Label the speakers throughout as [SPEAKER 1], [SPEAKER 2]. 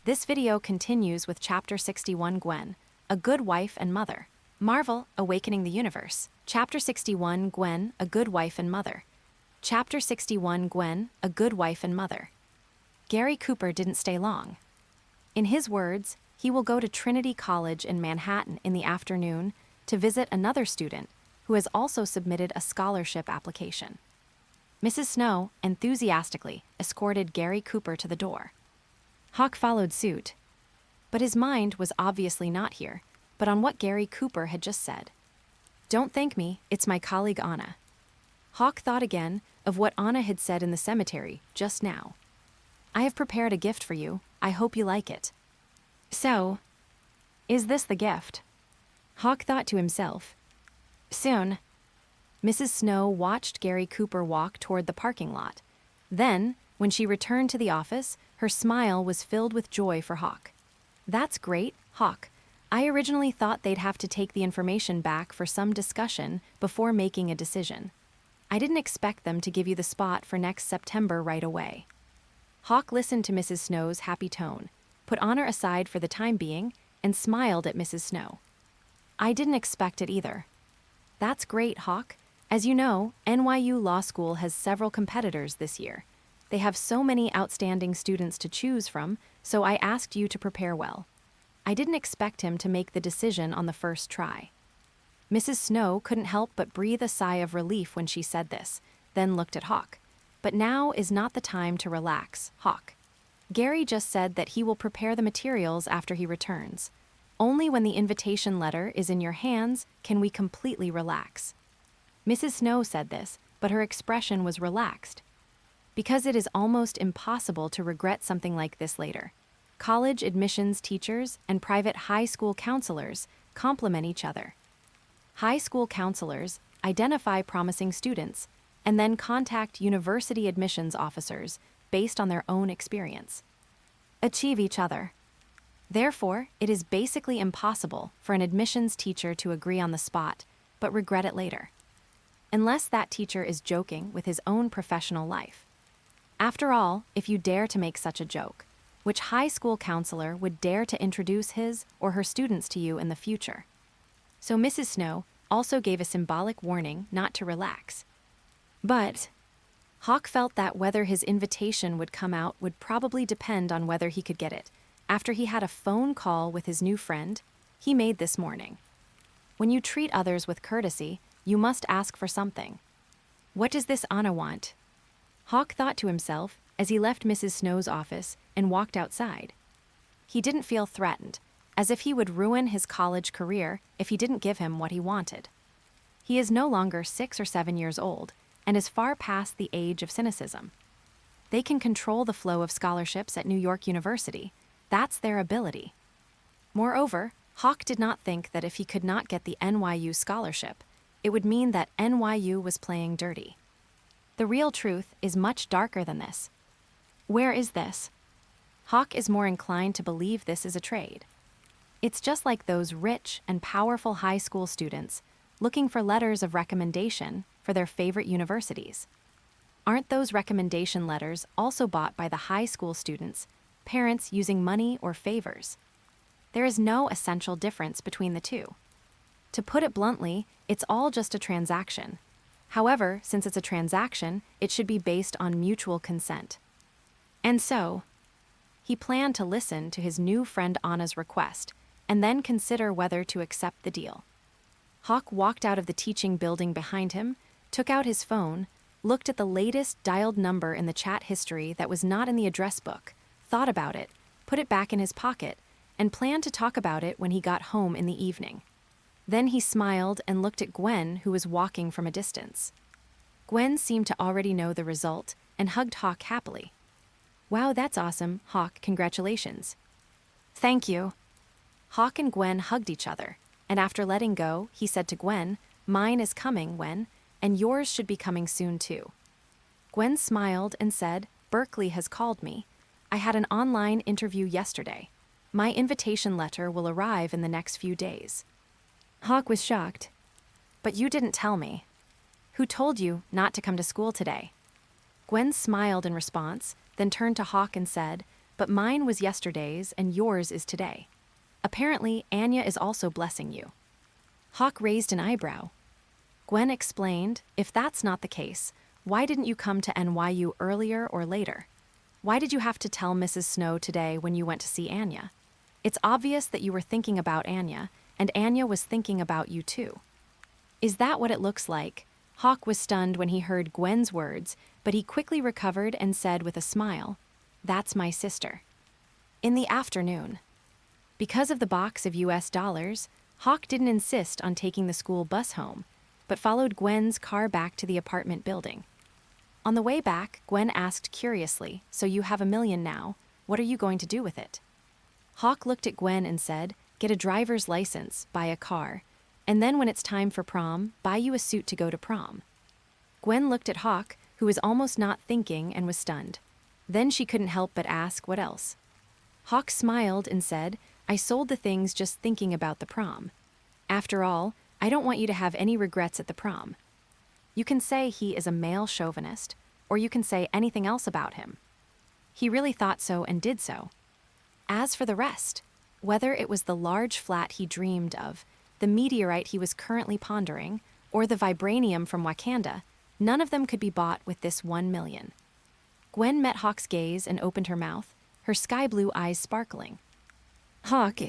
[SPEAKER 1] This video continues with Chapter 61 Gwen, A Good Wife and Mother. Marvel, Awakening the Universe. Chapter 61 Gwen, A Good Wife and Mother. Chapter 61 Gwen, A Good Wife and Mother. Gary Cooper didn't stay long. In his words, he will go to Trinity College in Manhattan in the afternoon to visit another student who has also submitted a scholarship application. Mrs. Snow enthusiastically escorted Gary Cooper to the door. Hawk followed suit, but his mind was obviously not here, but on what Gary Cooper had just said. "Don't thank me, it's my colleague Anna." Hawk thought again of what Anna had said in the cemetery just now. "I have prepared a gift for you, I hope you like it." So, is this the gift? Hawk thought to himself. Soon, Mrs. Snow watched Gary Cooper walk toward the parking lot. Then, when she returned to the office, her smile was filled with joy for Hawk. "That's great, Hawk. I originally thought they'd have to take the information back for some discussion before making a decision. I didn't expect them to give you the spot for next September right away." Hawk listened to Mrs. Snow's happy tone, put Honor aside for the time being, and smiled at Mrs. Snow. "I didn't expect it either." "That's great, Hawk. As you know, NYU Law School has several competitors this year. They have so many outstanding students to choose from, so I asked you to prepare well." I didn't expect him to make the decision on the first try. Mrs. Snow couldn't help but breathe a sigh of relief when she said this, then looked at Hawk. "But now is not the time to relax, Hawk. Gary just said that he will prepare the materials after he returns. Only when the invitation letter is in your hands can we completely relax." Mrs. Snow said this, but her expression was relaxed. Because it is almost impossible to regret something like this later. College admissions teachers and private high school counselors complement each other. High school counselors identify promising students and then contact university admissions officers based on their own experience. Achieve each other. Therefore, it is basically impossible for an admissions teacher to agree on the spot, but regret it later. Unless that teacher is joking with his own professional life. After all, if you dare to make such a joke, which high school counselor would dare to introduce his or her students to you in the future? So Mrs. Snow also gave a symbolic warning not to relax. But Hawk felt that whether his invitation would come out would probably depend on whether he could get it, after he had a phone call with his new friend he made this morning. When you treat others with courtesy, you must ask for something. What does this Anna want? Hawk thought to himself as he left Mrs. Snow's office and walked outside. He didn't feel threatened, as if he would ruin his college career if he didn't give him what he wanted. He is no longer 6 or 7 years old and is far past the age of cynicism. They can control the flow of scholarships at New York University. That's their ability. Moreover, Hawk did not think that if he could not get the NYU scholarship, it would mean that NYU was playing dirty. The real truth is much darker than this. Where is this? Hawk is more inclined to believe this is a trade. It's just like those rich and powerful high school students looking for letters of recommendation for their favorite universities. Aren't those recommendation letters also bought by the high school students, parents using money or favors? There is no essential difference between the two. To put it bluntly, it's all just a transaction. However, since it's a transaction, it should be based on mutual consent. And so, he planned to listen to his new friend Anna's request and then consider whether to accept the deal. Hawk walked out of the teaching building behind him, took out his phone, looked at the latest dialed number in the chat history that was not in the address book, thought about it, put it back in his pocket, and planned to talk about it when he got home in the evening. Then he smiled and looked at Gwen, who was walking from a distance. Gwen seemed to already know the result and hugged Hawk happily. "Wow, that's awesome, Hawk, congratulations." "Thank you." Hawk and Gwen hugged each other, and after letting go, he said to Gwen, "Mine is coming, Gwen, and yours should be coming soon too." Gwen smiled and said, "Berkeley has called me. I had an online interview yesterday. My invitation letter will arrive in the next few days." Hawk was shocked. "But you didn't tell me. Who told you not to come to school today?" Gwen smiled in response, then turned to Hawk and said, but mine was yesterday's and yours is today. Apparently, Anya is also blessing you. Hawk raised an eyebrow. Gwen explained, if that's not the case, why didn't you come to NYU earlier or later? Why did you have to tell Mrs. Snow today when you went to see Anya? It's obvious that you were thinking about Anya, and Anya was thinking about you too. Is that what it looks like? Hawk was stunned when he heard Gwen's words, but he quickly recovered and said with a smile, that's my sister. In the afternoon. Because of the box of US dollars, Hawk didn't insist on taking the school bus home, but followed Gwen's car back to the apartment building. On the way back, Gwen asked curiously, so you have $1 million now, what are you going to do with it? Hawk looked at Gwen and said, get a driver's license, buy a car, and then when it's time for prom, buy you a suit to go to prom. Gwen looked at Hawk, who was almost not thinking and was stunned. Then she couldn't help but ask what else. Hawk smiled and said, I sold the things just thinking about the prom. After all, I don't want you to have any regrets at the prom. You can say he is a male chauvinist, or you can say anything else about him. He really thought so and did so. As for the rest, whether it was the large flat he dreamed of, the meteorite he was currently pondering, or the vibranium from Wakanda, none of them could be bought with this $1 million. Gwen met Hawk's gaze and opened her mouth, her sky-blue eyes sparkling. Hawk,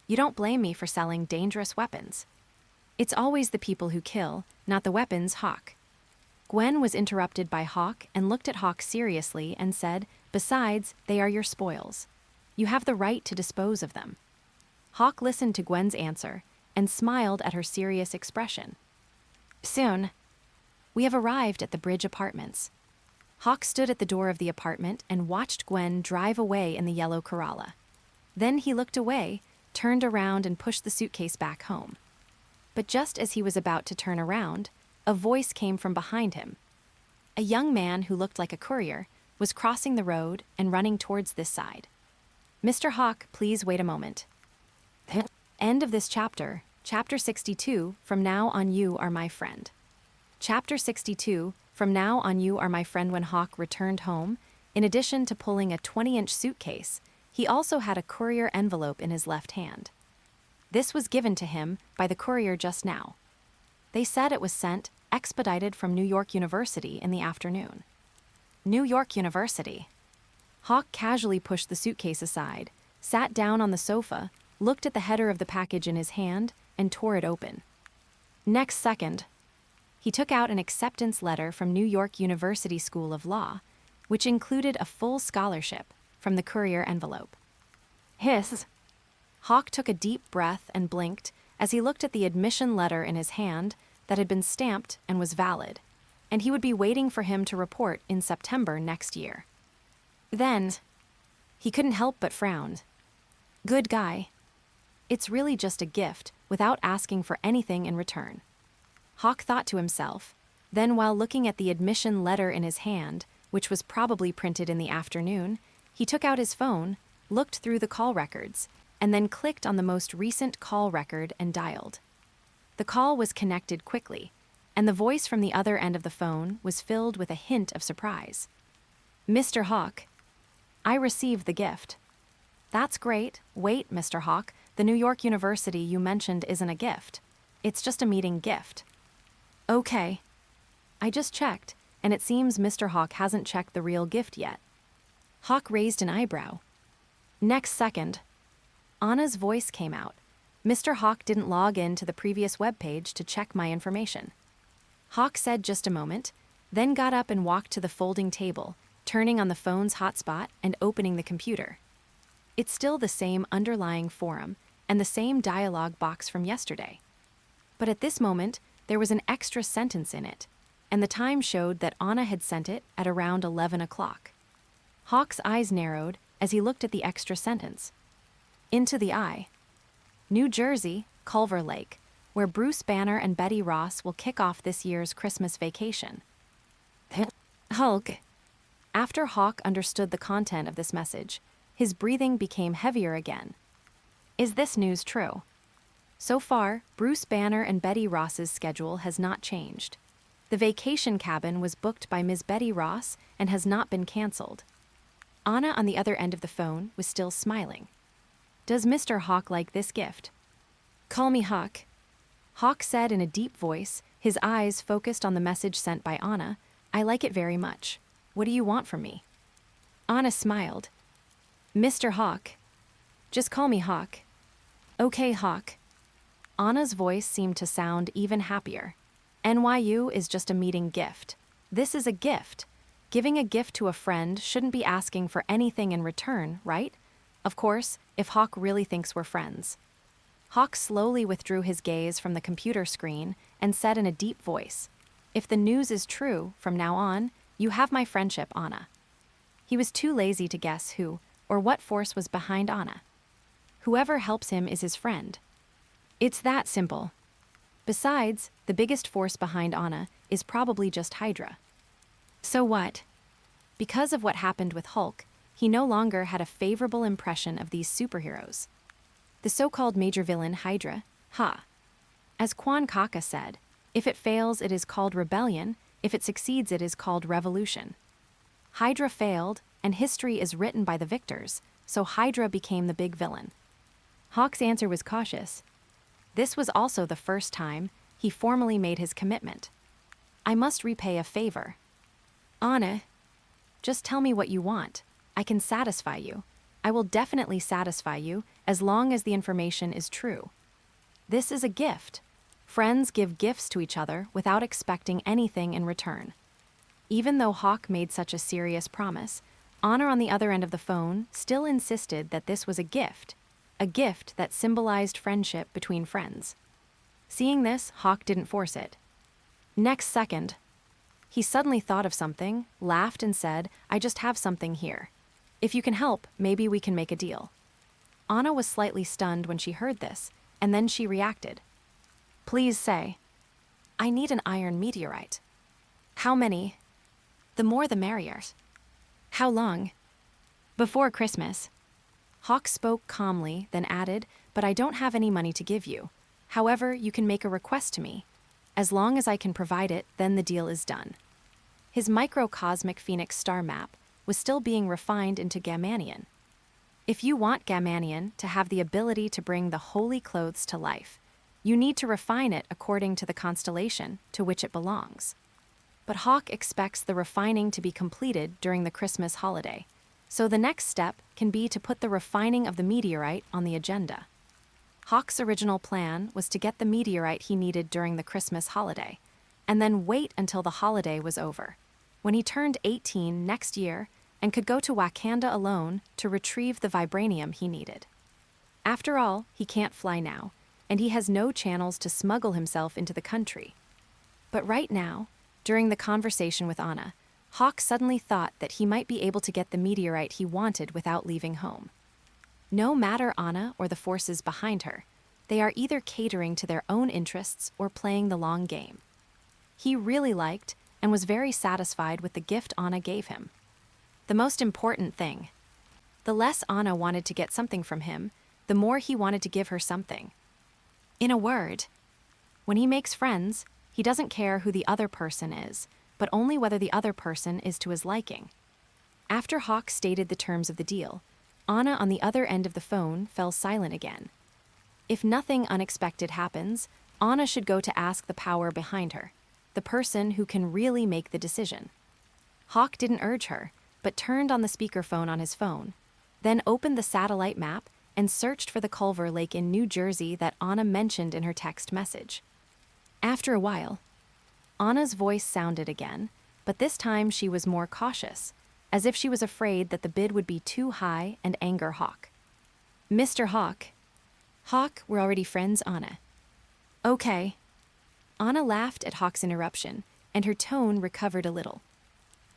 [SPEAKER 1] you don't blame me for selling dangerous weapons. It's always the people who kill, not the weapons, Hawk. Gwen was interrupted by Hawk and looked at Hawk seriously and said, besides, they are your spoils. You have the right to dispose of them. Hawk listened to Gwen's answer and smiled at her serious expression. Soon, we have arrived at the Bridge Apartments. Hawk stood at the door of the apartment and watched Gwen drive away in the yellow Corolla. Then he looked away, turned around and pushed the suitcase back home. But just as he was about to turn around, a voice came from behind him. A young man who looked like a courier was crossing the road and running towards this side. Mr. Hawk, please wait a moment. End of this chapter, Chapter 62, From Now On You Are My Friend. Chapter 62, From Now On You Are My Friend. When Hawk returned home, in addition to pulling a 20-inch suitcase, he also had a courier envelope in his left hand. This was given to him by the courier just now. They said it was sent, expedited from New York University in the afternoon. New York University. Hawk casually pushed the suitcase aside, sat down on the sofa, looked at the header of the package in his hand, and tore it open. Next second, he took out an acceptance letter from New York University School of Law, which included a full scholarship from the courier envelope. Hiss. Hawk took a deep breath and blinked as he looked at the admission letter in his hand that had been stamped and was valid, and he would be waiting for him to report in September next year. Then, he couldn't help but frown. Good guy. It's really just a gift, without asking for anything in return. Hawk thought to himself, then while looking at the admission letter in his hand, which was probably printed in the afternoon, he took out his phone, looked through the call records, and then clicked on the most recent call record and dialed. The call was connected quickly, and the voice from the other end of the phone was filled with a hint of surprise. Mr. Hawk, I received the gift. That's great. Wait, Mr. Hawk, the New York University you mentioned isn't a gift. It's just a meeting gift. Okay. I just checked, and it seems Mr. Hawk hasn't checked the real gift yet. Hawk raised an eyebrow. Next second, Anna's voice came out. Mr. Hawk didn't log in to the previous webpage to check my information. Hawk said just a moment, then got up and walked to the folding table, turning on the phone's hotspot and opening the computer. It's still the same underlying forum and the same dialog box from yesterday. But at this moment, there was an extra sentence in it, and the time showed that Anna had sent it at around 11 o'clock. Hawk's eyes narrowed as he looked at the extra sentence. Into the eye. New Jersey, Culver Lake, where Bruce Banner and Betty Ross will kick off this year's Christmas vacation. Hulk. After Hawk understood the content of this message, his breathing became heavier again. Is this news true? So far, Bruce Banner and Betty Ross's schedule has not changed. The vacation cabin was booked by Ms. Betty Ross and has not been canceled. Anna on the other end of the phone was still smiling. Does Mr. Hawke like this gift? Call me Hawke. Hawke said in a deep voice, his eyes focused on the message sent by Anna. I like it very much. What do you want from me? Anna smiled. Mr. Hawke. Just call me Hawke. Okay, Hawke. Anna's voice seemed to sound even happier. NYU is just a meeting gift. This is a gift. Giving a gift to a friend shouldn't be asking for anything in return, right? Of course, if Hawke really thinks we're friends. Hawke slowly withdrew his gaze from the computer screen and said in a deep voice, If the news is true, from now on, you have my friendship, Anna. He was too lazy to guess who or what force was behind Anna. Whoever helps him is his friend. It's that simple. Besides, the biggest force behind Anna is probably just Hydra. So what? Because of what happened with Hulk, he no longer had a favorable impression of these superheroes. The so-called major villain Hydra, As Quan Kaka said, if it fails it is called rebellion, if it succeeds it is called revolution. Hydra failed, and history is written by the victors, so Hydra became the big villain. Hawke's answer was cautious. This was also the first time he formally made his commitment. I must repay a favor. Anna, just tell me what you want. I can satisfy you. I will definitely satisfy you as long as the information is true. This is a gift. Friends give gifts to each other without expecting anything in return. Even though Hawke made such a serious promise, Anna on the other end of the phone still insisted that this was a gift that symbolized friendship between friends. Seeing this, Hawke didn't force it. Next second, he suddenly thought of something, laughed and said, I just have something here. If you can help, maybe we can make a deal. Anna was slightly stunned when she heard this, and then she reacted. Please say. I need an iron meteorite. How many? The more the merrier. How long? Before Christmas. Hawke spoke calmly, then added, but I don't have any money to give you. However, you can make a request to me. As long as I can provide it, then the deal is done. His microcosmic Phoenix star map was still being refined into Gammanian. If you want Gammanian to have the ability to bring the holy clothes to life, you need to refine it according to the constellation to which it belongs. But Hawke expects the refining to be completed during the Christmas holiday, so the next step can be to put the refining of the meteorite on the agenda. Hawke's original plan was to get the meteorite he needed during the Christmas holiday, and then wait until the holiday was over, when he turned 18 next year and could go to Wakanda alone to retrieve the vibranium he needed. After all, he can't fly now, and he has no channels to smuggle himself into the country. But right now, during the conversation with Anna, Hawke suddenly thought that he might be able to get the meteorite he wanted without leaving home. No matter Anna or the forces behind her, they are either catering to their own interests or playing the long game. He really liked and was very satisfied with the gift Anna gave him. The most important thing. The less Anna wanted to get something from him, the more he wanted to give her something. In a word, when he makes friends, he doesn't care who the other person is, but only whether the other person is to his liking. After Hawke stated the terms of the deal, Anna on the other end of the phone fell silent again. If nothing unexpected happens, Anna should go to ask the power behind her, the person who can really make the decision. Hawke didn't urge her, but turned on the speakerphone on his phone, then opened the satellite map and searched for the Culver Lake in New Jersey that Anna mentioned in her text message. After a while, Anna's voice sounded again, but this time she was more cautious, as if she was afraid that the bid would be too high and anger Hawke. Mr. Hawke. Hawke, we're already friends, Anna. Okay. Anna laughed at Hawke's interruption, and her tone recovered a little.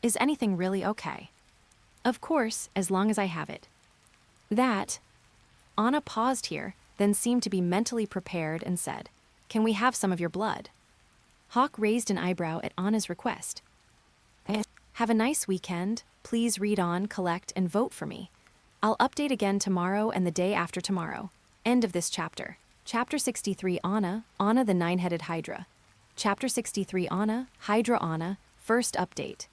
[SPEAKER 1] Is anything really okay? Of course, as long as I have it. That. Anna paused here, then seemed to be mentally prepared and said, Can we have some of your blood? Hawke raised an eyebrow at Anna's request. Have a nice weekend. Please read on, collect, and vote for me. I'll update again tomorrow and the day after tomorrow. End of this chapter. Chapter 63 Anna the Nine-Headed Hydra. Chapter 63 Anna, Hydra Anna, first update.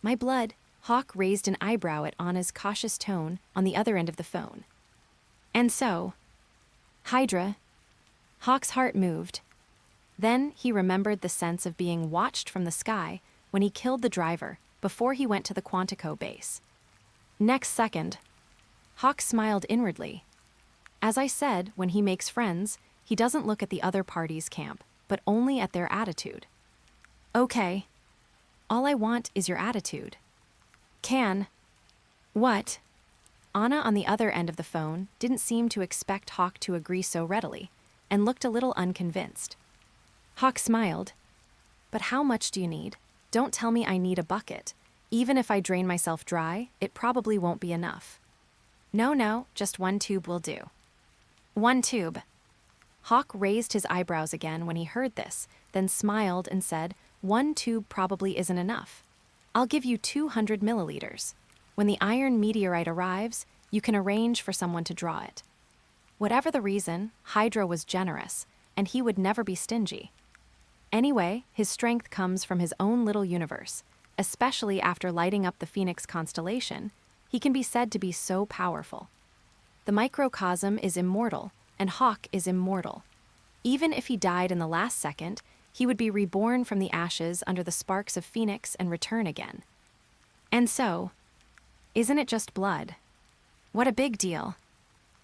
[SPEAKER 1] My blood, Hawk raised an eyebrow at Anna's cautious tone on the other end of the phone. And so, Hydra. Hawk's heart moved. Then he remembered the sense of being watched from the sky when he killed the driver before he went to the Quantico base. Next second, Hawk smiled inwardly. As I said, when he makes friends, he doesn't look at the other party's camp, but only at their attitude. Okay. All I want is your attitude. What? Anna on the other end of the phone didn't seem to expect Hawk to agree so readily, and looked a little unconvinced. Hawk smiled. But how much do you need? Don't tell me I need a bucket. Even if I drain myself dry, it probably won't be enough. No, just 1 tube will do. 1 tube. Hawk raised his eyebrows again when he heard this, then smiled and said, 1 tube probably isn't enough. I'll give you 200 milliliters. When the iron meteorite arrives, you can arrange for someone to draw it. Whatever the reason, Hydra was generous, and he would never be stingy. Anyway, his strength comes from his own little universe. Especially after lighting up the Phoenix constellation, he can be said to be so powerful. The microcosm is immortal, and Hawk is immortal. Even if he died in the last second, he would be reborn from the ashes under the sparks of Phoenix and return again. And so, isn't it just blood? What a big deal.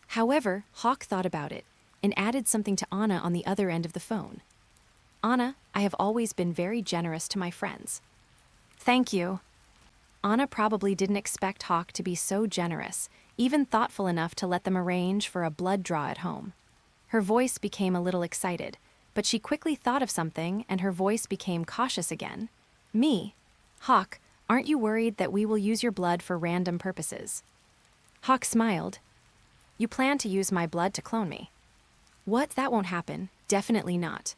[SPEAKER 1] However, Hawk thought about it and added something to Anna on the other end of the phone. Anna, I have always been very generous to my friends. Thank you. Anna probably didn't expect Hawk to be so generous, even thoughtful enough to let them arrange for a blood draw at home. Her voice became a little excited, but she quickly thought of something and her voice became cautious again. Me? Hawk, aren't you worried that we will use your blood for random purposes? Hawk smiled. You plan to use my blood to clone me? What? That won't happen. Definitely not.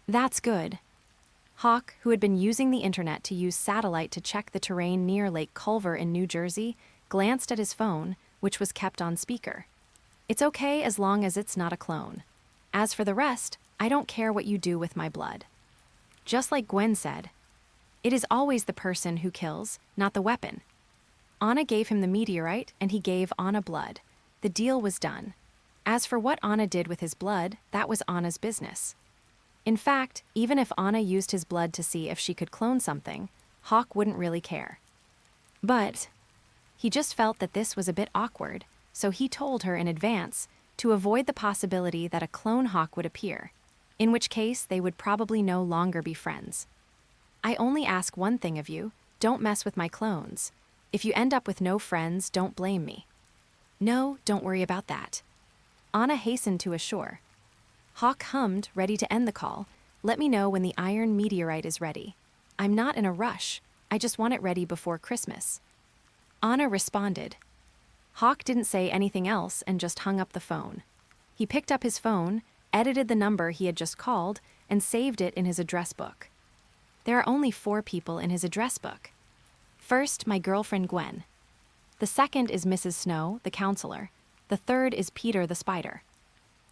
[SPEAKER 1] That's good. Hawk, who had been using the internet to use satellite to check the terrain near Lake Culver in New Jersey, glanced at his phone, which was kept on speaker. It's okay as long as it's not a clone. As for the rest, I don't care what you do with my blood. Just like Gwen said, it is always the person who kills, not the weapon. Anna gave him the meteorite, and he gave Anna blood. The deal was done. As for what Anna did with his blood, that was Anna's business. In fact, even if Anna used his blood to see if she could clone something, Hawk wouldn't really care. But he just felt that this was a bit awkward, so he told her in advance to avoid the possibility that a clone Hawk would appear, in which case they would probably no longer be friends. I only ask one thing of you, don't mess with my clones. If you end up with no friends, don't blame me. No, don't worry about that. Anna hastened to assure. Hawk hummed, ready to end the call. Let me know when the iron meteorite is ready. I'm not in a rush. I just want it ready before Christmas. Anna responded. Hawk didn't say anything else and just hung up the phone. He picked up his phone, edited the number he had just called, and saved it in his address book. There are only 4 people in his address book. First, my girlfriend Gwen. The second is Mrs. Snow, the counselor. The third is Peter the spider.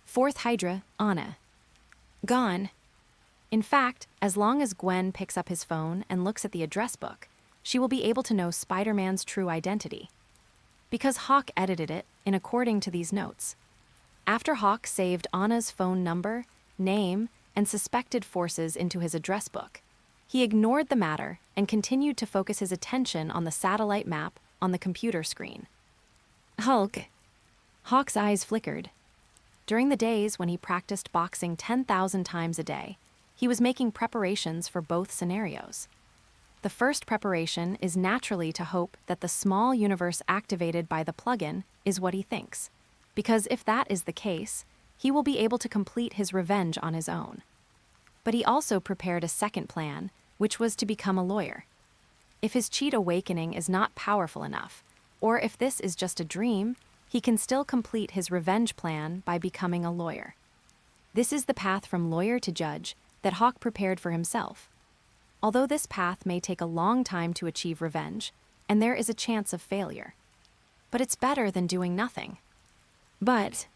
[SPEAKER 1] 4th Hydra, Anna. Gone. In fact, as long as Gwen picks up his phone and looks at the address book, she will be able to know Spider-Man's true identity. Because Hawk edited it in according to these notes. After Hawk saved Anna's phone number, name, and suspected forces into his address book, he ignored the matter and continued to focus his attention on the satellite map on the computer screen. Hulk. Hawk's eyes flickered. During the days when he practiced boxing 10,000 times a day, he was making preparations for both scenarios. The first preparation is naturally to hope that the small universe activated by the plugin is what he thinks, because if that is the case, he will be able to complete his revenge on his own. But he also prepared a second plan, which was to become a lawyer. If his cheat awakening is not powerful enough, or if this is just a dream, he can still complete his revenge plan by becoming a lawyer. This is the path from lawyer to judge that Hawk prepared for himself. Although this path may take a long time to achieve revenge, and there is a chance of failure. But it's better than doing nothing. But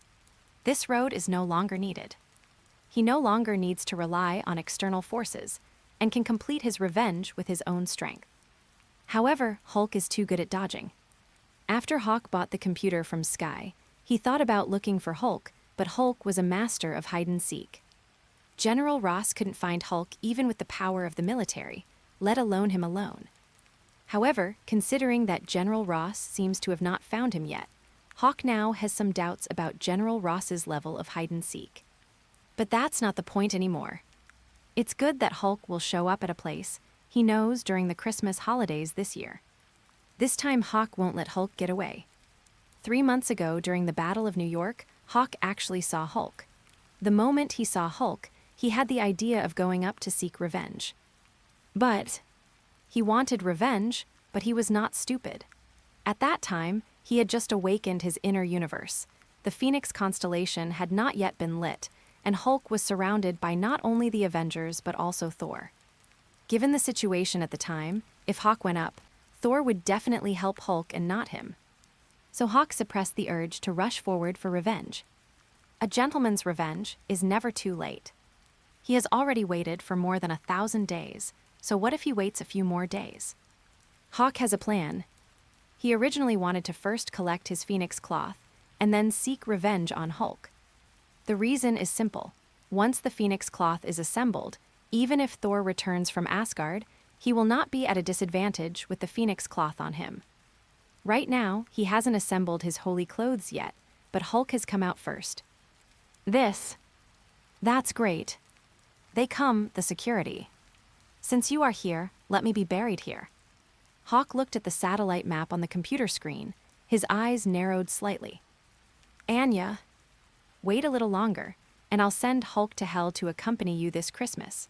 [SPEAKER 1] this road is no longer needed. He no longer needs to rely on external forces and can complete his revenge with his own strength. However, Hulk is too good at dodging. After Hawk bought the computer from Sky, he thought about looking for Hulk, but Hulk was a master of hide-and-seek. General Ross couldn't find Hulk even with the power of the military, let alone him alone. However, considering that General Ross seems to have not found him yet, Hawk now has some doubts about General Ross's level of hide-and-seek. But that's not the point anymore. It's good that Hulk will show up at a place he knows during the Christmas holidays this year. This time Hawk won't let Hulk get away. 3 months ago, during the Battle of New York, Hawk actually saw Hulk. The moment he saw Hulk, he had the idea of going up to seek revenge. But he wanted revenge, but he was not stupid. At that time, he had just awakened his inner universe. The Phoenix constellation had not yet been lit, and Hulk was surrounded by not only the Avengers but also Thor. Given the situation at the time, if Hawk went up, Thor would definitely help Hulk and not him. So Hawk suppressed the urge to rush forward for revenge. A gentleman's revenge is never too late. He has already waited for more than 1,000 days, so what if he waits a few more days? Hawk has a plan. He originally wanted to first collect his Phoenix cloth and then seek revenge on Hulk. The reason is simple. Once the Phoenix cloth is assembled, even if Thor returns from Asgard, he will not be at a disadvantage with the Phoenix cloth on him. Right now, he hasn't assembled his holy clothes yet, but Hulk has come out first. That's great. They come, the security. Since you are here, let me be buried here. Hawk looked at the satellite map on the computer screen. His eyes narrowed slightly. Anya, wait a little longer, and I'll send Hulk to hell to accompany you this Christmas.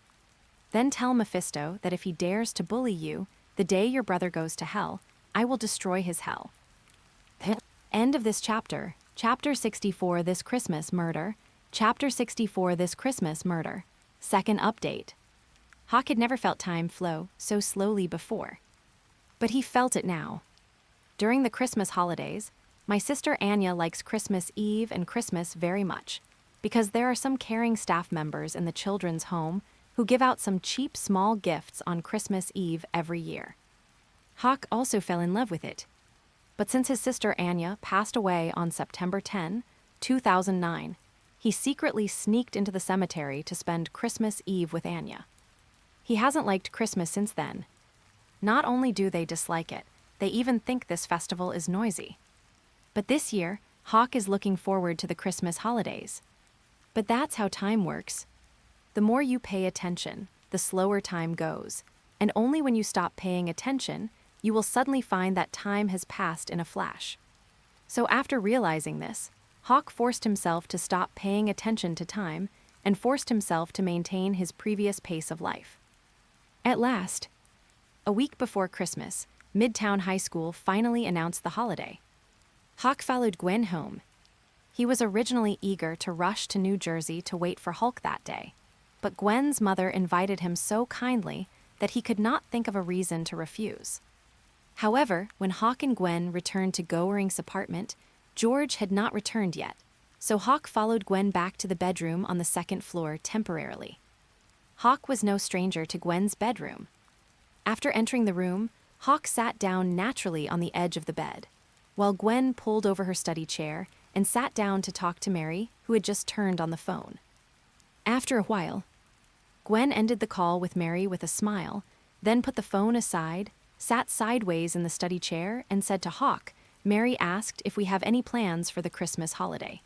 [SPEAKER 1] Then tell Mephisto that if he dares to bully you, the day your brother goes to hell, I will destroy his hell. End of this chapter. Chapter 64 This Christmas Murder. Chapter 64 This Christmas Murder. Second update. Hawk had never felt time flow so slowly before. But he felt it now. During the Christmas holidays, my sister Anya likes Christmas Eve and Christmas very much, because there are some caring staff members in the children's home who give out some cheap small gifts on Christmas Eve every year. Hawk also fell in love with it. But since his sister Anya passed away on September 10, 2009, he secretly sneaked into the cemetery to spend Christmas Eve with Anya. He hasn't liked Christmas since then. Not only do they dislike it, they even think this festival is noisy. But this year, Hawk is looking forward to the Christmas holidays. But that's how time works. The more you pay attention, the slower time goes, and only when you stop paying attention, you will suddenly find that time has passed in a flash. So after realizing this, Hawk forced himself to stop paying attention to time and forced himself to maintain his previous pace of life. At last, a week before Christmas, Midtown High School finally announced the holiday. Hawk followed Gwen home. He was originally eager to rush to New Jersey to wait for Hulk that day, but Gwen's mother invited him so kindly that he could not think of a reason to refuse. However, when Hawk and Gwen returned to Goering's apartment, George had not returned yet, so Hawk followed Gwen back to the bedroom on the second floor temporarily. Hawk was no stranger to Gwen's bedroom. After entering the room, Hawk sat down naturally on the edge of the bed, while Gwen pulled over her study chair and sat down to talk to Mary, who had just turned on the phone. After a while, Gwen ended the call with Mary with a smile, then put the phone aside, sat sideways in the study chair, and said to Hawk, Mary asked if we have any plans for the Christmas holiday.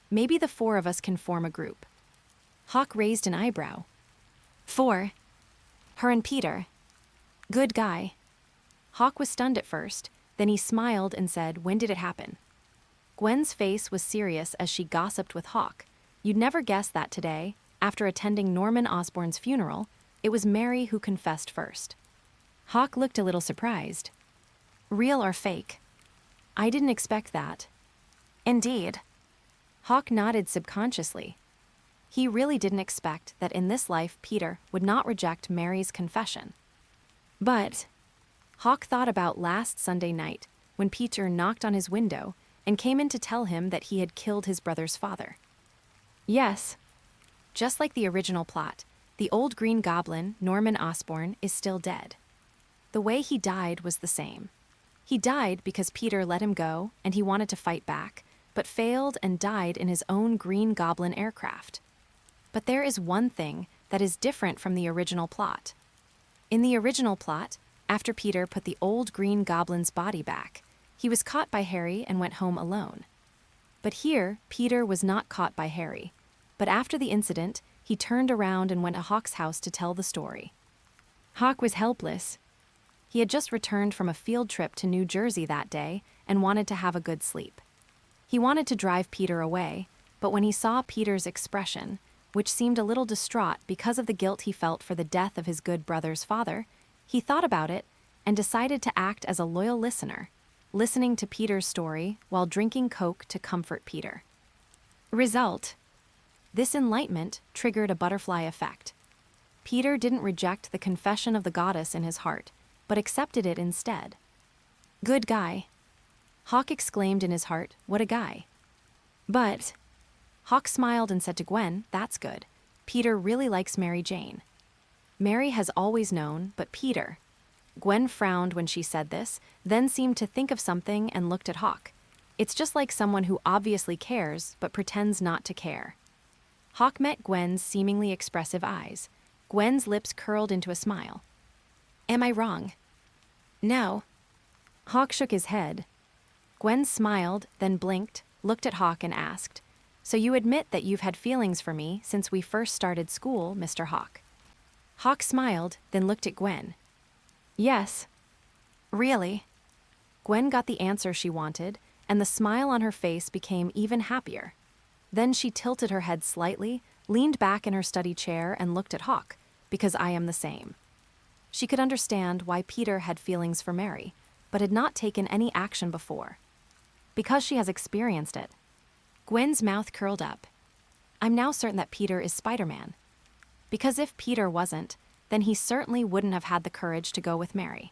[SPEAKER 1] Maybe the 4 of us can form a group. Hawk raised an eyebrow. 4? Her and Peter. Good guy. Hawk was stunned at first, then he smiled and said, when did it happen? Gwen's face was serious as she gossiped with Hawk. You'd never guess that today, after attending Norman Osborn's funeral, it was Mary who confessed first. Hawk looked a little surprised. Real or fake? I didn't expect that. Indeed. Hawk nodded subconsciously. He really didn't expect that in this life Peter would not reject Mary's confession. But Hawk thought about last Sunday night when Peter knocked on his window and came in to tell him that he had killed his brother's father. Yes, just like the original plot, the old Green Goblin, Norman Osborn, is still dead. The way he died was the same. He died because Peter let him go and he wanted to fight back, but failed and died in his own Green Goblin aircraft. But there is one thing that is different from the original plot. In the original plot, after Peter put the old Green Goblin's body back, he was caught by Harry and went home alone. But here, Peter was not caught by Harry. But after the incident, he turned around and went to Hawk's house to tell the story. Hawk was helpless. He had just returned from a field trip to New Jersey that day and wanted to have a good sleep. He wanted to drive Peter away, but when he saw Peter's expression, which seemed a little distraught because of the guilt he felt for the death of his good brother's father, he thought about it and decided to act as a loyal listener, listening to Peter's story while drinking Coke to comfort Peter. Result: this enlightenment triggered a butterfly effect. Peter didn't reject the confession of the goddess in his heart, but accepted it instead. Good guy. Hawk exclaimed in his heart, what a guy. But Hawk smiled and said to Gwen, that's good. Peter really likes Mary Jane. Mary has always known, but Peter. Gwen frowned when she said this, then seemed to think of something and looked at Hawk. It's just like someone who obviously cares, but pretends not to care. Hawk met Gwen's seemingly expressive eyes. Gwen's lips curled into a smile. Am I wrong? No. Hawk shook his head. Gwen smiled, then blinked, looked at Hawk and asked, so you admit that you've had feelings for me since we first started school, Mr. Hawk? Hawk smiled, then looked at Gwen. Yes. Really? Gwen got the answer she wanted, and the smile on her face became even happier. Then she tilted her head slightly, leaned back in her study chair and looked at Hawk, because I am the same. She could understand why Peter had feelings for Mary, but had not taken any action before. Because she has experienced it. Gwen's mouth curled up. I'm now certain that Peter is Spider-Man. Because if Peter wasn't, then he certainly wouldn't have had the courage to go with Mary.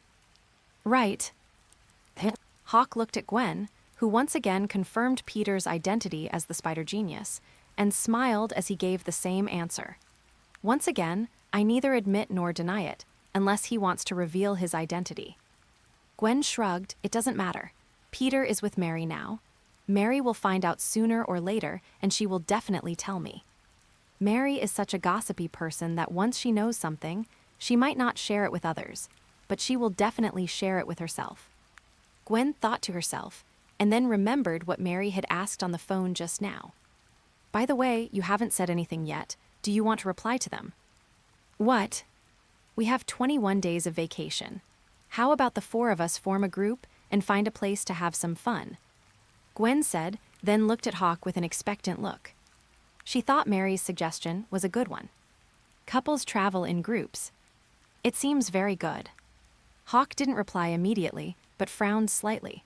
[SPEAKER 1] Right. Hawk looked at Gwen, who once again confirmed Peter's identity as the Spider Genius, and smiled as he gave the same answer. Once again, I neither admit nor deny it, unless he wants to reveal his identity. Gwen shrugged, it doesn't matter. Peter is with Mary now. Mary will find out sooner or later, and she will definitely tell me. Mary is such a gossipy person that once she knows something, she might not share it with others, but she will definitely share it with herself. Gwen thought to herself, and then remembered what Mary had asked on the phone just now. By the way, you haven't said anything yet. Do you want to reply to them? What? We have 21 days of vacation. How about the 4 of us form a group and find a place to have some fun? Gwen said, then looked at Hawk with an expectant look. She thought Mary's suggestion was a good one. Couples travel in groups. It seems very good. Hawk didn't reply immediately, but frowned slightly.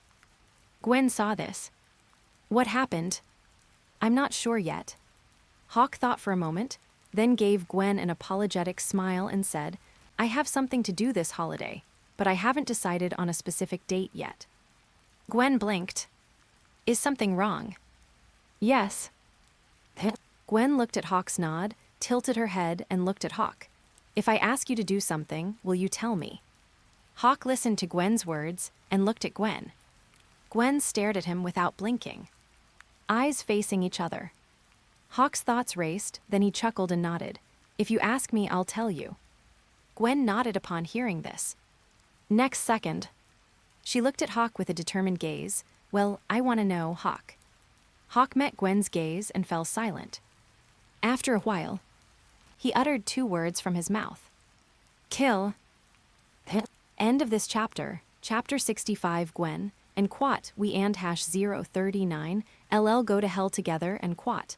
[SPEAKER 1] Gwen saw this. What happened? I'm not sure yet. Hawk thought for a moment, then gave Gwen an apologetic smile and said, I have something to do this holiday, but I haven't decided on a specific date yet. Gwen blinked. Is something wrong? Yes. Gwen looked at Hawk's nod, tilted her head, and looked at Hawk. If I ask you to do something, will you tell me? Hawk listened to Gwen's words and looked at Gwen. Gwen stared at him without blinking. Eyes facing each other. Hawk's thoughts raced, then he chuckled and nodded. If you ask me, I'll tell you. Gwen nodded upon hearing this. Next second, she looked at Hawk with a determined gaze. Well, I want to know, Hawk. Hawk met Gwen's gaze and fell silent. After a while, he uttered 2 words from his mouth. Kill. End of this chapter, chapter 65 Gwen, and quot, we and #039, LL go to hell together and quot.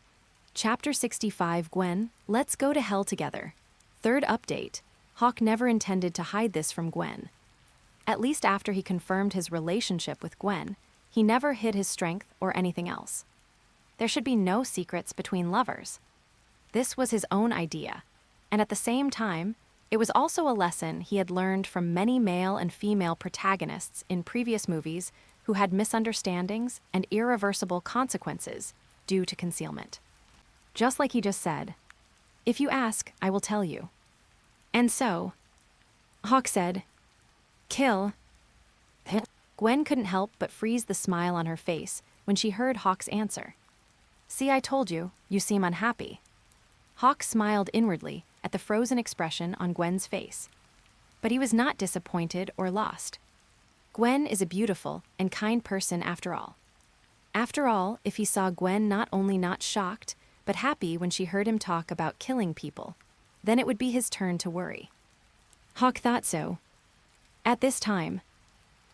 [SPEAKER 1] Chapter 65 Gwen, let's go to hell together. Third update, Hawk never intended to hide this from Gwen. At least after he confirmed his relationship with Gwen, he never hid his strength or anything else. There should be no secrets between lovers. This was his own idea, and at the same time, it was also a lesson he had learned from many male and female protagonists in previous movies who had misunderstandings and irreversible consequences due to concealment. Just like he just said, if you ask, I will tell you. And so, Hawk said, Kill. Gwen couldn't help but freeze the smile on her face when she heard Hawk's answer. See, I told you, you seem unhappy. Hawk smiled inwardly at the frozen expression on Gwen's face. But he was not disappointed or lost. Gwen is a beautiful and kind person after all. After all, if he saw Gwen not only not shocked, but happy when she heard him talk about killing people, then it would be his turn to worry. Hawk thought so. At this time,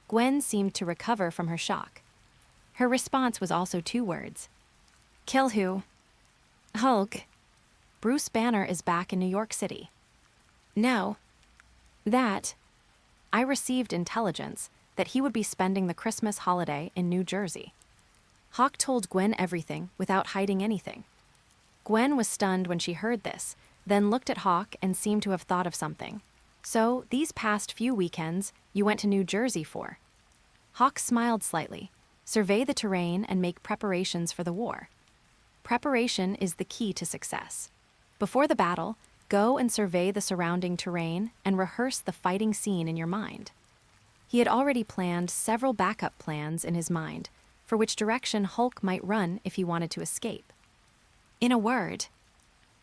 [SPEAKER 1] Gwen seemed to recover from her shock. Her response was also 2 words. Kill who? Hulk. Bruce Banner is back in New York City. No. That. I received intelligence that he would be spending the Christmas holiday in New Jersey. Hawk told Gwen everything without hiding anything. Gwen was stunned when she heard this, then looked at Hawk and seemed to have thought of something. So, these past few weekends, you went to New Jersey for? Hawk smiled slightly. Survey the terrain and make preparations for the war. Preparation is the key to success. Before the battle, go and survey the surrounding terrain and rehearse the fighting scene in your mind. He had already planned several backup plans in his mind for which direction Hulk might run if he wanted to escape. In a word,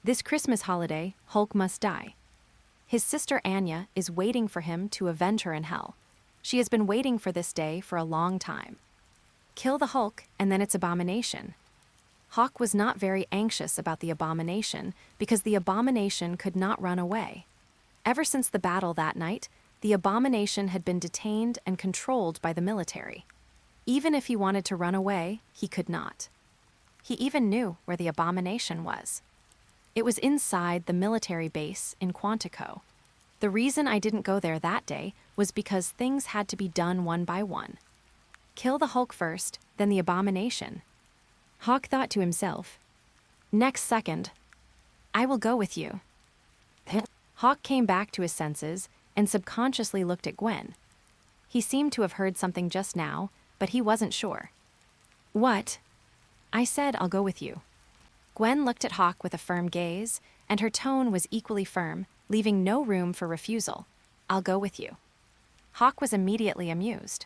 [SPEAKER 1] this Christmas holiday, Hulk must die. His sister Anya is waiting for him to avenge her in hell. She has been waiting for this day for a long time. Kill the Hulk, and then it's abomination. Hawk was not very anxious about the abomination because the abomination could not run away. Ever since the battle that night, the abomination had been detained and controlled by the military. Even if he wanted to run away, he could not. He even knew where the abomination was. It was inside the military base in Quantico. The reason I didn't go there that day was because things had to be done one by one. Kill the Hulk first, then the abomination. Hawk thought to himself, next second, I will go with you. Hawk came back to his senses and subconsciously looked at Gwen. He seemed to have heard something just now, but he wasn't sure. What? I said I'll go with you. Gwen looked at Hawk with a firm gaze, and her tone was equally firm, leaving no room for refusal. I'll go with you. Hawk was immediately amused.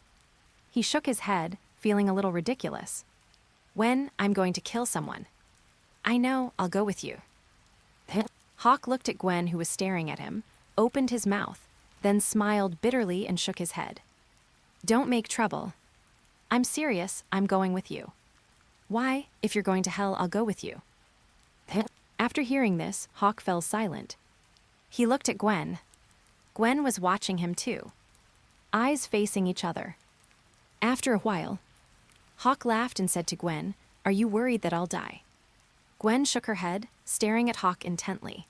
[SPEAKER 1] He shook his head, feeling a little ridiculous. When I'm going to kill someone. I know, I'll go with you. Hawk looked at Gwen, who was staring at him, opened his mouth, then smiled bitterly and shook his head. Don't make trouble. I'm serious, I'm going with you. Why? If you're going to hell, I'll go with you. After hearing this, Hawk fell silent. He looked at Gwen. Gwen was watching him too, eyes facing each other. After a while, Hawk laughed and said to Gwen, Are you worried that I'll die? Gwen shook her head, staring at Hawk intently.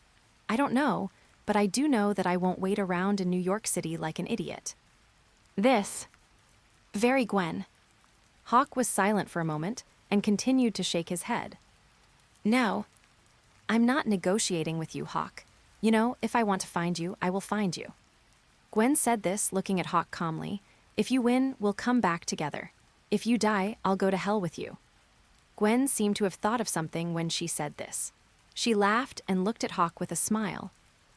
[SPEAKER 1] I don't know, but I do know that I won't wait around in New York City like an idiot. This. Very Gwen. Hawk was silent for a moment and continued to shake his head. No. I'm not negotiating with you, Hawk. You know, if I want to find you, I will find you. Gwen said this, looking at Hawk calmly. If you win, we'll come back together. If you die, I'll go to hell with you. Gwen seemed to have thought of something when she said this. She laughed and looked at Hawk with a smile.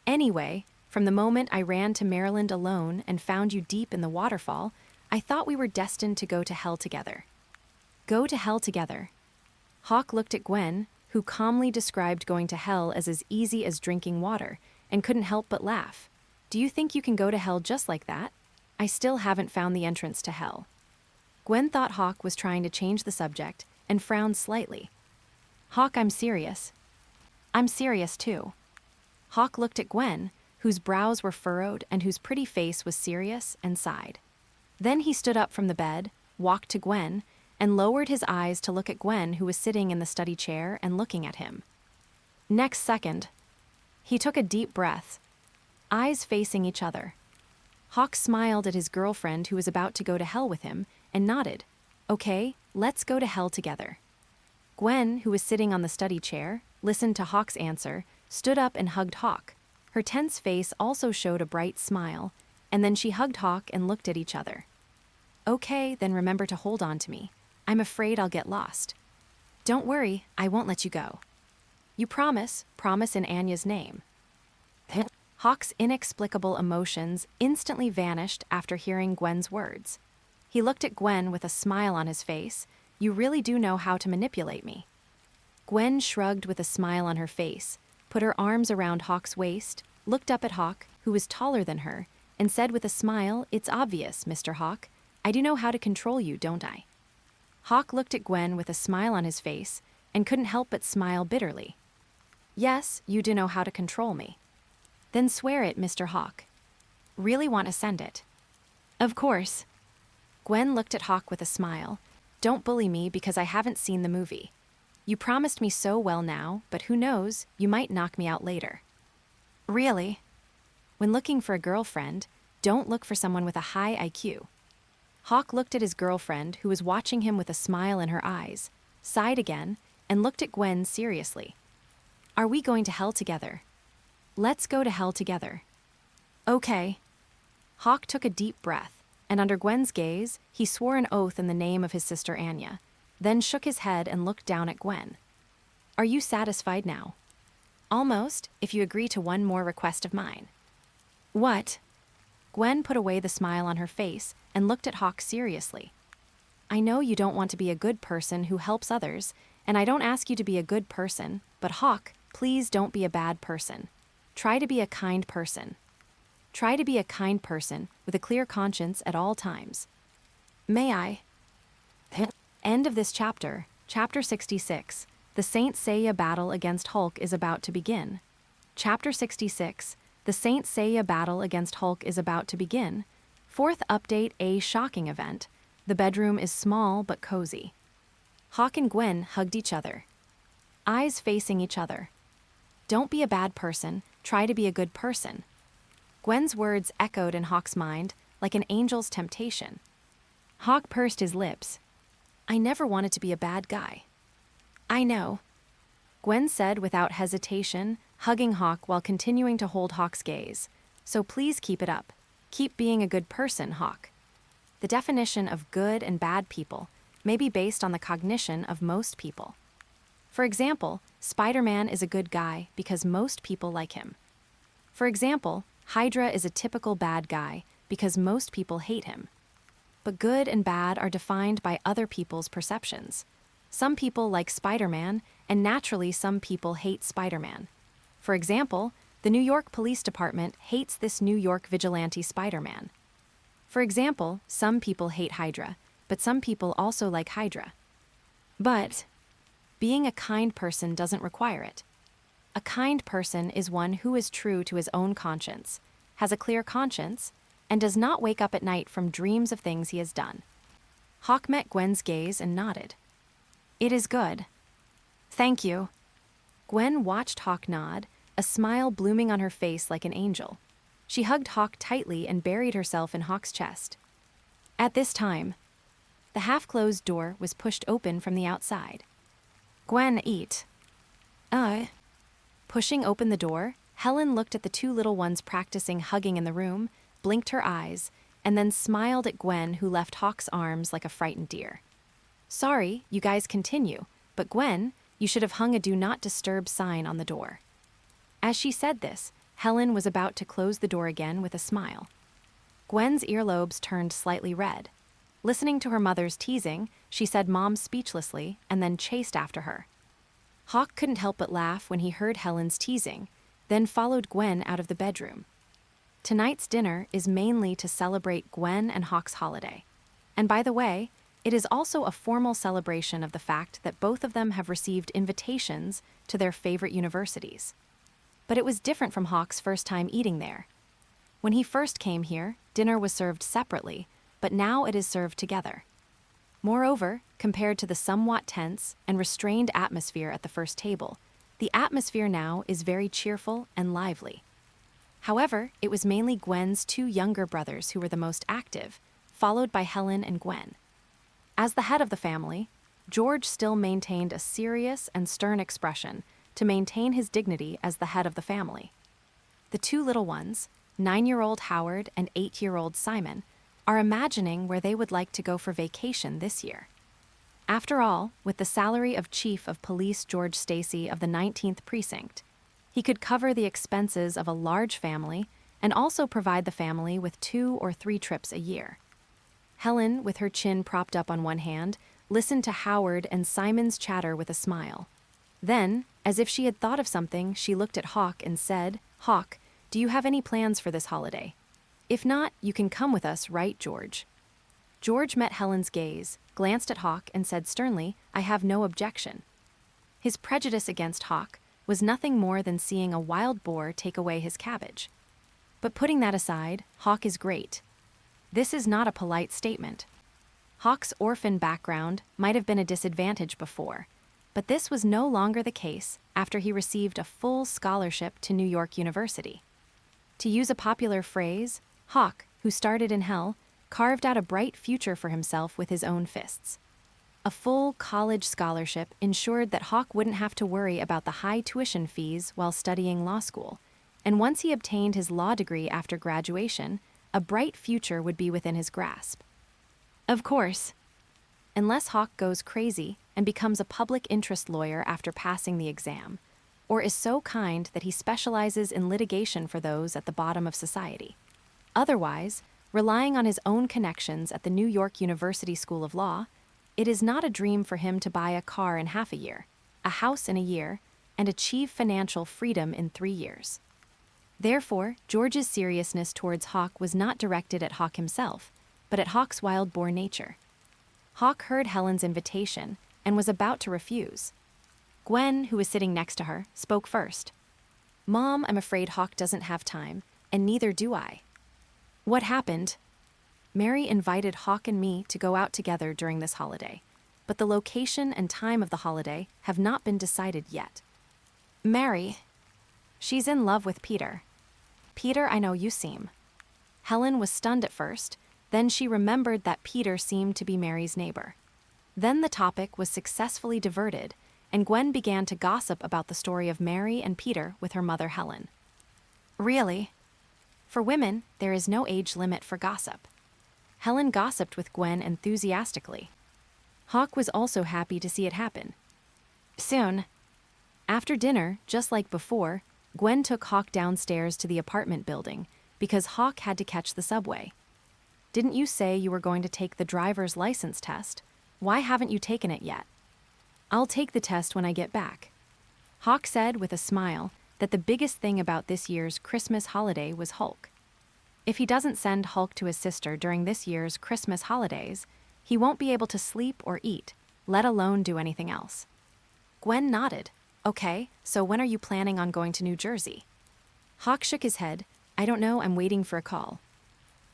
[SPEAKER 1] Anyway, from the moment I ran to Maryland alone and found you deep in the waterfall, I thought we were destined to go to hell together. Go to hell together. Hawk looked at Gwen, who calmly described going to hell as easy as drinking water, and couldn't help but laugh. Do you think you can go to hell just like that? I still haven't found the entrance to hell. Gwen thought Hawk was trying to change the subject and frowned slightly. Hawk, I'm serious. I'm serious too. Hawk looked at Gwen, whose brows were furrowed and whose pretty face was serious, and sighed. Then he stood up from the bed, walked to Gwen, and lowered his eyes to look at Gwen, who was sitting in the study chair and looking at him. Next second, he took a deep breath, eyes facing each other. Hawk smiled at his girlfriend, who was about to go to hell with him, and nodded. Okay, let's go to hell together. Gwen, who was sitting on the study chair, listened to Hawk's answer, stood up and hugged Hawk. Her tense face also showed a bright smile, and then she hugged Hawk and looked at each other. Okay, then remember to hold on to me. I'm afraid I'll get lost. Don't worry, I won't let you go. You promise in Anya's name. Hawk's inexplicable emotions instantly vanished after hearing Gwen's words. He looked at Gwen with a smile on his face. "You really do know how to manipulate me." Gwen shrugged with a smile on her face, put her arms around Hawk's waist, looked up at Hawk, who was taller than her, and said with a smile, "It's obvious, Mr. Hawk. I do know how to control you, don't I?" Hawk looked at Gwen with a smile on his face and couldn't help but smile bitterly. "Yes, you do know how to control me." "Then swear it, Mr. Hawk." "Really want to send it?" "Of course." Gwen looked at Hawk with a smile. "Don't bully me because I haven't seen the movie. You promised me so well now, but who knows, you might knock me out later." "Really?" "When looking for a girlfriend, don't look for someone with a high IQ." Hawk looked at his girlfriend, who was watching him with a smile in her eyes, sighed again, and looked at Gwen seriously. "Are we going to hell together?" "Let's go to hell together." "Okay." Hawk took a deep breath, and under Gwen's gaze, he swore an oath in the name of his sister Anya, then shook his head and looked down at Gwen. "Are you satisfied now?" "Almost, if you agree to one more request of mine." "What?" Gwen put away the smile on her face and looked at Hawk seriously. "I know you don't want to be a good person who helps others, and I don't ask you to be a good person, but Hawk, please don't be a bad person. Try to be a kind person. Try to be a kind person with a clear conscience at all times." "May I?" End of this chapter, Chapter 66. The Saint Seiya battle against Hulk is about to begin. Chapter 66. The Saint Seiya battle against Hulk is about to begin. Fourth update: a shocking event. The bedroom is small but cozy. Hawk and Gwen hugged each other, eyes facing each other. "Don't be a bad person, try to be a good person." Gwen's words echoed in Hawk's mind like an angel's temptation. Hawk pursed his lips. "I never wanted to be a bad guy." "I know," Gwen said without hesitation, hugging Hawk while continuing to hold Hawk's gaze. "So please keep it up. Keep being a good person, Hawk." The definition of good and bad people may be based on the cognition of most people. For example, Spider-Man is a good guy because most people like him. For example, Hydra is a typical bad guy because most people hate him. But good and bad are defined by other people's perceptions. Some people like Spider-Man, and naturally some people hate Spider-Man. For example, the New York Police Department hates this New York vigilante Spider-Man. For example, some people hate Hydra, but some people also like Hydra. But being a kind person doesn't require it. A kind person is one who is true to his own conscience, has a clear conscience, and does not wake up at night from dreams of things he has done. Hawk met Gwen's gaze and nodded. "It is good." "Thank you." Gwen watched Hawk nod, a smile blooming on her face like an angel. She hugged Hawk tightly and buried herself in Hawk's chest. At this time, the half-closed door was pushed open from the outside. "Gwen, eat." Pushing open the door, Helen looked at the two little ones practicing hugging in the room, blinked her eyes, and then smiled at Gwen, who left Hawk's arms like a frightened deer. "Sorry, you guys continue, but Gwen, you should have hung a do not disturb sign on the door." As she said this, Helen was about to close the door again with a smile. Gwen's earlobes turned slightly red. Listening to her mother's teasing, she said "Mom" speechlessly and then chased after her. Hawk couldn't help but laugh when he heard Helen's teasing, then followed Gwen out of the bedroom. Tonight's dinner is mainly to celebrate Gwen and Hawk's holiday. And by the way, it is also a formal celebration of the fact that both of them have received invitations to their favorite universities. But it was different from Hawk's first time eating there. When he first came here, dinner was served separately, but now it is served together. Moreover, compared to the somewhat tense and restrained atmosphere at the first table, the atmosphere now is very cheerful and lively. However, it was mainly Gwen's two younger brothers who were the most active, followed by Helen and Gwen. As the head of the family, George still maintained a serious and stern expression to maintain his dignity as the head of the family. The two little ones, 9-year-old Howard and 8-year-old Simon, are imagining where they would like to go for vacation this year. After all, with the salary of Chief of Police George Stacy of the 19th Precinct, He could cover the expenses of a large family and also provide the family with 2 or 3 trips a year. Helen, with her chin propped up on one hand, listened to Howard and Simon's chatter with a smile. Then, as if she had thought of something, she looked at Hawke and said, "Hawke, do you have any plans for this holiday? If not, you can come with us, right, George?" George met Helen's gaze, glanced at Hawke, and said sternly, "I have no objection." His prejudice against Hawke was nothing more than seeing a wild boar take away his cabbage. But putting that aside, Hawke is great. This is not a polite statement. Hawke's orphan background might have been a disadvantage before, but this was no longer the case after he received a full scholarship to New York University. To use a popular phrase, Hawke, who started in hell, carved out a bright future for himself with his own fists. A full college scholarship ensured that Hawke wouldn't have to worry about the high tuition fees while studying law school, and once he obtained his law degree after graduation, a bright future would be within his grasp. Of course, unless Hawke goes crazy and becomes a public interest lawyer after passing the exam, or is so kind that he specializes in litigation for those at the bottom of society. Otherwise, relying on his own connections at the New York University School of Law, it is not a dream for him to buy a car in half a year, a house in a year, and achieve financial freedom in 3 years. Therefore, George's seriousness towards Hawke was not directed at Hawke himself, but at Hawke's wild boar nature. Hawke heard Helen's invitation and was about to refuse. Gwen, who was sitting next to her, spoke first. "Mom, I'm afraid Hawke doesn't have time, and neither do I." "What happened?" "Mary invited Hawke and me to go out together during this holiday, but the location and time of the holiday have not been decided yet." "Mary?" "She's in love with Peter." "Peter, I know you seem." Helen was stunned at first, then she remembered that Peter seemed to be Mary's neighbor. Then the topic was successfully diverted, and Gwen began to gossip about the story of Mary and Peter with her mother Helen. "Really?" "For women, there is no age limit for gossip." Helen gossiped with Gwen enthusiastically. Hawke was also happy to see it happen. Soon, after dinner, just like before, Gwen took Hawke downstairs to the apartment building because Hawke had to catch the subway. "Didn't you say you were going to take the driver's license test? Why haven't you taken it yet?" "I'll take the test when I get back." Hawke said with a smile that the biggest thing about this year's Christmas holiday was Hulk. If he doesn't send Hulk to his sister during this year's Christmas holidays, he won't be able to sleep or eat, let alone do anything else. Gwen nodded. "Okay, so when are you planning on going to New Jersey?" Hawke shook his head. "I don't know, I'm waiting for a call."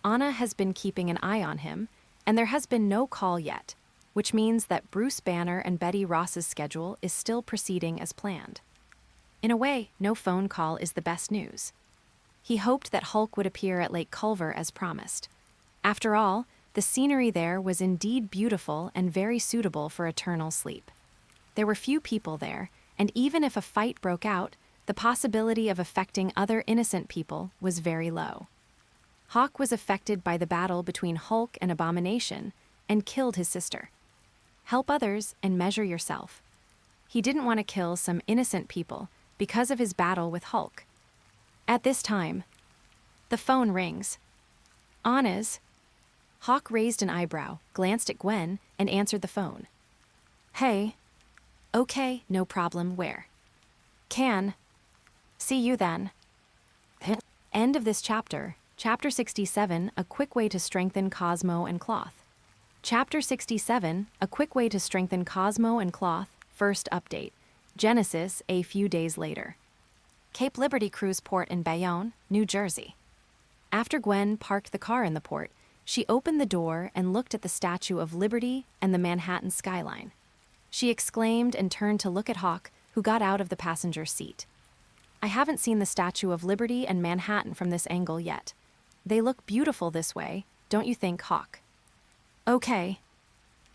[SPEAKER 1] Anna has been keeping an eye on him, and there has been no call yet, which means that Bruce Banner and Betty Ross's schedule is still proceeding as planned. In a way, no phone call is the best news. He hoped that Hulk would appear at Lake Culver as promised. After all, the scenery there was indeed beautiful and very suitable for eternal sleep. There were few people there, and even if a fight broke out, the possibility of affecting other innocent people was very low. Hawke was affected by the battle between Hulk and Abomination and killed his sister. Help others and measure yourself. He didn't want to kill some innocent people because of his battle with Hulk. At this time, the phone rings. Anna's. Hawke raised an eyebrow, glanced at Gwen, and answered the phone. "Hey." "Okay, no problem, where?" "Can. See you then." End of this chapter. Chapter 67, A Quick Way to Strengthen Cosmo and Cloth. Chapter 67, A Quick Way to Strengthen Cosmo and Cloth, first update. Genesis, a few days later. Cape Liberty Cruise Port in Bayonne, New Jersey. After Gwen parked the car in the port, she opened the door and looked at the Statue of Liberty and the Manhattan skyline. She exclaimed and turned to look at Hawke, who got out of the passenger seat. "I haven't seen the Statue of Liberty and Manhattan from this angle yet. They look beautiful this way, don't you think, Hawke?" "Okay."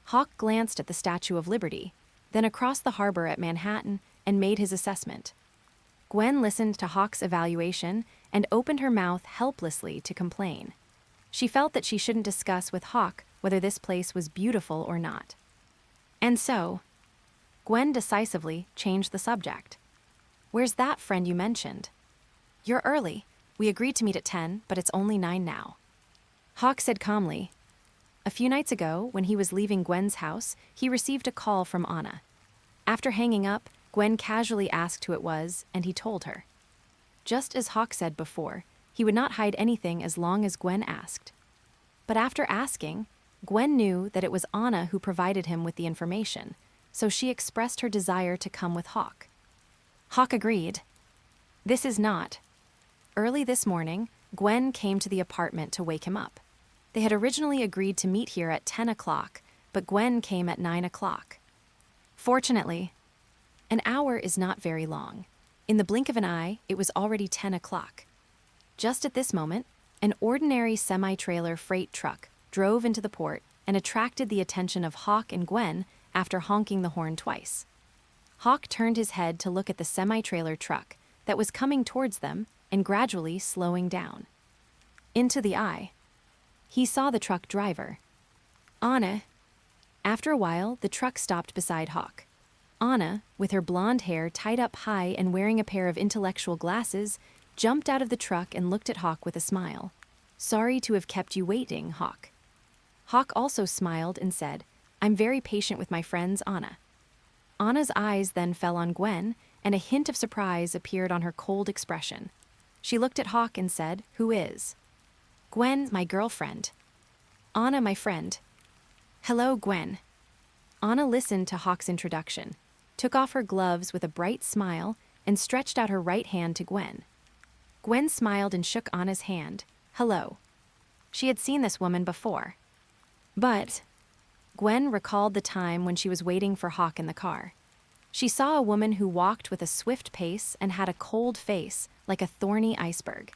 [SPEAKER 1] Hawke glanced at the Statue of Liberty, then across the harbor at Manhattan, and made his assessment. Gwen listened to Hawke's evaluation and opened her mouth helplessly to complain. She felt that she shouldn't discuss with Hawke whether this place was beautiful or not. And so, Gwen decisively changed the subject. Where's that friend you mentioned? You're early. We agreed to meet at 10, but it's only 9 now. Hawk said calmly. A few nights ago, when he was leaving Gwen's house, he received a call from Anna. After hanging up, Gwen casually asked who it was, and he told her. Just as Hawk said before, he would not hide anything as long as Gwen asked. But after asking, Gwen knew that it was Anna who provided him with the information, so she expressed her desire to come with Hawk. Hawk agreed. This is not. Early this morning, Gwen came to the apartment to wake him up. They had originally agreed to meet here at 10 o'clock, but Gwen came at 9 o'clock. Fortunately, an hour is not very long. In the blink of an eye, it was already 10 o'clock. Just at this moment, an ordinary semi-trailer freight truck drove into the port and attracted the attention of Hawk and Gwen after honking the horn twice. Hawk turned his head to look at the semi-trailer truck that was coming towards them and gradually slowing down. Into the eye, he saw the truck driver, Anna. After a while, the truck stopped beside Hawk. Anna, with her blonde hair tied up high and wearing a pair of intellectual glasses, jumped out of the truck and looked at Hawk with a smile. Sorry to have kept you waiting, Hawk. Hawk also smiled and said, I'm very patient with my friends, Anna. Anna's eyes then fell on Gwen, and a hint of surprise appeared on her cold expression. She looked at Hawk and said, Who is? Gwen, my girlfriend. Anna, my friend. Hello, Gwen. Anna listened to Hawk's introduction, took off her gloves with a bright smile, and stretched out her right hand to Gwen. Gwen smiled and shook Anna's hand. Hello. She had seen this woman before. But Gwen recalled the time when she was waiting for Hawk in the car. She saw a woman who walked with a swift pace and had a cold face, like a thorny iceberg.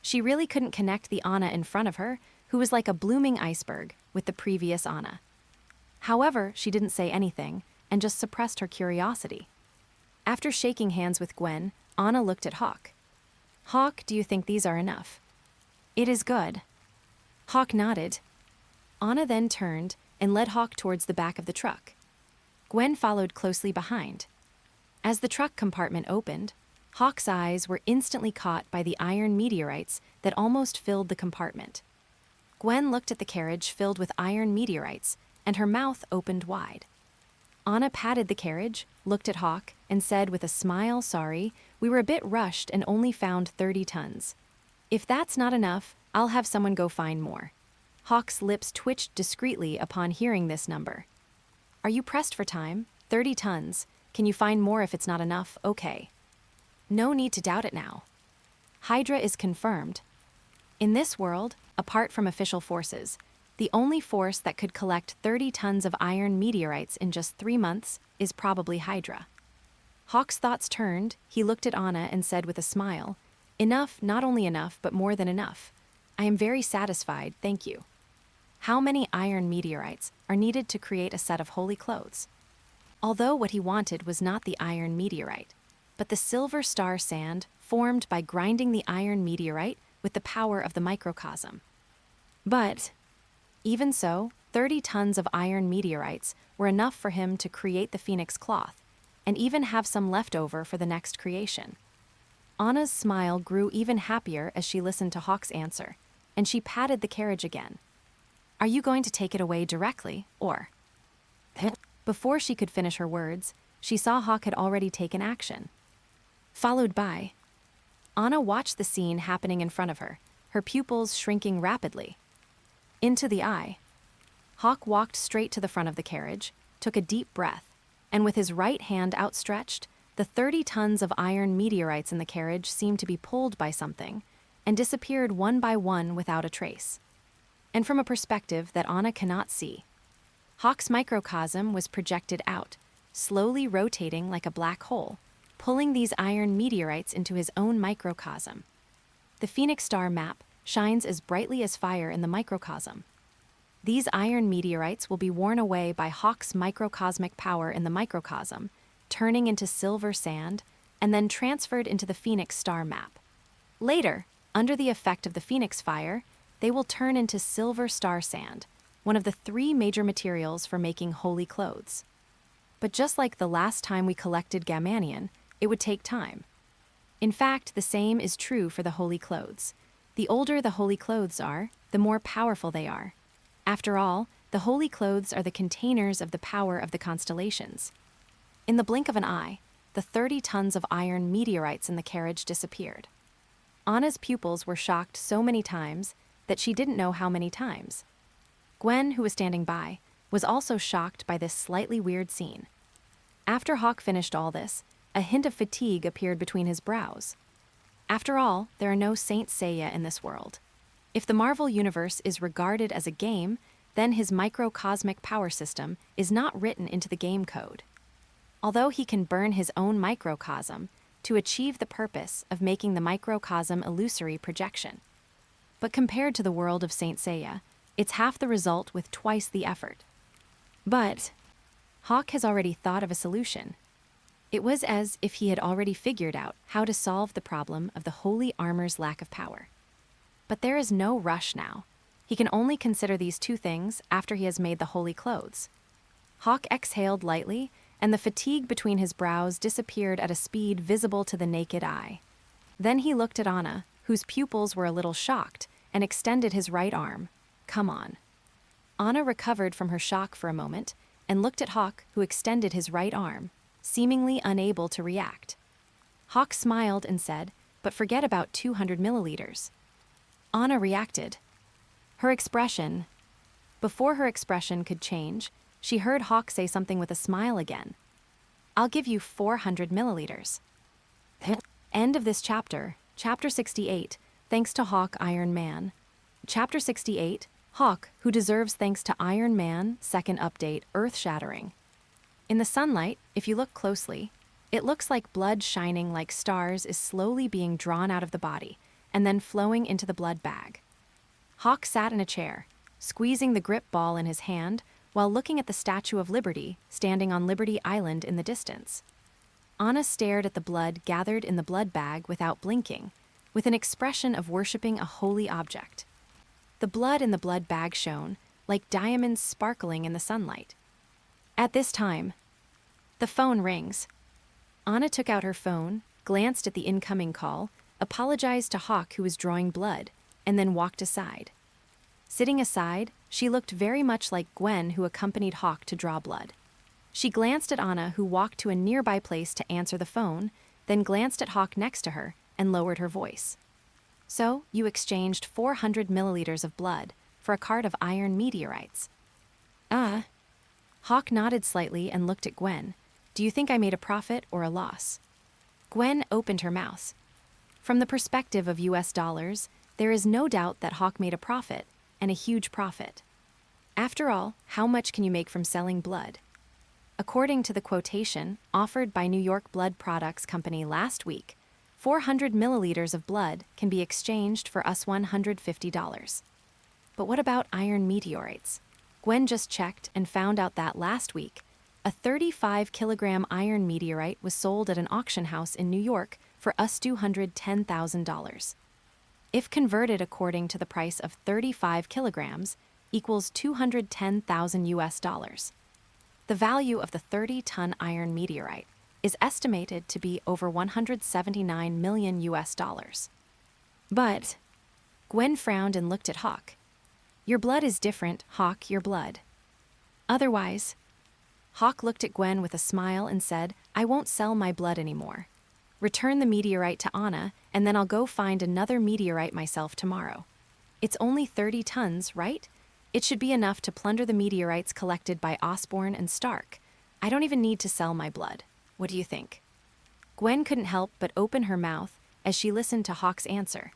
[SPEAKER 1] She really couldn't connect the Anna in front of her, who was like a blooming iceberg, with the previous Anna. However, she didn't say anything, and just suppressed her curiosity. After shaking hands with Gwen, Anna looked at Hawk. Hawk, do you think these are enough? It is good. Hawk nodded. Anna then turned and led Hawk towards the back of the truck. Gwen followed closely behind. As the truck compartment opened, Hawk's eyes were instantly caught by the iron meteorites that almost filled the compartment. Gwen looked at the carriage filled with iron meteorites, and her mouth opened wide. Anna patted the carriage, looked at Hawk, and said with a smile, Sorry, we were a bit rushed and only found 30 tons. If that's not enough, I'll have someone go find more. Hawk's lips twitched discreetly upon hearing this number. Are you pressed for time? 30 tons. Can you find more if it's not enough? Okay. No need to doubt it now. Hydra is confirmed. In this world, apart from official forces, the only force that could collect 30 tons of iron meteorites in just 3 months is probably Hydra. Hawk's thoughts turned, he looked at Anna and said with a smile, Enough, not only enough, but more than enough. I am very satisfied, thank you. How many iron meteorites are needed to create a set of holy clothes? Although what he wanted was not the iron meteorite, but the silver star sand formed by grinding the iron meteorite with the power of the microcosm. But even so, 30 tons of iron meteorites were enough for him to create the phoenix cloth, and even have some left over for the next creation. Anna's smile grew even happier as she listened to Hawk's answer, and she patted the carriage again. Are you going to take it away directly, or? Before she could finish her words, she saw Hawk had already taken action. Followed by, Anna watched the scene happening in front of her, her pupils shrinking rapidly. Into the eye. Hawk walked straight to the front of the carriage, took a deep breath, and with his right hand outstretched, the 30 tons of iron meteorites in the carriage seemed to be pulled by something, and disappeared one by one without a trace. And from a perspective that Anna cannot see, Hawk's microcosm was projected out, slowly rotating like a black hole, pulling these iron meteorites into his own microcosm. The Phoenix star map shines as brightly as fire in the microcosm. These iron meteorites will be worn away by Hawk's microcosmic power in the microcosm, turning into silver sand, and then transferred into the Phoenix star map. Later, under the effect of the Phoenix fire, they will turn into silver star sand, one of the 3 major materials for making holy clothes. But just like the last time we collected Gammanian, it would take time. In fact, the same is true for the holy clothes. The older the holy clothes are, the more powerful they are. After all, the holy clothes are the containers of the power of the constellations. In the blink of an eye, the 30 tons of iron meteorites in the carriage disappeared. Anna's pupils were shocked so many times that she didn't know how many times. Gwen, who was standing by, was also shocked by this slightly weird scene. After Hawk finished all this, a hint of fatigue appeared between his brows. After all, there are no Saint Seiya in this world. If the Marvel Universe is regarded as a game, then his microcosmic power system is not written into the game code. Although he can burn his own microcosm to achieve the purpose of making the microcosm illusory projection. But compared to the world of Saint Seiya, it's half the result with twice the effort. But Hawk has already thought of a solution. It was as if he had already figured out how to solve the problem of the holy armor's lack of power. But there is no rush now. He can only consider these two things after he has made the holy clothes. Hawk exhaled lightly, and the fatigue between his brows disappeared at a speed visible to the naked eye. Then he looked at Anna, whose pupils were a little shocked, and extended his right arm. Come on. Anna recovered from her shock for a moment and looked at Hawk, who extended his right arm, seemingly unable to react. Hawk smiled and said, "But forget about 200 milliliters." Anna reacted. Before her expression could change, she heard Hawk say something with a smile again. "I'll give you 400 milliliters. End of this chapter, Chapter 68, thanks to Hawk Iron Man. Chapter 68, Hawk, who deserves thanks to Iron Man, second update, earth-shattering. In the sunlight, if you look closely, it looks like blood shining like stars is slowly being drawn out of the body and then flowing into the blood bag. Hawk sat in a chair, squeezing the grip ball in his hand while looking at the Statue of Liberty standing on Liberty Island in the distance. Anna stared at the blood gathered in the blood bag without blinking, with an expression of worshipping a holy object. The blood in the blood bag shone, like diamonds sparkling in the sunlight. At this time, the phone rings. Anna took out her phone, glanced at the incoming call, apologized to Hawk, who was drawing blood, and then walked aside. Sitting aside, she looked very much like Gwen, who accompanied Hawk to draw blood. She glanced at Anna, who walked to a nearby place to answer the phone, then glanced at Hawk next to her and lowered her voice. "So, you exchanged 400 milliliters of blood for a cart of iron meteorites." Hawk nodded slightly and looked at Gwen. "Do you think I made a profit or a loss?" Gwen opened her mouth. From the perspective of US dollars, there is no doubt that Hawk made a profit, and a huge profit. After all, how much can you make from selling blood? According to the quotation offered by New York Blood Products Company last week, 400 milliliters of blood can be exchanged for us $150. But what about iron meteorites? Gwen just checked and found out that last week, a 35-kilogram iron meteorite was sold at an auction house in New York for us $210,000. If converted according to the price of 35 kilograms, equals 210,000 US dollars. The value of the 30-ton iron meteorite is estimated to be over 179 million US dollars. But Gwen frowned and looked at Hawk. "Your blood is different, Hawk, your blood." Otherwise, Hawk looked at Gwen with a smile and said, "I won't sell my blood anymore. Return the meteorite to Anna, and then I'll go find another meteorite myself tomorrow. It's only 30 tons, right? It should be enough to plunder the meteorites collected by Osborn and Stark. I don't even need to sell my blood. What do you think?" Gwen couldn't help but open her mouth as she listened to Hawk's answer.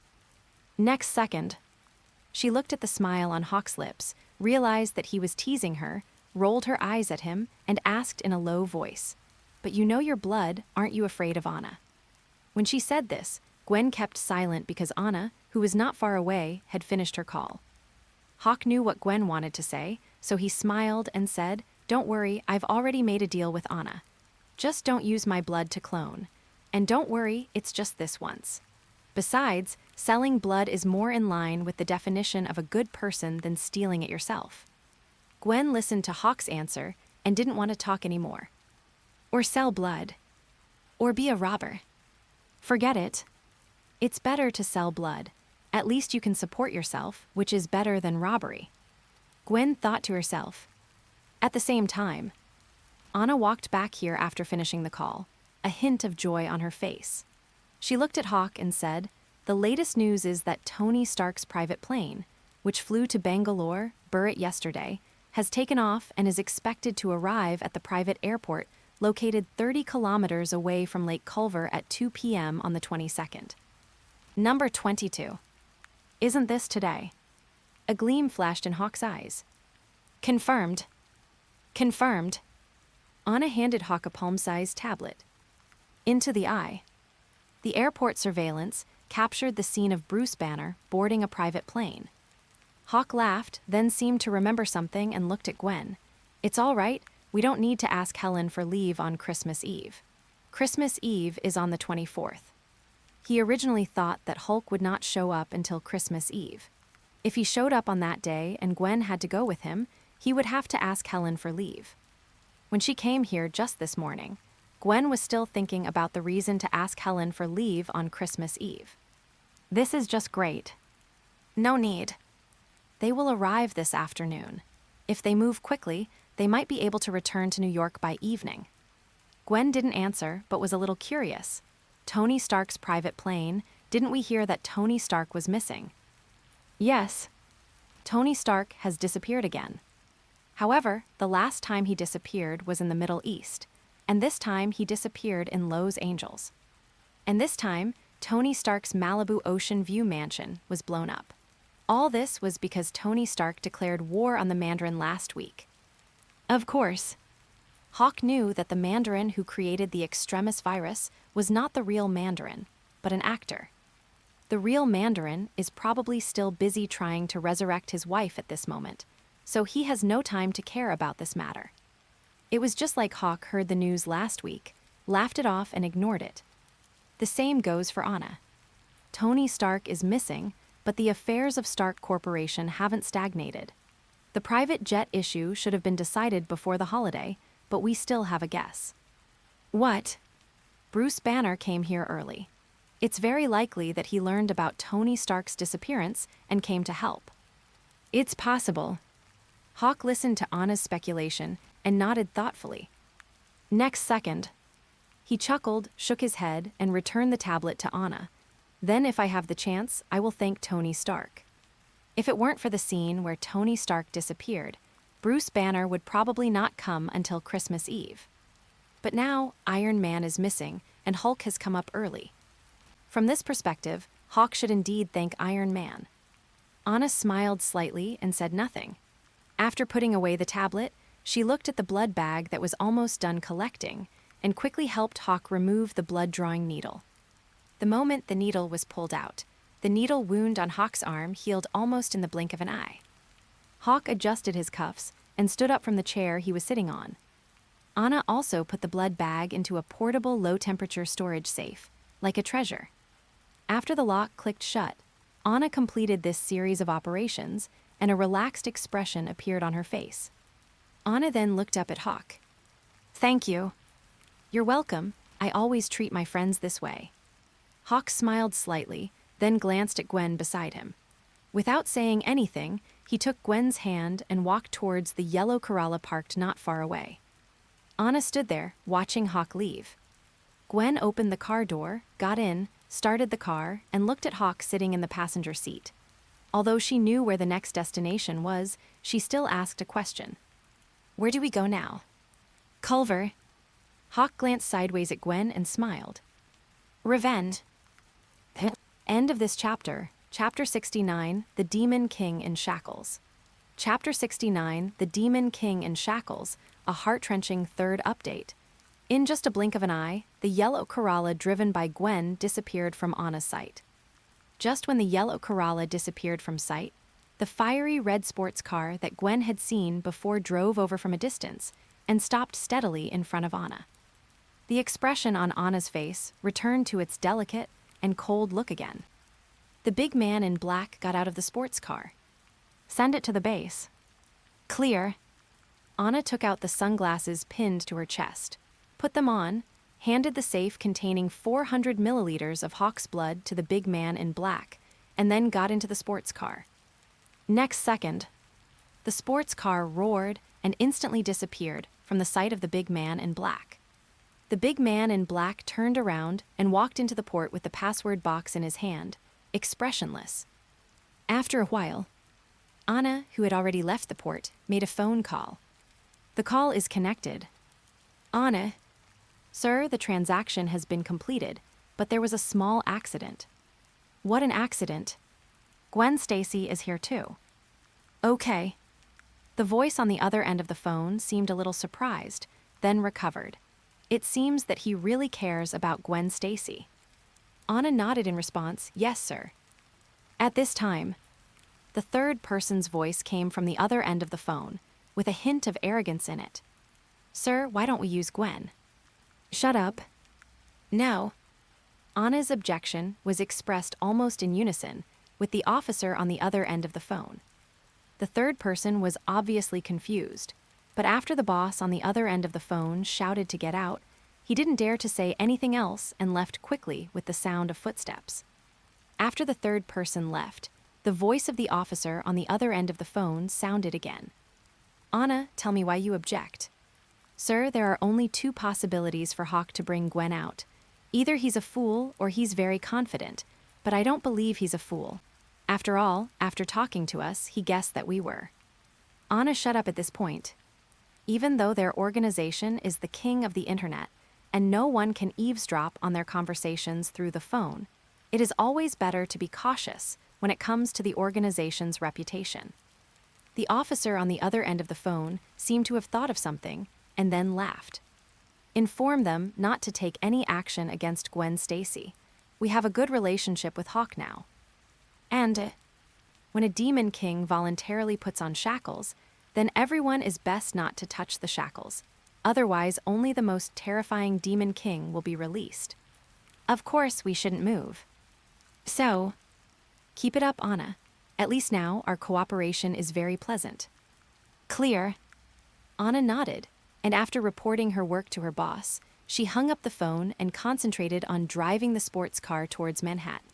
[SPEAKER 1] Next second, she looked at the smile on Hawk's lips, realized that he was teasing her, rolled her eyes at him, and asked in a low voice, "But you know your blood, aren't you afraid of Anna?" When she said this, Gwen kept silent because Anna, who was not far away, had finished her call. Hawk knew what Gwen wanted to say, so he smiled and said, "Don't worry, I've already made a deal with Anna. Just don't use my blood to clone. And don't worry, it's just this once. Besides, selling blood is more in line with the definition of a good person than stealing it yourself." Gwen listened to Hawk's answer and didn't want to talk anymore. Or sell blood. Or be a robber. Forget it. It's better to sell blood. At least you can support yourself, which is better than robbery. Gwen thought to herself. At the same time, Anna walked back here after finishing the call, a hint of joy on her face. She looked at Hawk and said, "The latest news is that Tony Stark's private plane, which flew to Bangalore, Burrit yesterday, has taken off and is expected to arrive at the private airport located 30 kilometers away from Lake Culver at 2 p.m. on the 22nd. Number 22. Isn't this today?" A gleam flashed in Hawk's eyes. Confirmed. Confirmed. Anna handed Hawk a palm-sized tablet. Into the eye. The airport surveillance captured the scene of Bruce Banner boarding a private plane. Hawk laughed, then seemed to remember something and looked at Gwen. "It's all right, we don't need to ask Helen for leave on Christmas Eve. Christmas Eve is on the 24th. He originally thought that Hulk would not show up until Christmas Eve. If he showed up on that day and Gwen had to go with him, he would have to ask Helen for leave. When she came here just this morning, Gwen was still thinking about the reason to ask Helen for leave on Christmas Eve. This is just great. No need. They will arrive this afternoon. If they move quickly, they might be able to return to New York by evening." Gwen didn't answer, but was a little curious. Tony Stark's private plane, didn't we hear that Tony Stark was missing? Yes. Tony Stark has disappeared again. However, the last time he disappeared was in the Middle East, and this time he disappeared in Los Angeles. And this time, Tony Stark's Malibu Ocean View mansion was blown up. All this was because Tony Stark declared war on the Mandarin last week. Of course. Hawk knew that the Mandarin who created the extremis virus was not the real Mandarin, but an actor. The real Mandarin is probably still busy trying to resurrect his wife at this moment, so he has no time to care about this matter. It was just like Hawk heard the news last week, laughed it off and ignored it. The same goes for Anna. Tony Stark is missing, but the affairs of Stark Corporation haven't stagnated. The private jet issue should have been decided before the holiday, but we still have a guess. What? Bruce Banner came here early. It's very likely that he learned about Tony Stark's disappearance and came to help. It's possible. Hawk listened to Anna's speculation and nodded thoughtfully. Next second, he chuckled, shook his head, and returned the tablet to Anna. Then, if I have the chance, I will thank Tony Stark. If it weren't for the scene where Tony Stark disappeared, Bruce Banner would probably not come until Christmas Eve. But now, Iron Man is missing, and Hulk has come up early. From this perspective, Hawk should indeed thank Iron Man. Anna smiled slightly and said nothing. After putting away the tablet, she looked at the blood bag that was almost done collecting, and quickly helped Hawk remove the blood-drawing needle. The moment the needle was pulled out, the needle wound on Hawk's arm healed almost in the blink of an eye. Hawk adjusted his cuffs and stood up from the chair he was sitting on. Anna also put the blood bag into a portable low-temperature storage safe, like a treasure. After the lock clicked shut, Anna completed this series of operations, and a relaxed expression appeared on her face. Anna then looked up at Hawk. "Thank you." "You're welcome. I always treat my friends this way." Hawk smiled slightly, then glanced at Gwen beside him. Without saying anything, he took Gwen's hand and walked towards the yellow Corolla parked not far away. Anna stood there, watching Hawk leave. Gwen opened the car door, got in, started the car, and looked at Hawk sitting in the passenger seat. Although she knew where the next destination was, she still asked a question. "Where do we go now?" "Culver." Hawk glanced sideways at Gwen and smiled. "Revenge." End of this chapter. Chapter 69, The Demon King in Shackles. Chapter 69, The Demon King in Shackles, a heart-wrenching third update. In just a blink of an eye, the yellow Corolla driven by Gwen disappeared from Anna's sight. Just when the yellow Corolla disappeared from sight, the fiery red sports car that Gwen had seen before drove over from a distance and stopped steadily in front of Anna. The expression on Anna's face returned to its delicate and cold look again. The big man in black got out of the sports car. "Send it to the base." "Clear." Anna took out the sunglasses pinned to her chest, put them on, handed the safe containing 400 milliliters of Hawk's blood to the big man in black, and then got into the sports car. Next second, the sports car roared and instantly disappeared from the sight of the big man in black. The big man in black turned around and walked into the port with the password box in his hand, expressionless. After a while, Anna, who had already left the port, made a phone call. The call is connected. Anna, sir, the transaction has been completed, but there was a small accident. What an accident? Gwen Stacy is here too. Okay. The voice on the other end of the phone seemed a little surprised, then recovered. It seems that he really cares about Gwen Stacy. Anna nodded in response, yes, sir. At this time, the third person's voice came from the other end of the phone, with a hint of arrogance in it. Sir, why don't we use Gwen? Shut up. No. Anna's objection was expressed almost in unison with the officer on the other end of the phone. The third person was obviously confused, but after the boss on the other end of the phone shouted to get out, he didn't dare to say anything else and left quickly with the sound of footsteps. After the third person left, the voice of the officer on the other end of the phone sounded again. Anna, tell me why you object. Sir, there are only two possibilities for Hawk to bring Gwen out. Either he's a fool or he's very confident, but I don't believe he's a fool. After all, after talking to us, he guessed that we were. Anna shut up at this point. Even though their organization is the king of the internet, and no one can eavesdrop on their conversations through the phone, it is always better to be cautious when it comes to the organization's reputation. The officer on the other end of the phone seemed to have thought of something and then laughed. Inform them not to take any action against Gwen Stacy. We have a good relationship with Hawk now. And when a demon king voluntarily puts on shackles, then everyone is best not to touch the shackles. Otherwise, only the most terrifying demon king will be released. Of course, we shouldn't move. So, keep it up, Anna. At least now, our cooperation is very pleasant. Clear. Anna nodded, and after reporting her work to her boss, she hung up the phone and concentrated on driving the sports car towards Manhattan.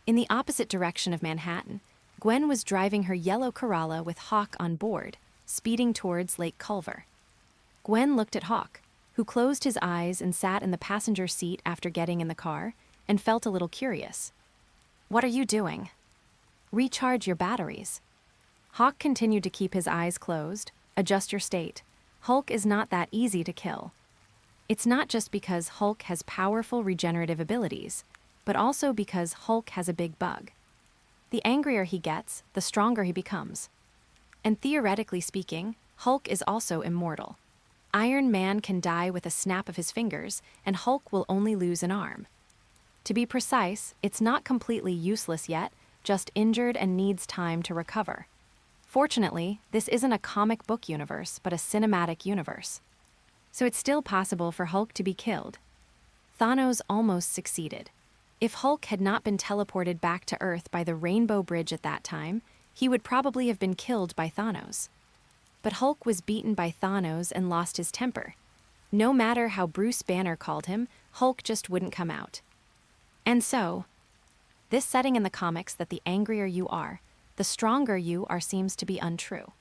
[SPEAKER 1] In the opposite direction of Manhattan, Gwen was driving her yellow Corolla with Hawk on board, speeding towards Lake Culver. Gwen looked at Hawk, who closed his eyes and sat in the passenger seat after getting in the car, and felt a little curious. What are you doing? Recharge your batteries. Hawk continued to keep his eyes closed. Adjust your state. Hulk is not that easy to kill. It's not just because Hulk has powerful regenerative abilities, but also because Hulk has a big bug. The angrier he gets, the stronger he becomes. And theoretically speaking, Hulk is also immortal. Iron Man can die with a snap of his fingers, and Hulk will only lose an arm. To be precise, it's not completely useless yet, just injured and needs time to recover. Fortunately, this isn't a comic book universe, but a cinematic universe. So it's still possible for Hulk to be killed. Thanos almost succeeded. If Hulk had not been teleported back to Earth by the Rainbow Bridge at that time, he would probably have been killed by Thanos. But Hulk was beaten by Thanos and lost his temper. No matter how Bruce Banner called him, Hulk just wouldn't come out. And so, this setting in the comics that the angrier you are, the stronger you are seems to be untrue.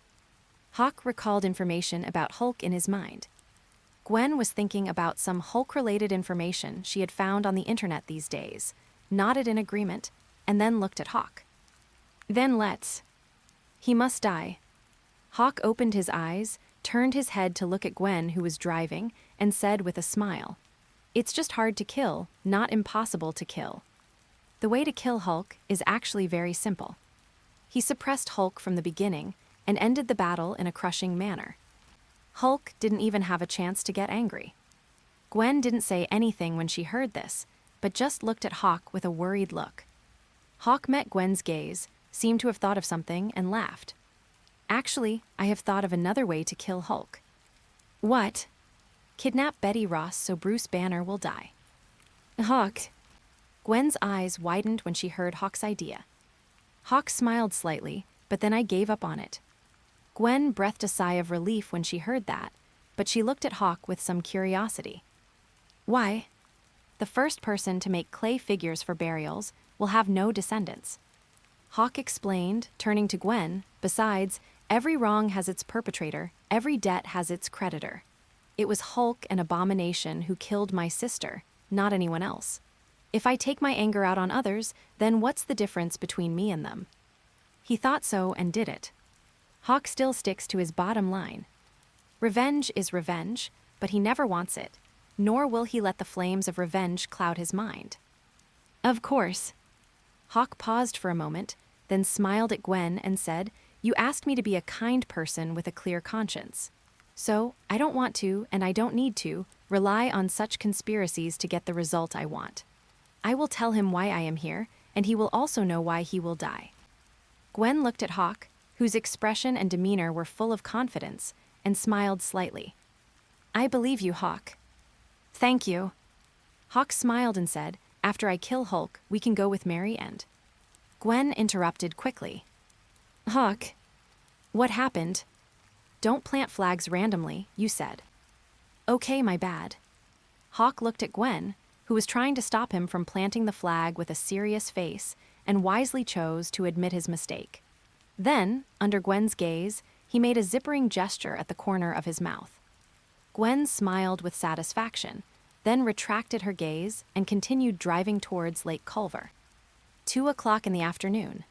[SPEAKER 1] Hawk recalled information about Hulk in his mind. Gwen was thinking about some Hulk-related information she had found on the internet these days, nodded in agreement, and then looked at Hawk. Then let's. He must die. Hawk opened his eyes, turned his head to look at Gwen, who was driving, and said with a smile, "It's just hard to kill, not impossible to kill." The way to kill Hulk is actually very simple. He suppressed Hulk from the beginning and ended the battle in a crushing manner. Hulk didn't even have a chance to get angry. Gwen didn't say anything when she heard this, but just looked at Hawk with a worried look. Hawk met Gwen's gaze, seemed to have thought of something, and laughed. Actually, I have thought of another way to kill Hulk. What? Kidnap Betty Ross so Bruce Banner will die. Hawk. Gwen's eyes widened when she heard Hawk's idea. Hawk smiled slightly, but then I gave up on it. Gwen breathed a sigh of relief when she heard that, but she looked at Hawk with some curiosity. Why? The first person to make clay figures for burials will have no descendants. Hawk explained, turning to Gwen, besides, every wrong has its perpetrator, every debt has its creditor. It was Hulk, an abomination, who killed my sister, not anyone else. If I take my anger out on others, then what's the difference between me and them? He thought so and did it. Hawk still sticks to his bottom line. Revenge is revenge, but he never wants it, nor will he let the flames of revenge cloud his mind. Of course. Hawk paused for a moment, then smiled at Gwen and said, "You asked me to be a kind person with a clear conscience. So, I don't want to, and I don't need to, rely on such conspiracies to get the result I want. I will tell him why I am here, and he will also know why he will die." Gwen looked at Hawk, whose expression and demeanor were full of confidence, and smiled slightly. "I believe you, Hawk." "Thank you." Hawk smiled and said, "After I kill Hulk, we can go with Mary and—" Gwen interrupted quickly. "Hawk, what happened? Don't plant flags randomly, you said." "Okay, my bad." Hawk looked at Gwen, who was trying to stop him from planting the flag with a serious face, and wisely chose to admit his mistake. Then, under Gwen's gaze, he made a zippering gesture at the corner of his mouth. Gwen smiled with satisfaction, then retracted her gaze and continued driving towards Lake Culver. 2:00 in the afternoon.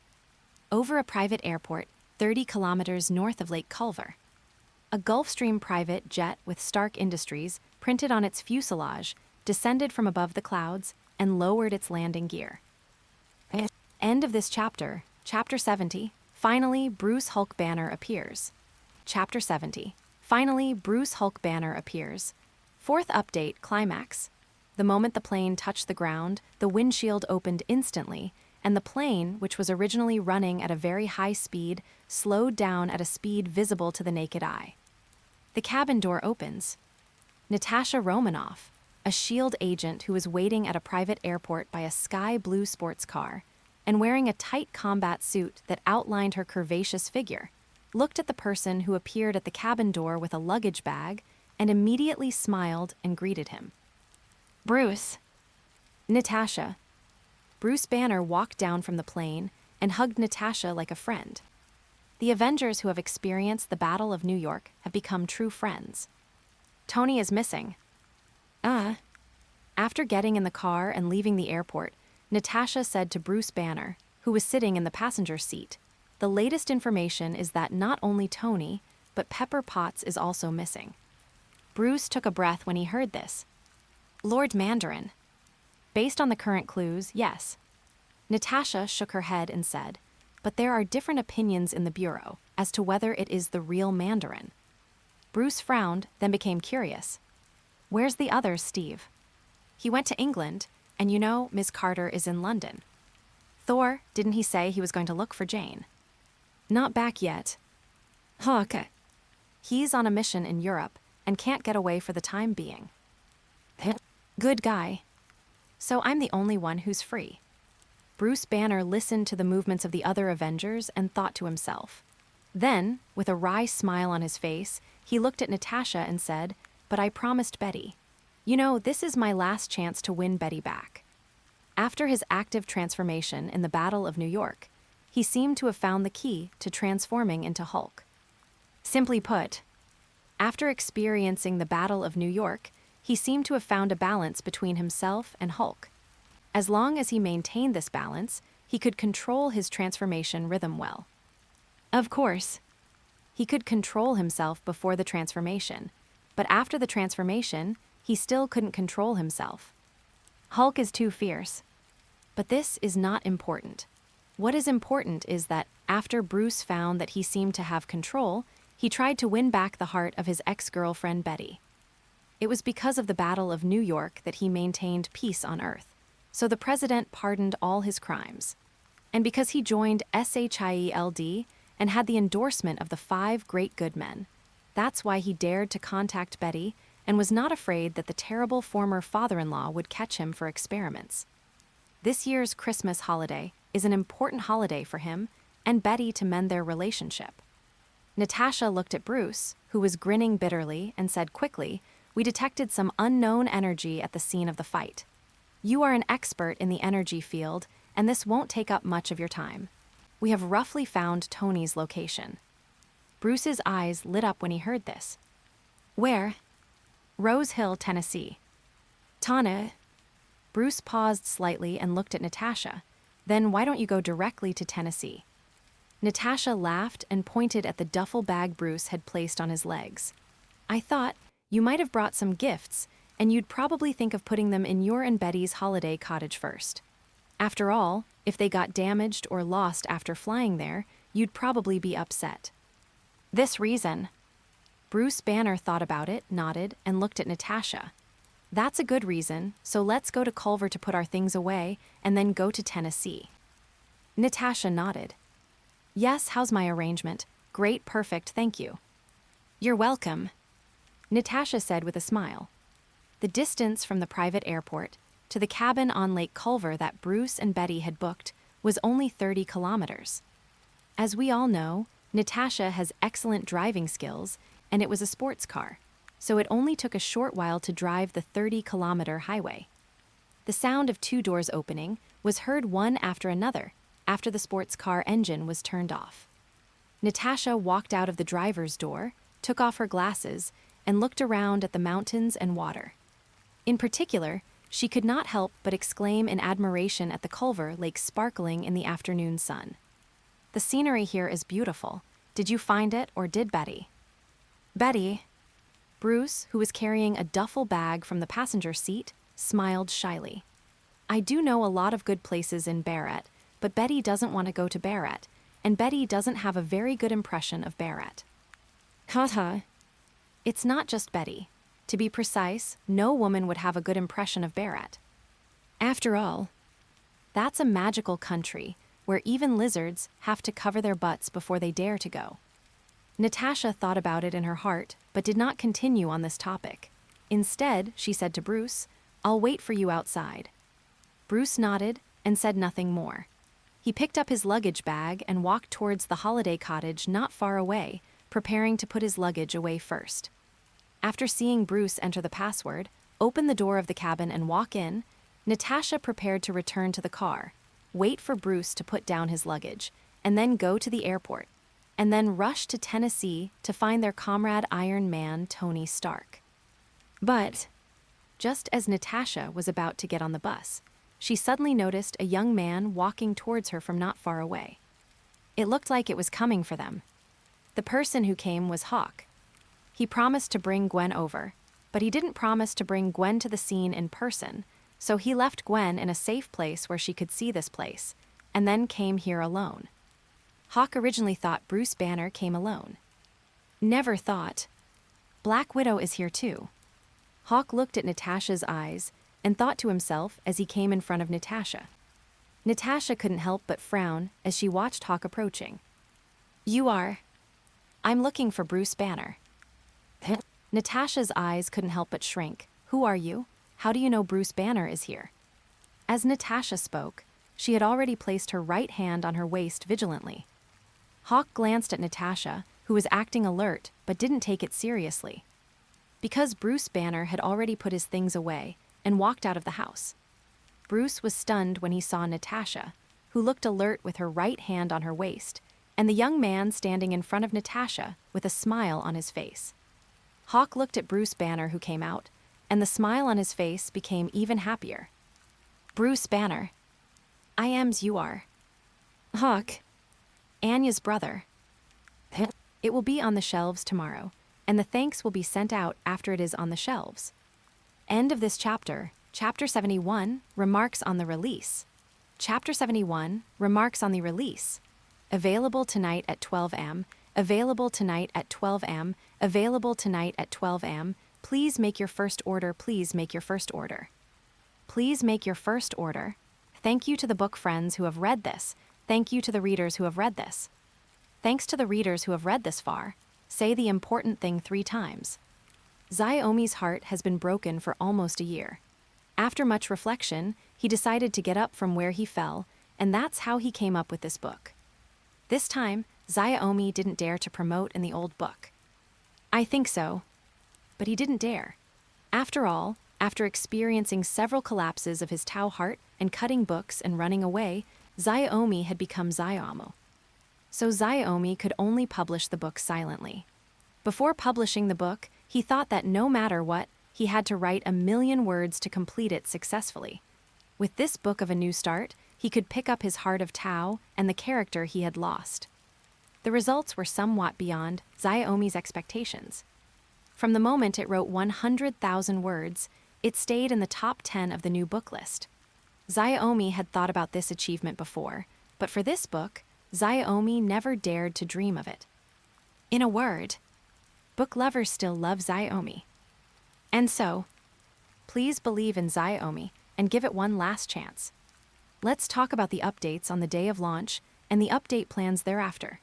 [SPEAKER 1] Over a private airport, 30 kilometers north of Lake Culver. A Gulfstream private jet with Stark Industries printed on its fuselage descended from above the clouds and lowered its landing gear. End of this chapter, Chapter 70. Finally, Bruce Hulk Banner appears. Chapter 70. Finally, Bruce Hulk Banner appears. Fourth update, climax. The moment the plane touched the ground, the windshield opened instantly, and the plane, which was originally running at a very high speed, slowed down at a speed visible to the naked eye. The cabin door opens. Natasha Romanoff, a S.H.I.E.L.D. agent who was waiting at a private airport by a sky blue sports car, and wearing a tight combat suit that outlined her curvaceous figure, looked at the person who appeared at the cabin door with a luggage bag and immediately smiled and greeted him. "Bruce." "Natasha." Bruce Banner walked down from the plane and hugged Natasha like a friend. The Avengers who have experienced the Battle of New York have become true friends. "Tony is missing." After getting in the car and leaving the airport, Natasha said to Bruce Banner, who was sitting in the passenger seat, "The latest information is that not only Tony, but Pepper Potts is also missing." Bruce took a breath when he heard this. "Lord Mandarin." "Based on the current clues, yes." Natasha shook her head and said, "But there are different opinions in the Bureau as to whether it is the real Mandarin." Bruce frowned, then became curious. "Where's the others, Steve?" "He went to England, and you know Ms. Carter is in London." "Thor, didn't he say he was going to look for Jane?" "Not back yet." "Okay." "He's on a mission in Europe and can't get away for the time being." "Good guy." "So I'm the only one who's free." Bruce Banner listened to the movements of the other Avengers and thought to himself. Then, with a wry smile on his face, he looked at Natasha and said, "But I promised Betty. You know, this is my last chance to win Betty back." After his active transformation in the Battle of New York, he seemed to have found the key to transforming into Hulk. Simply put, after experiencing the Battle of New York, he seemed to have found a balance between himself and Hulk. As long as he maintained this balance, he could control his transformation rhythm well. Of course, he could control himself before the transformation, but after the transformation, he still couldn't control himself. Hulk is too fierce. But this is not important. What is important is that after Bruce found that he seemed to have control, he tried to win back the heart of his ex-girlfriend Betty. It was because of the Battle of New York that he maintained peace on Earth, so the president pardoned all his crimes. And because he joined S.H.I.E.L.D. and had the endorsement of the 5 great good men, that's why he dared to contact Betty and was not afraid that the terrible former father-in-law would catch him for experiments. This year's Christmas holiday is an important holiday for him and Betty to mend their relationship. Natasha looked at Bruce, who was grinning bitterly, and said quickly, We detected some unknown energy at the scene of the fight. You are an expert in the energy field, and this won't take up much of your time. We have roughly found Tony's location. Bruce's eyes lit up when he heard this. Where? Rose Hill, Tennessee. Tana. Bruce paused slightly and looked at Natasha. Then why don't you go directly to Tennessee? Natasha laughed and pointed at the duffel bag Bruce had placed on his legs. I thought you might have brought some gifts, and you'd probably think of putting them in your and Betty's holiday cottage first. After all, if they got damaged or lost after flying there, you'd probably be upset. This reason. Bruce Banner thought about it, nodded, and looked at Natasha. That's a good reason, so let's go to Culver to put our things away, and then go to Tennessee. Natasha nodded. Yes, how's my arrangement? Great, perfect, thank you. You're welcome, Natasha said with a smile. The distance from the private airport to the cabin on Lake Culver that Bruce and Betty had booked was only 30 kilometers. As we all know, Natasha has excellent driving skills, and it was a sports car, so it only took a short while to drive the 30-kilometer highway. The sound of two doors opening was heard one after another after the sports car engine was turned off. Natasha walked out of the driver's door, took off her glasses, and looked around at the mountains and water. In particular, she could not help but exclaim in admiration at the Culver Lake sparkling in the afternoon sun. The scenery here is beautiful. Did you find it, or did Betty? Betty. Bruce, who was carrying a duffel bag from the passenger seat, smiled shyly. I do know a lot of good places in Barrett, but Betty doesn't want to go to Barrett, and Betty doesn't have a very good impression of Barrett. Haha. It's not just Betty. To be precise, no woman would have a good impression of Barrett. After all, that's a magical country where even lizards have to cover their butts before they dare to go. Natasha thought about it in her heart, but did not continue on this topic. Instead, she said to Bruce, I'll wait for you outside. Bruce nodded and said nothing more. He picked up his luggage bag and walked towards the holiday cottage not far away, preparing to put his luggage away first. After seeing Bruce enter the password, open the door of the cabin and walk in, Natasha prepared to return to the car, wait for Bruce to put down his luggage, and then go to the airport, and then rush to Tennessee to find their comrade Iron Man Tony Stark. But, just as Natasha was about to get on the bus, she suddenly noticed a young man walking towards her from not far away. It looked like it was coming for them. The person who came was Hawk. He promised to bring Gwen over, but he didn't promise to bring Gwen to the scene in person, so he left Gwen in a safe place where she could see this place, and then came here alone. Hawk originally thought Bruce Banner came alone. Never thought. Black Widow is here too. Hawk looked at Natasha's eyes and thought to himself as he came in front of Natasha. Natasha couldn't help but frown as she watched Hawk approaching. You are. I'm looking for Bruce Banner. Natasha's eyes couldn't help but shrink. Who are you? How do you know Bruce Banner is here? As Natasha spoke, she had already placed her right hand on her waist vigilantly. Hawk glanced at Natasha, who was acting alert but didn't take it seriously. Because Bruce Banner had already put his things away and walked out of the house. Bruce was stunned when he saw Natasha, who looked alert with her right hand on her waist, and the young man standing in front of Natasha with a smile on his face. Hawk looked at Bruce Banner, who came out, and the smile on his face became even happier. Bruce Banner. I am's you are. Hawk. Anya's brother. It will be on the shelves tomorrow, and the thanks will be sent out after it is on the shelves. End of this chapter. Chapter 71, Remarks on the Release. Chapter 71, Remarks on the Release. Available tonight at 12 am. Available tonight at 12 am. Available tonight at 12 am. Please make your first order. Please make your first order. Please make your first order. Thank you to the book friends who have read this. Thank you to the readers who have read this. Thanks to the readers who have read this far. Say the important thing 3 times. Xiaomi's heart has been broken for almost a year. After much reflection, he decided to get up from where he fell, and that's how he came up with this book. This time, Xiaomi didn't dare to promote in the old book. I think so. But he didn't dare. After all, after experiencing several collapses of his Tao heart and cutting books and running away, Xiaomi had become Xiaomo. So Xiaomi could only publish the book silently. Before publishing the book, he thought that no matter what, he had to write 1,000,000 words to complete it successfully. With this book of a new start, he could pick up his heart of Tao and the character he had lost. The results were somewhat beyond Xiaomi's expectations. From the moment it wrote 100,000 words, it stayed in the top 10 of the new book list. Xiaomi had thought about this achievement before, but for this book, Xiaomi never dared to dream of it. In a word, book lovers still love Xiaomi. And so, please believe in Xiaomi and give it one last chance. Let's talk about the updates on the day of launch and the update plans thereafter.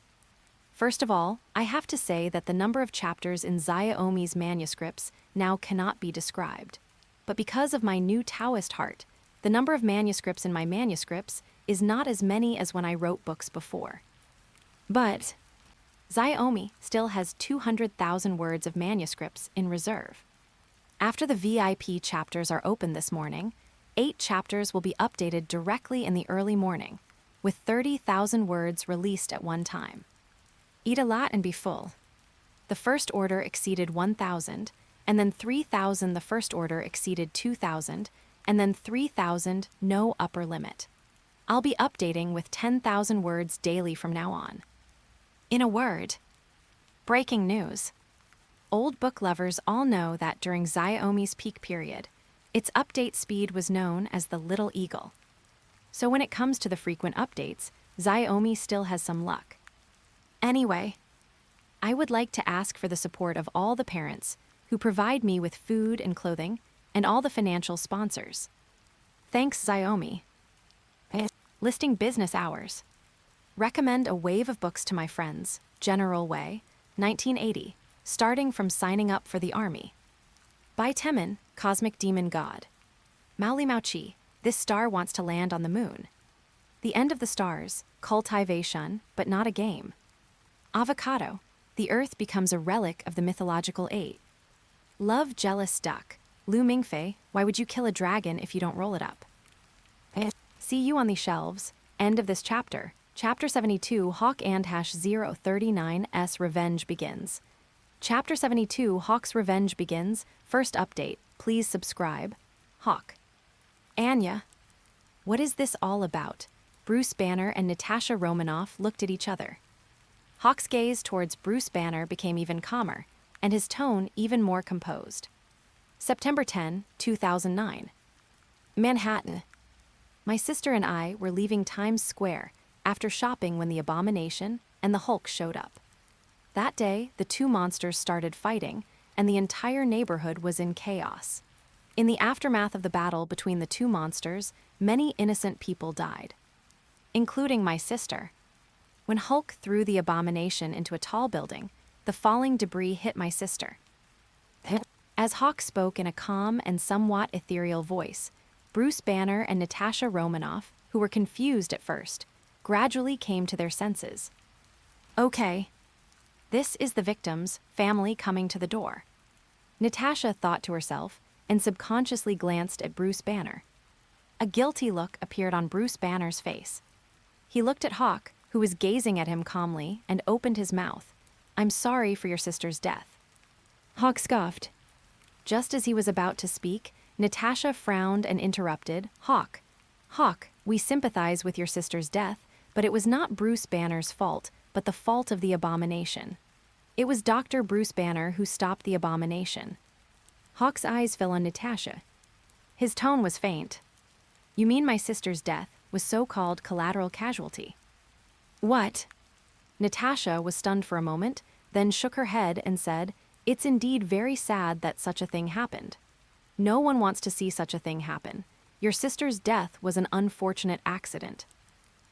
[SPEAKER 1] First of all, I have to say that the number of chapters in Xiaomi's manuscripts now cannot be described. But because of my new Taoist heart, the number of manuscripts in my manuscripts is not as many as when I wrote books before. But Xiaomi still has 200,000 words of manuscripts in reserve. After the VIP chapters are open this morning, 8 chapters will be updated directly in the early morning, with 30,000 words released at one time. Eat a lot and be full. The first order exceeded 1,000, and then 3,000 the first order exceeded 2,000, and then 3,000 no upper limit. I'll be updating with 10,000 words daily from now on. In a word, breaking news. Old book lovers all know that during Xiaomi's peak period, its update speed was known as the Little Eagle. So when it comes to the frequent updates, Xiaomi still has some luck. Anyway, I would like to ask for the support of all the parents who provide me with food and clothing and all the financial sponsors. Thanks, Xiaomi. Listing business hours. Recommend a wave of books to my friends. General Way, 1980, starting from signing up for the army. By Temin, Cosmic Demon God. Maoli Mauchi, this star wants to land on the moon. The End of the Stars, cultivation, but not a game. Avocado, the Earth becomes a relic of the mythological age. Love Jealous Duck, Lu Mingfei, why would you kill a dragon if you don't roll it up? See you on the shelves. End of this chapter. Chapter 72, Hawk and #039's Revenge begins. Chapter 72, Hawk's Revenge begins. First update. Please subscribe. Hawk. Anya. What is this all about? Bruce Banner and Natasha Romanoff looked at each other. Hawk's gaze towards Bruce Banner became even calmer, and his tone even more composed. September 10, 2009. Manhattan. My sister and I were leaving Times Square after shopping when the Abomination and the Hulk showed up. That day, the two monsters started fighting, and the entire neighborhood was in chaos. In the aftermath of the battle between the two monsters, many innocent people died, including my sister. When Hulk threw the Abomination into a tall building, the falling debris hit my sister. As Hawk spoke in a calm and somewhat ethereal voice, Bruce Banner and Natasha Romanoff, who were confused at first, gradually came to their senses. Okay. This is the victim's family coming to the door. Natasha thought to herself and subconsciously glanced at Bruce Banner. A guilty look appeared on Bruce Banner's face. He looked at Hawk, who was gazing at him calmly, and opened his mouth. I'm sorry for your sister's death. Hawk scoffed. Just as he was about to speak, Natasha frowned and interrupted. Hawk, we sympathize with your sister's death, but it was not Bruce Banner's fault, but the fault of the Abomination. It was Dr. Bruce Banner who stopped the Abomination. Hawk's eyes fell on Natasha. His tone was faint. You mean my sister's death was so-called collateral casualty? What? Natasha was stunned for a moment, then shook her head and said, It's indeed very sad that such a thing happened. No one wants to see such a thing happen. Your sister's death was an unfortunate accident.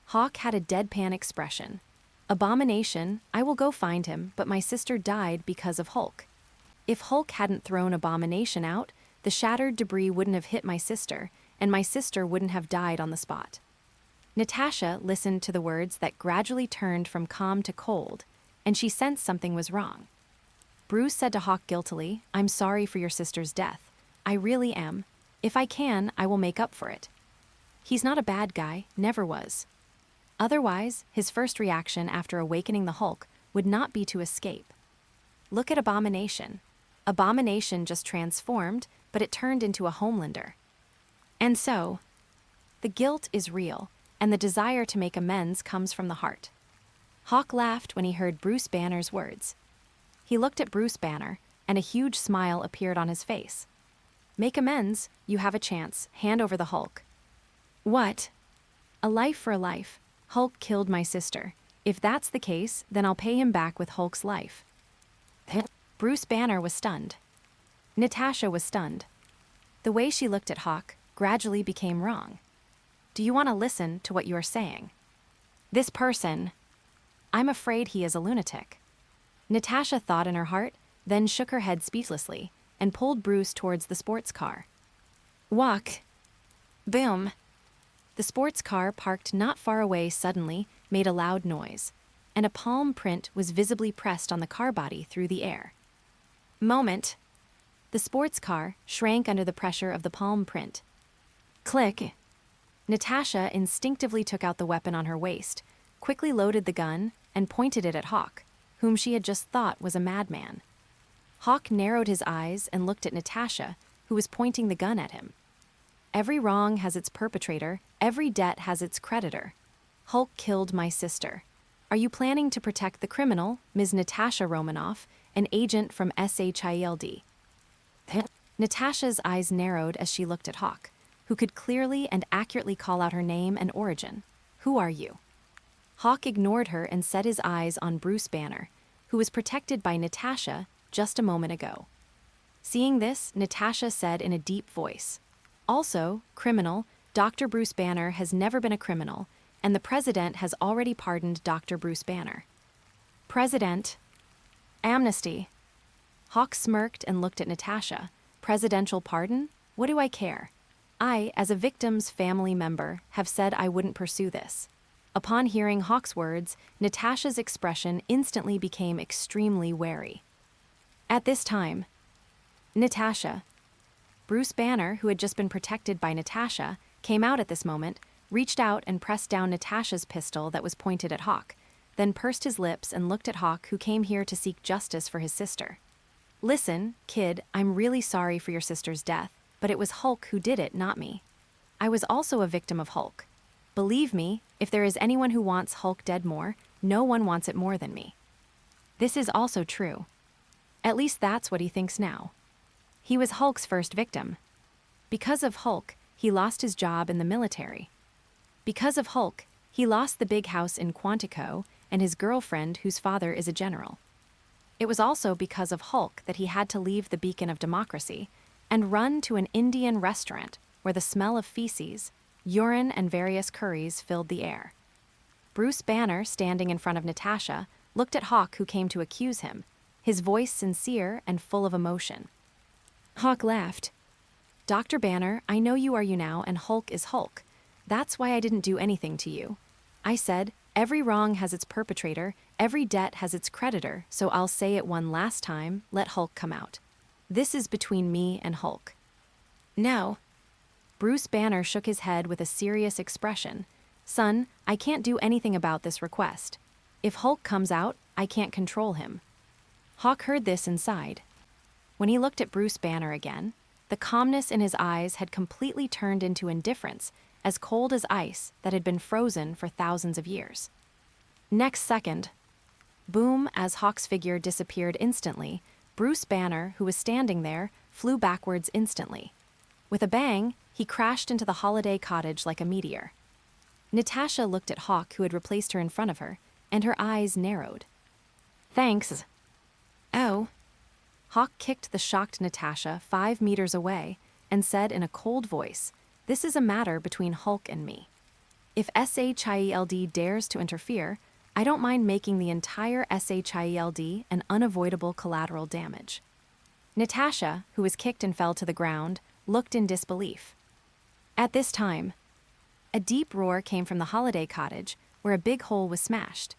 [SPEAKER 1] Hawk had a deadpan expression. Abomination, I will go find him, but my sister died because of Hulk. If Hulk hadn't thrown Abomination out, the shattered debris wouldn't have hit my sister, and my sister wouldn't have died on the spot. Natasha listened to the words that gradually turned from calm to cold, and she sensed something was wrong. Bruce said to Hawk guiltily, I'm sorry for your sister's death, I really am. If I can, I will make up for it. He's not a bad guy, never was. Otherwise, his first reaction after awakening the Hulk would not be to escape. Look at Abomination. Abomination just transformed, but it turned into a Homelander. And so, the guilt is real, and the desire to make amends comes from the heart. Hawk laughed when he heard Bruce Banner's words. He looked at Bruce Banner, and a huge smile appeared on his face. Make amends, you have a chance, hand over the Hulk. What? A life for a life. Hulk killed my sister. If that's the case, then I'll pay him back with Hulk's life. Bruce Banner was stunned. Natasha was stunned. The way she looked at Hawk gradually became wrong. Do you want to listen to what you are saying? This person, I'm afraid he is a lunatic. Natasha thought in her heart, then shook her head speechlessly and pulled Bruce towards the sports car. Walk. Boom. The sports car parked not far away suddenly made a loud noise, and a palm print was visibly pressed on the car body through the air. Moment. The sports car shrank under the pressure of the palm print. Click. Natasha instinctively took out the weapon on her waist, quickly loaded the gun, and pointed it at Hawk, whom she had just thought was a madman. Hawk narrowed his eyes and looked at Natasha, who was pointing the gun at him. Every wrong has its perpetrator, every debt has its creditor. Hulk killed my sister. Are you planning to protect the criminal, Ms. Natasha Romanoff, an agent from S.H.I.E.L.D.? Natasha's eyes narrowed as she looked at Hawk, who could clearly and accurately call out her name and origin. Who are you? Hawk ignored her and set his eyes on Bruce Banner, who was protected by Natasha just a moment ago. Seeing this, Natasha said in a deep voice, Also, criminal, Dr. Bruce Banner has never been a criminal, and the president has already pardoned Dr. Bruce Banner. President. Amnesty. Hawk smirked and looked at Natasha. Presidential pardon? What do I care? I, as a victim's family member, have said I wouldn't pursue this. Upon hearing Hawk's words, Natasha's expression instantly became extremely wary. At this time, Natasha. Bruce Banner, who had just been protected by Natasha, came out at this moment, reached out and pressed down Natasha's pistol that was pointed at Hawk, then pursed his lips and looked at Hawk, who came here to seek justice for his sister. Listen, kid, I'm really sorry for your sister's death, but it was Hulk who did it, not me. I was also a victim of Hulk. Believe me, if there is anyone who wants Hulk dead more, no one wants it more than me. This is also true. At least that's what he thinks now. He was Hulk's first victim. Because of Hulk, he lost his job in the military. Because of Hulk, he lost the big house in Quantico and his girlfriend whose father is a general. It was also because of Hulk that he had to leave the beacon of democracy and run to an Indian restaurant where the smell of feces, urine, and various curries filled the air. Bruce Banner, standing in front of Natasha, looked at Hawk, who came to accuse him, his voice sincere and full of emotion. Hawk laughed. Dr. Banner, I know you are you now, and Hulk is Hulk. That's why I didn't do anything to you. I said, every wrong has its perpetrator, every debt has its creditor, so I'll say it one last time, let Hulk come out. This is between me and Hulk. No. Bruce Banner shook his head with a serious expression. Son, I can't do anything about this request. If Hulk comes out, I can't control him. Hawk heard this and sighed. When he looked at Bruce Banner again, the calmness in his eyes had completely turned into indifference, as cold as ice that had been frozen for thousands of years. Next second, boom, as Hawk's figure disappeared instantly, Bruce Banner, who was standing there, flew backwards instantly. With a bang, he crashed into the holiday cottage like a meteor. Natasha looked at Hawk, who had replaced her in front of her, and her eyes narrowed. Thanks. Oh. Hawk kicked the shocked Natasha 5 meters away and said in a cold voice, This is a matter between Hulk and me. If S.H.I.E.L.D. dares to interfere, I don't mind making the entire S.H.I.E.L.D. an unavoidable collateral damage. Natasha, who was kicked and fell to the ground, looked in disbelief. At this time, a deep roar came from the holiday cottage, where a big hole was smashed.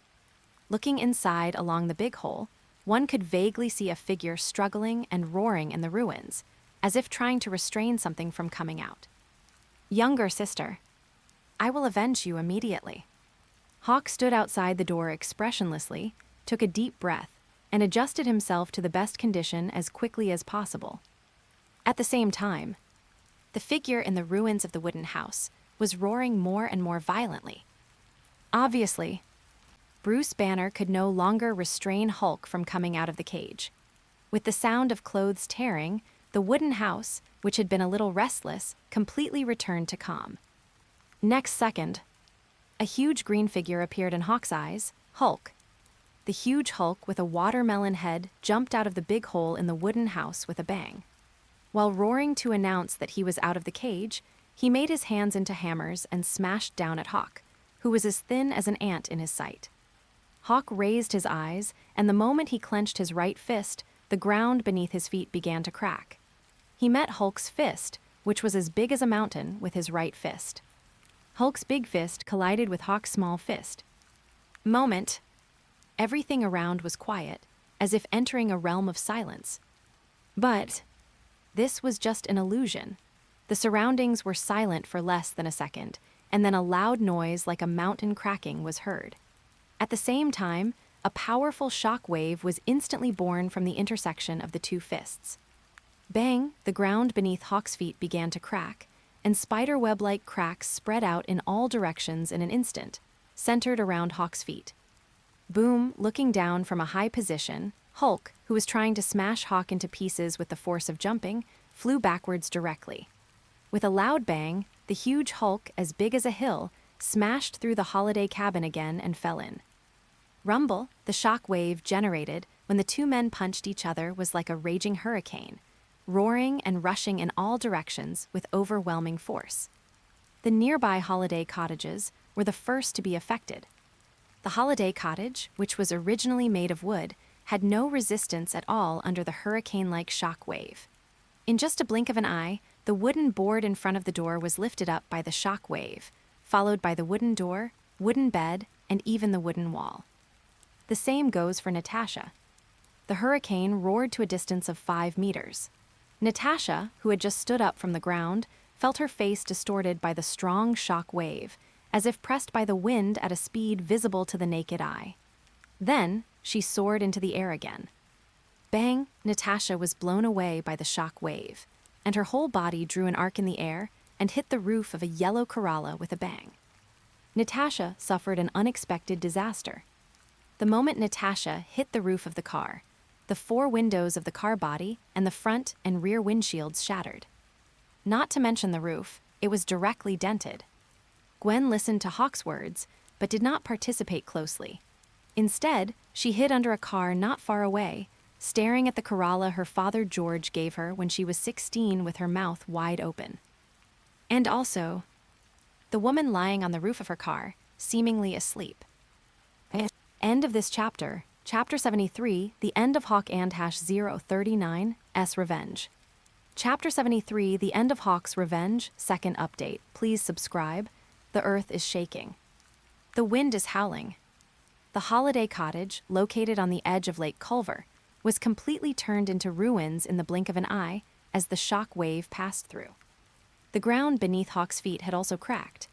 [SPEAKER 1] Looking inside along the big hole, one could vaguely see a figure struggling and roaring in the ruins. as if trying to restrain something from coming out. Younger sister, I will avenge you immediately. Hawk stood outside the door expressionlessly, took a deep breath, and adjusted himself to the best condition as quickly as possible. At the same time, the figure in the ruins of the wooden house was roaring more and more violently. Obviously, Bruce Banner could no longer restrain Hulk from coming out of the cage. With the sound of clothes tearing, the wooden house, which had been a little restless, completely returned to calm. Next second, a huge green figure appeared in Hawk's eyes, Hulk. The huge Hulk with a watermelon head jumped out of the big hole in the wooden house with a bang. While roaring to announce that he was out of the cage, he made his hands into hammers and smashed down at Hawk, who was as thin as an ant in his sight. Hawk raised his eyes, and the moment he clenched his right fist, the ground beneath his feet began to crack. He met Hulk's fist, which was as big as a mountain, with his right fist. Hulk's big fist collided with Hawk's small fist. Moment. Everything around was quiet, as if entering a realm of silence. But this was just an illusion. The surroundings were silent for less than a second, and then a loud noise like a mountain cracking was heard. At the same time, a powerful shock wave was instantly born from the intersection of the two fists. Bang, the ground beneath Hawk's feet began to crack, and spiderweb-like cracks spread out in all directions in an instant, centered around Hawk's feet. Boom, looking down from a high position, Hulk, who was trying to smash Hawk into pieces with the force of jumping, flew backwards directly. With a loud bang, the huge Hulk, as big as a hill, smashed through the holiday cabin again and fell in. Rumble, the shock wave generated when the two men punched each other, was like a raging hurricane, roaring and rushing in all directions with overwhelming force. The nearby holiday cottages were the first to be affected. The holiday cottage, which was originally made of wood, had no resistance at all under the hurricane-like shock wave. In just a blink of an eye, the wooden board in front of the door was lifted up by the shock wave, followed by the wooden door, wooden bed, and even the wooden wall. The same goes for Natasha. The hurricane roared to a distance of 5 meters. Natasha, who had just stood up from the ground, felt her face distorted by the strong shock wave, as if pressed by the wind at a speed visible to the naked eye. Then, she soared into the air again. Bang, Natasha was blown away by the shock wave, and her whole body drew an arc in the air and hit the roof of a yellow Corolla with a bang. Natasha suffered an unexpected disaster. The moment Natasha hit the roof of the car, the 4 windows of the car body and the front and rear windshields shattered. Not to mention the roof, it was directly dented. Gwen listened to Hawk's words, but did not participate closely. Instead, she hid under a car not far away, staring at the Corolla her father George gave her when she was 16 with her mouth wide open. And also, the woman lying on the roof of her car, seemingly asleep. End of this chapter, Chapter 73, The End of Hawk and #039, S Revenge. Chapter 73, The End of Hawk's Revenge, second update. Please subscribe. The earth is shaking. The wind is howling. The holiday cottage, located on the edge of Lake Culver, was completely turned into ruins in the blink of an eye as the shock wave passed through. The ground beneath Hawk's feet had also cracked.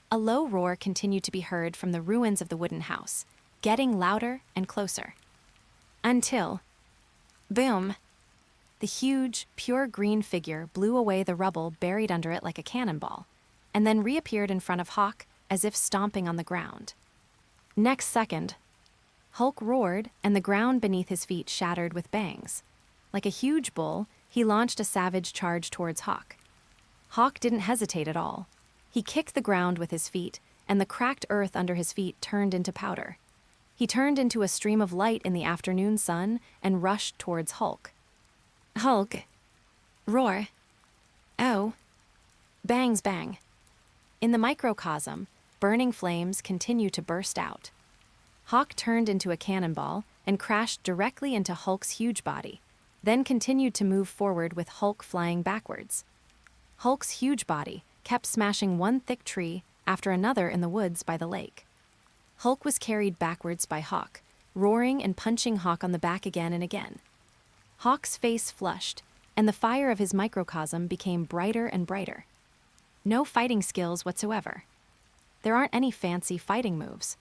[SPEAKER 1] A low roar continued to be heard from the ruins of the wooden house, getting louder and closer. Until, boom, the huge, pure green figure blew away the rubble buried under it like a cannonball, and then reappeared in front of Hawk as if stomping on the ground. Next second, Hulk roared, and the ground beneath his feet shattered with bangs. Like a huge bull, he launched a savage charge towards Hawk. Hawk didn't hesitate at all. He kicked the ground with his feet, and the cracked earth under his feet turned into powder. He turned into a stream of light in the afternoon sun and rushed towards Hulk. Hulk. Roar. Oh. Bangs bang. In the microcosm, burning flames continue to burst out. Hawk turned into a cannonball and crashed directly into Hulk's huge body, then continued to move forward with Hulk flying backwards. Hulk's huge body kept smashing one thick tree after another in the woods by the lake. Hulk was carried backwards by Hawk, roaring and punching Hawk on the back again and again. Hawk's face flushed, and the fire of his microcosm became brighter and brighter. No fighting skills whatsoever. There aren't any fancy fighting moves.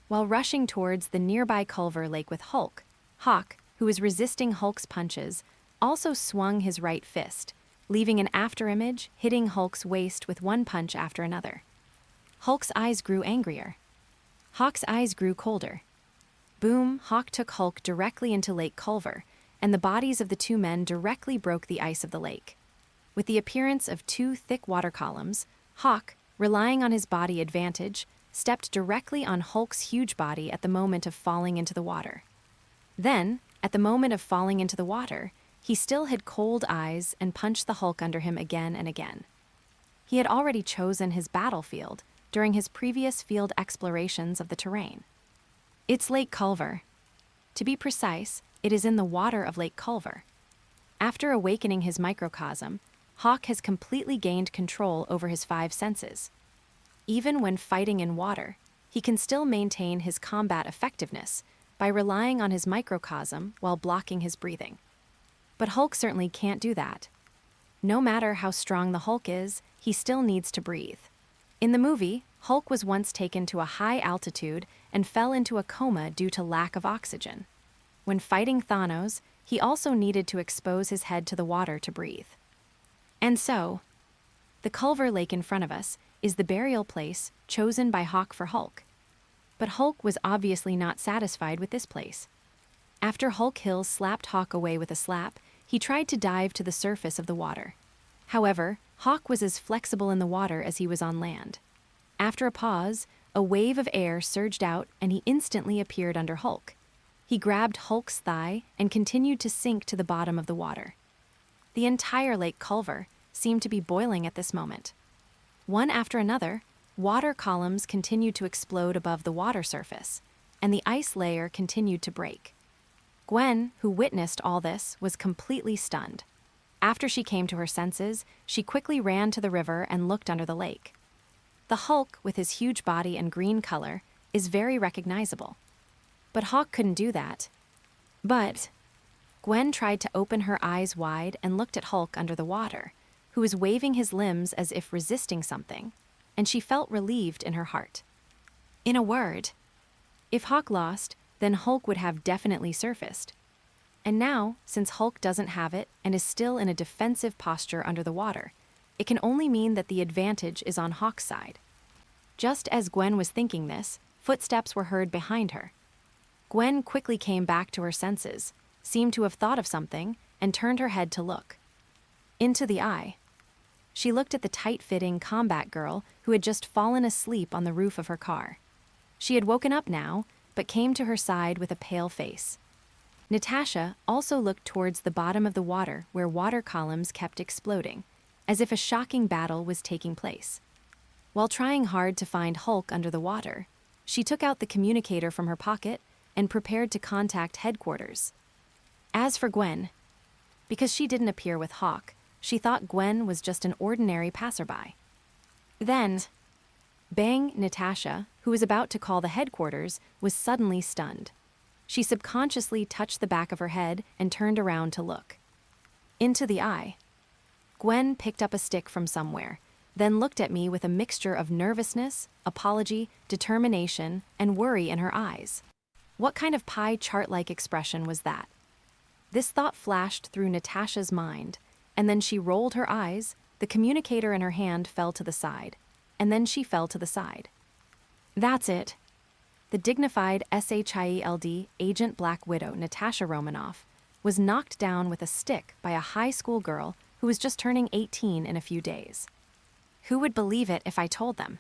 [SPEAKER 1] While rushing towards the nearby Culver Lake with Hulk, Hawk, who was resisting Hulk's punches, also swung his right fist, leaving an afterimage hitting Hulk's waist with one punch after another. Hulk's eyes grew angrier. Hawk's eyes grew colder. Boom, Hawk took Hulk directly into Lake Culver, and the bodies of the two men directly broke the ice of the lake. With the appearance of two thick water columns, Hawk, relying on his body advantage, stepped directly on Hulk's huge body at the moment of falling into the water. Then, at the moment of falling into the water, he still had cold eyes and punched the Hulk under him again and again. He had already chosen his battlefield during his previous field explorations of the terrain. It's Lake Culver. To be precise, it is in the water of Lake Culver. After awakening his microcosm, Hawk has completely gained control over his five senses. Even when fighting in water, he can still maintain his combat effectiveness by relying on his microcosm while blocking his breathing. But Hulk certainly can't do that. No matter how strong the Hulk is, he still needs to breathe. In the movie, Hulk was once taken to a high altitude and fell into a coma due to lack of oxygen. When fighting Thanos, he also needed to expose his head to the water to breathe. And so, the Culver Lake in front of us is the burial place chosen by Hawk for Hulk. But Hulk was obviously not satisfied with this place. After Hulk Hill slapped Hawk away with a slap, he tried to dive to the surface of the water. However, Hawk was as flexible in the water as he was on land. After a pause, a wave of air surged out and he instantly appeared under Hulk. He grabbed Hulk's thigh and continued to sink to the bottom of the water. The entire Lake Culver seemed to be boiling at this moment. One after another, water columns continued to explode above the water surface, and the ice layer continued to break. Gwen, who witnessed all this, was completely stunned. After she came to her senses, she quickly ran to the river and looked under the lake. The Hulk, with his huge body and green color, is very recognizable. But Hawk couldn't do that. But Gwen tried to open her eyes wide and looked at Hulk under the water, who was waving his limbs as if resisting something, and she felt relieved in her heart. In a word, if Hawk lost, then Hulk would have definitely surfaced. And now, since Hulk doesn't have it and is still in a defensive posture under the water, it can only mean that the advantage is on Hawk's side. Just as Gwen was thinking this, footsteps were heard behind her. Gwen quickly came back to her senses, seemed to have thought of something, and turned her head to look. Into the eye. She looked at the tight-fitting combat girl who had just fallen asleep on the roof of her car. She had woken up now, but came to her side with a pale face. Natasha also looked towards the bottom of the water where water columns kept exploding, as if a shocking battle was taking place. While trying hard to find Hulk under the water, she took out the communicator from her pocket and prepared to contact headquarters. As for Gwen, because she didn't appear with Hawk, she thought Gwen was just an ordinary passerby. Then, bang, Natasha, who was about to call the headquarters, was suddenly stunned. She subconsciously touched the back of her head and turned around to look. Into the eye. Gwen picked up a stick from somewhere, then looked at me with a mixture of nervousness, apology, determination, and worry in her eyes. What kind of pie chart-like expression was that? This thought flashed through Natasha's mind, and then she rolled her eyes, the communicator in her hand fell to the side, and then she fell to the side. That's it. The dignified S.H.I.E.L.D. Agent Black Widow Natasha Romanoff was knocked down with a stick by a high school girl who was just turning 18 in a few days. Who would believe it if I told them?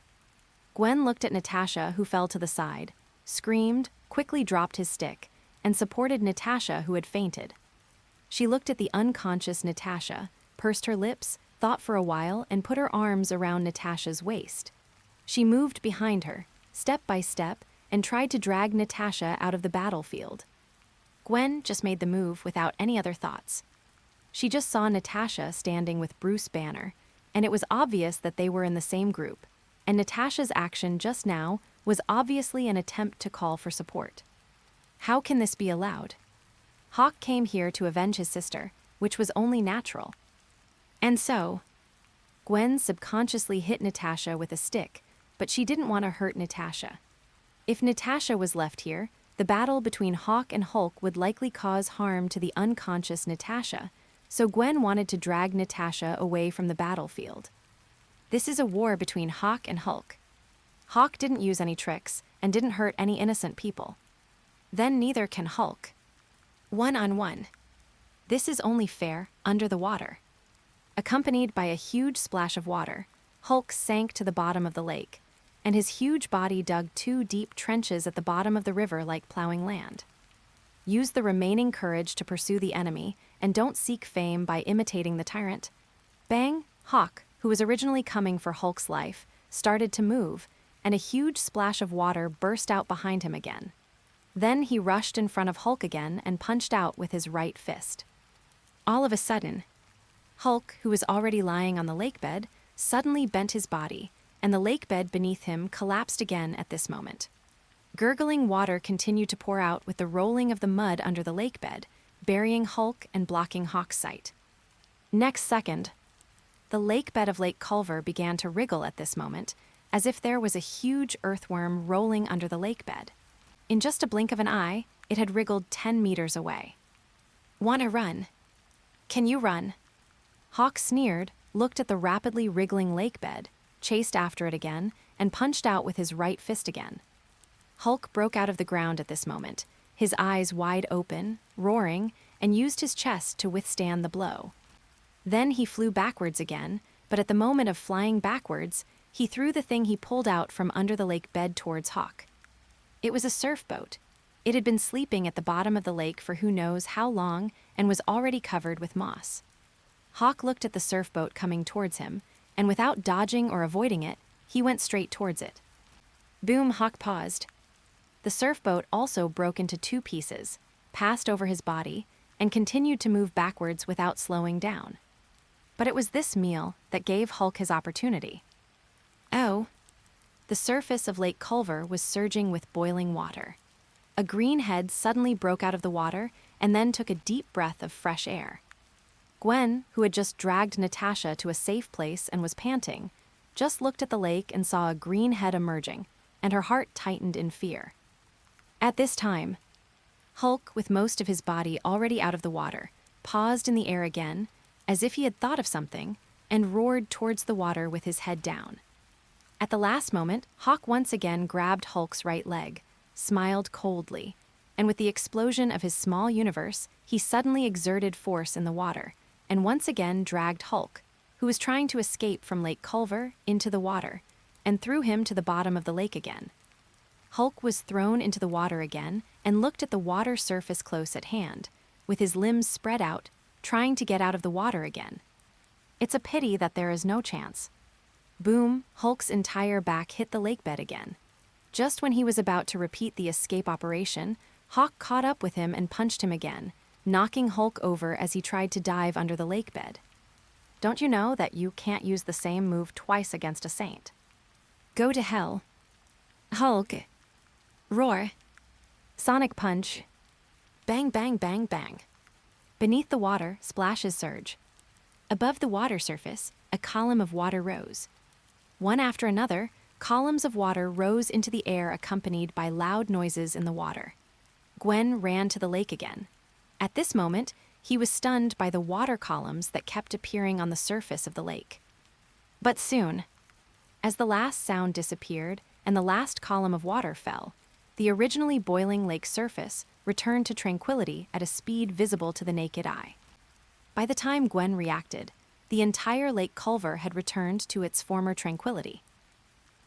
[SPEAKER 1] Gwen looked at Natasha, who fell to the side, screamed, quickly dropped his stick, and supported Natasha, who had fainted. She looked at the unconscious Natasha, pursed her lips, thought for a while, and put her arms around Natasha's waist. She moved behind her, step by step, and tried to drag Natasha out of the battlefield. Gwen just made the move without any other thoughts. She just saw Natasha standing with Bruce Banner, and it was obvious that they were in the same group, and Natasha's action just now was obviously an attempt to call for support. How can this be allowed? Hawk came here to avenge his sister, which was only natural. And so, Gwen subconsciously hit Natasha with a stick, but she didn't want to hurt Natasha. If Natasha was left here, the battle between Hawk and Hulk would likely cause harm to the unconscious Natasha, so Gwen wanted to drag Natasha away from the battlefield. This is a war between Hawk and Hulk. Hawk didn't use any tricks and didn't hurt any innocent people. Then neither can Hulk. 1-on-1. This is only fair under the water. Accompanied by a huge splash of water, Hulk sank to the bottom of the lake, and his huge body dug 2 deep trenches at the bottom of the river like plowing land. Use the remaining courage to pursue the enemy, and don't seek fame by imitating the tyrant. Bang! Hawk, who was originally coming for Hulk's life, started to move, and a huge splash of water burst out behind him again. Then he rushed in front of Hulk again and punched out with his right fist. All of a sudden, Hulk, who was already lying on the lake bed, suddenly bent his body, and the lake bed beneath him collapsed again at this moment. Gurgling water continued to pour out with the rolling of the mud under the lake bed, burying Hulk and blocking Hawk's sight. Next second, the lake bed of Lake Culver began to wriggle at this moment, as if there was a huge earthworm rolling under the lake bed. In just a blink of an eye, it had wriggled 10 meters away. "Wanna run? Can you run?" Hawk sneered, looked at the rapidly wriggling lake bed, chased after it again, and punched out with his right fist again. Hulk broke out of the ground at this moment, his eyes wide open, roaring, and used his chest to withstand the blow. Then he flew backwards again, but at the moment of flying backwards, he threw the thing he pulled out from under the lake bed towards Hawk. It was a surf boat. It had been sleeping at the bottom of the lake for who knows how long and was already covered with moss. Hawk looked at the surf boat coming towards him, and without dodging or avoiding it, he went straight towards it. Boom! Hawk paused. The surf boat also broke into 2 pieces, passed over his body, and continued to move backwards without slowing down. But it was this meal that gave Hulk his opportunity. Oh! The surface of Lake Culver was surging with boiling water. A green head suddenly broke out of the water and then took a deep breath of fresh air. Gwen, who had just dragged Natasha to a safe place and was panting, just looked at the lake and saw a green head emerging, and her heart tightened in fear. At this time, Hulk, with most of his body already out of the water, paused in the air again, as if he had thought of something, and roared towards the water with his head down. At the last moment, Hawk once again grabbed Hulk's right leg, smiled coldly, and with the explosion of his small universe, he suddenly exerted force in the water, and once again dragged Hulk, who was trying to escape from Lake Culver, into the water, and threw him to the bottom of the lake again. Hulk was thrown into the water again and looked at the water surface close at hand, with his limbs spread out, trying to get out of the water again. It's a pity that there is no chance. Boom! Hulk's entire back hit the lake bed again. Just when he was about to repeat the escape operation, Hawk caught up with him and punched him again, knocking Hulk over as he tried to dive under the lake bed. Don't you know that you can't use the same move twice against a saint? Go to hell. Hulk. Roar. Sonic punch. Bang, bang, bang, bang. Beneath the water, splashes surge. Above the water surface, a column of water rose. One after another, columns of water rose into the air accompanied by loud noises in the water. Gwen ran to the lake again. At this moment, he was stunned by the water columns that kept appearing on the surface of the lake. But soon, as the last sound disappeared and the last column of water fell, the originally boiling lake surface returned to tranquility at a speed visible to the naked eye. By the time Gwen reacted, the entire Lake Culver had returned to its former tranquility.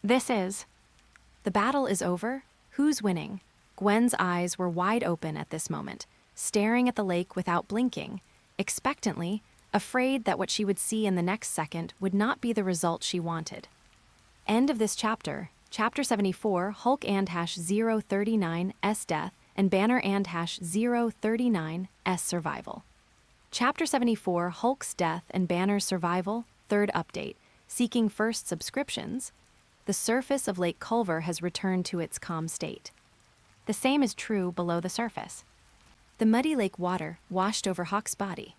[SPEAKER 1] The battle is over. Who's winning? Gwen's eyes were wide open at this moment, staring at the lake without blinking, expectantly, afraid that what she would see in the next second would not be the result she wanted. End of this chapter. Chapter 74, Hulk and #039 S Death, and Banner and #039 S Survival. Chapter 74, Hulk's Death and Banner's Survival, 3rd update, seeking first subscriptions. The surface of Lake Culver has returned to its calm state. The same is true below the surface. The muddy lake water washed over Hawk's body.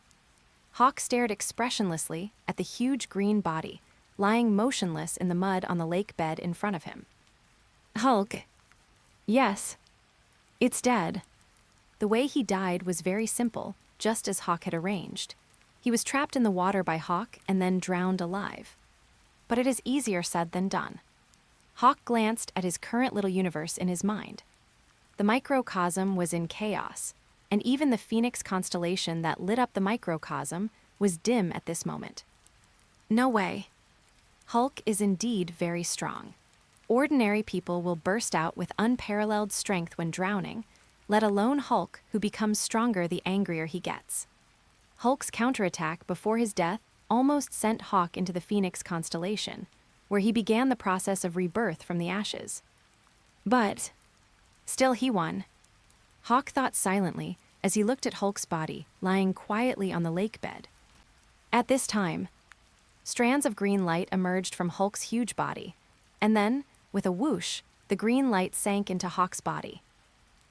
[SPEAKER 1] Hawk stared expressionlessly at the huge green body, lying motionless in the mud on the lake bed in front of him. Hulk. Yes. It's dead. The way he died was very simple, just as Hawk had arranged. He was trapped in the water by Hawk and then drowned alive. But it is easier said than done. Hawk glanced at his current little universe in his mind. The microcosm was in chaos, and even the Phoenix constellation that lit up the microcosm was dim at this moment. No way. Hulk is indeed very strong. Ordinary people will burst out with unparalleled strength when drowning, let alone Hulk, who becomes stronger the angrier he gets. Hulk's counterattack before his death almost sent Hawk into the Phoenix constellation, where he began the process of rebirth from the ashes. But still he won. Hawk thought silently as he looked at Hulk's body lying quietly on the lake bed. At this time, strands of green light emerged from Hulk's huge body, and then, with a whoosh, the green light sank into Hawk's body.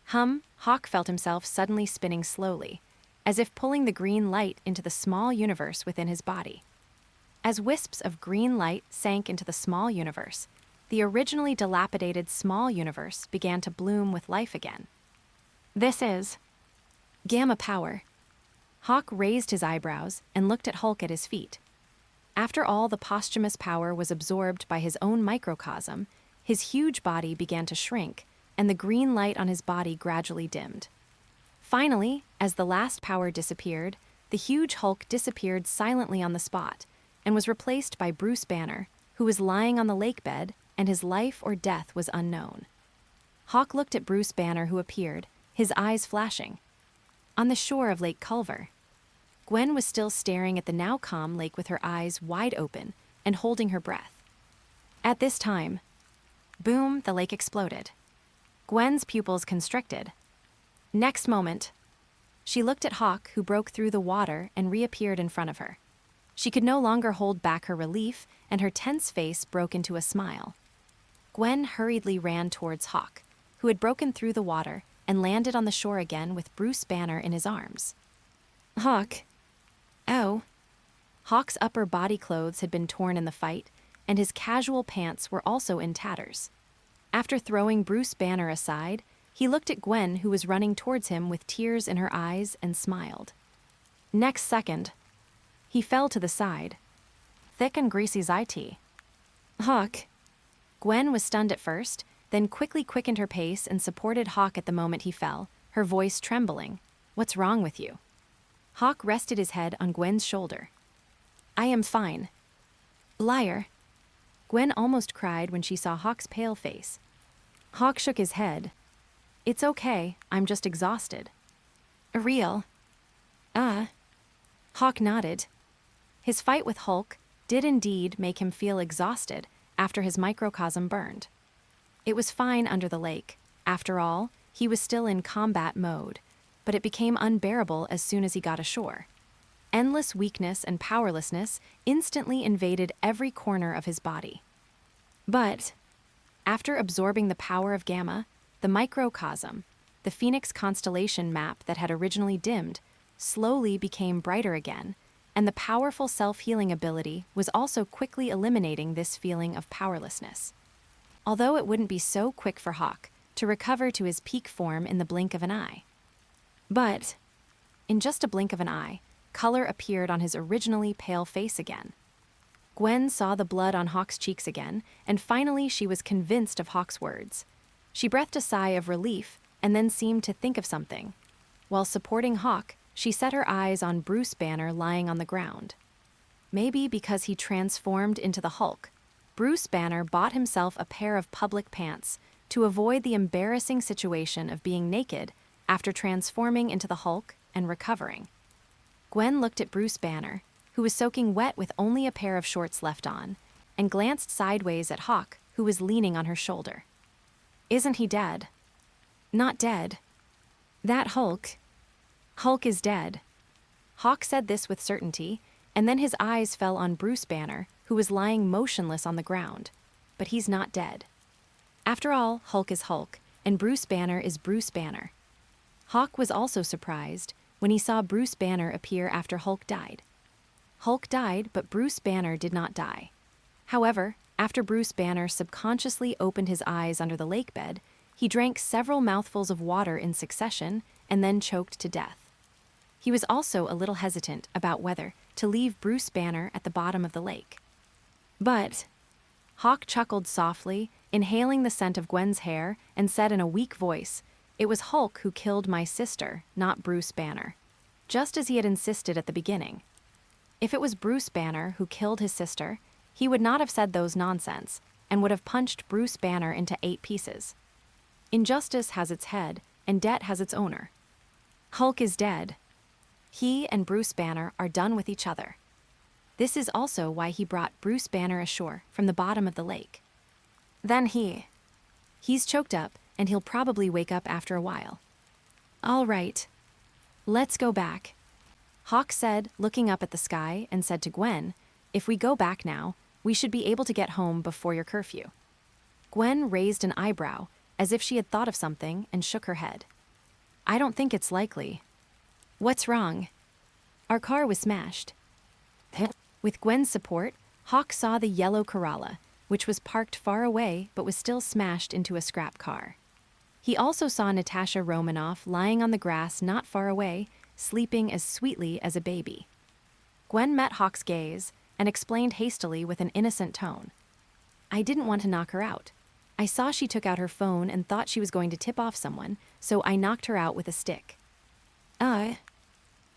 [SPEAKER 1] Hawk felt himself suddenly spinning slowly, as if pulling the green light into the small universe within his body. As wisps of green light sank into the small universe, the originally dilapidated small universe began to bloom with life again. This is gamma power. Hawk raised his eyebrows and looked at Hulk at his feet. After all the posthumous power was absorbed by his own microcosm, his huge body began to shrink, and the green light on his body gradually dimmed. Finally, as the last power disappeared, the huge Hulk disappeared silently on the spot and was replaced by Bruce Banner, who was lying on the lake bed, and his life or death was unknown. Hawk looked at Bruce Banner, who appeared, his eyes flashing. On the shore of Lake Culver, Gwen was still staring at the now calm lake with her eyes wide open and holding her breath. At this time, boom, the lake exploded. Gwen's pupils constricted. Next moment, she looked at Hawk, who broke through the water and reappeared in front of her. She could no longer hold back her relief, and her tense face broke into a smile. Gwen hurriedly ran towards Hawk, who had broken through the water and landed on the shore again with Bruce Banner in his arms. Hawk. Oh. Hawk's upper body clothes had been torn in the fight, and his casual pants were also in tatters. After throwing Bruce Banner aside, he looked at Gwen, who was running towards him with tears in her eyes, and smiled. Next second, he fell to the side. Thick and greasy IT. Hawk. Gwen was stunned at first, then quickly quickened her pace and supported Hawk at the moment he fell, her voice trembling. What's wrong with you? Hawk rested his head on Gwen's shoulder. I am fine. Liar. Gwen almost cried when she saw Hawk's pale face. Hawk shook his head. It's okay, I'm just exhausted. Real? Hawk nodded. His fight with Hulk did indeed make him feel exhausted after his microcosm burned. It was fine under the lake. After all, he was still in combat mode, but it became unbearable as soon as he got ashore. Endless weakness and powerlessness instantly invaded every corner of his body. But after absorbing the power of gamma, the microcosm, the Phoenix constellation map that had originally dimmed, slowly became brighter again, and the powerful self-healing ability was also quickly eliminating this feeling of powerlessness. Although it wouldn't be so quick for Hawk to recover to his peak form in the blink of an eye. But in just a blink of an eye, color appeared on his originally pale face again. Gwen saw the blood on Hawk's cheeks again, and finally she was convinced of Hawk's words. She breathed a sigh of relief and then seemed to think of something. While supporting Hawk, she set her eyes on Bruce Banner lying on the ground. Maybe because he transformed into the Hulk, Bruce Banner bought himself a pair of public pants to avoid the embarrassing situation of being naked after transforming into the Hulk and recovering. Gwen looked at Bruce Banner, who was soaking wet with only a pair of shorts left on, and glanced sideways at Hawk, who was leaning on her shoulder. Isn't he dead? Not dead. That Hulk is dead. Hawk said this with certainty, and then his eyes fell on Bruce Banner, who was lying motionless on the ground. But he's not dead. After all, Hulk is Hulk, and Bruce Banner is Bruce Banner. Hawk was also surprised when he saw Bruce Banner appear after Hulk died. Hulk died, but Bruce Banner did not die. However, after Bruce Banner subconsciously opened his eyes under the lake bed, he drank several mouthfuls of water in succession and then choked to death. He was also a little hesitant about whether to leave Bruce Banner at the bottom of the lake. But Hawk chuckled softly, inhaling the scent of Gwen's hair, and said in a weak voice, "It was Hulk who killed my sister, not Bruce Banner," just as he had insisted at the beginning. If it was Bruce Banner who killed his sister, he would not have said those nonsense and would have punched Bruce Banner into 8 pieces. Injustice has its head, and debt has its owner. Hulk is dead. He and Bruce Banner are done with each other. This is also why he brought Bruce Banner ashore from the bottom of the lake. Then he's choked up, and he'll probably wake up after a while. All right, let's go back, Hawk said, looking up at the sky, and said to Gwen, "If we go back now, we should be able to get home before your curfew." Gwen raised an eyebrow, as if she had thought of something, and shook her head. "I don't think it's likely." "What's wrong?" "Our car was smashed." With Gwen's support, Hawk saw the yellow Corolla, which was parked far away but was still smashed into a scrap car. He also saw Natasha Romanoff lying on the grass not far away, sleeping as sweetly as a baby. Gwen met Hawk's gaze and explained hastily with an innocent tone, "I didn't want to knock her out. I saw she took out her phone and thought she was going to tip off someone, so I knocked her out with a stick."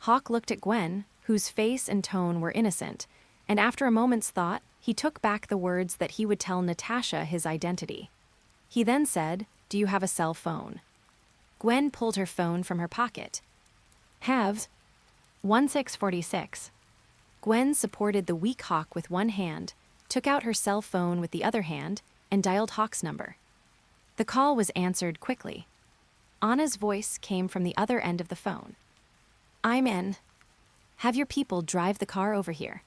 [SPEAKER 1] Hawk looked at Gwen, whose face and tone were innocent, and after a moment's thought, he took back the words that he would tell Natasha his identity. He then said, "Do you have a cell phone?" Gwen pulled her phone from her pocket. "Have 1646. Gwen supported the weak Hawk with one hand, took out her cell phone with the other hand, and dialed Hawk's number. The call was answered quickly. Anna's voice came from the other end of the phone. "I'm in. Have your people drive the car over here."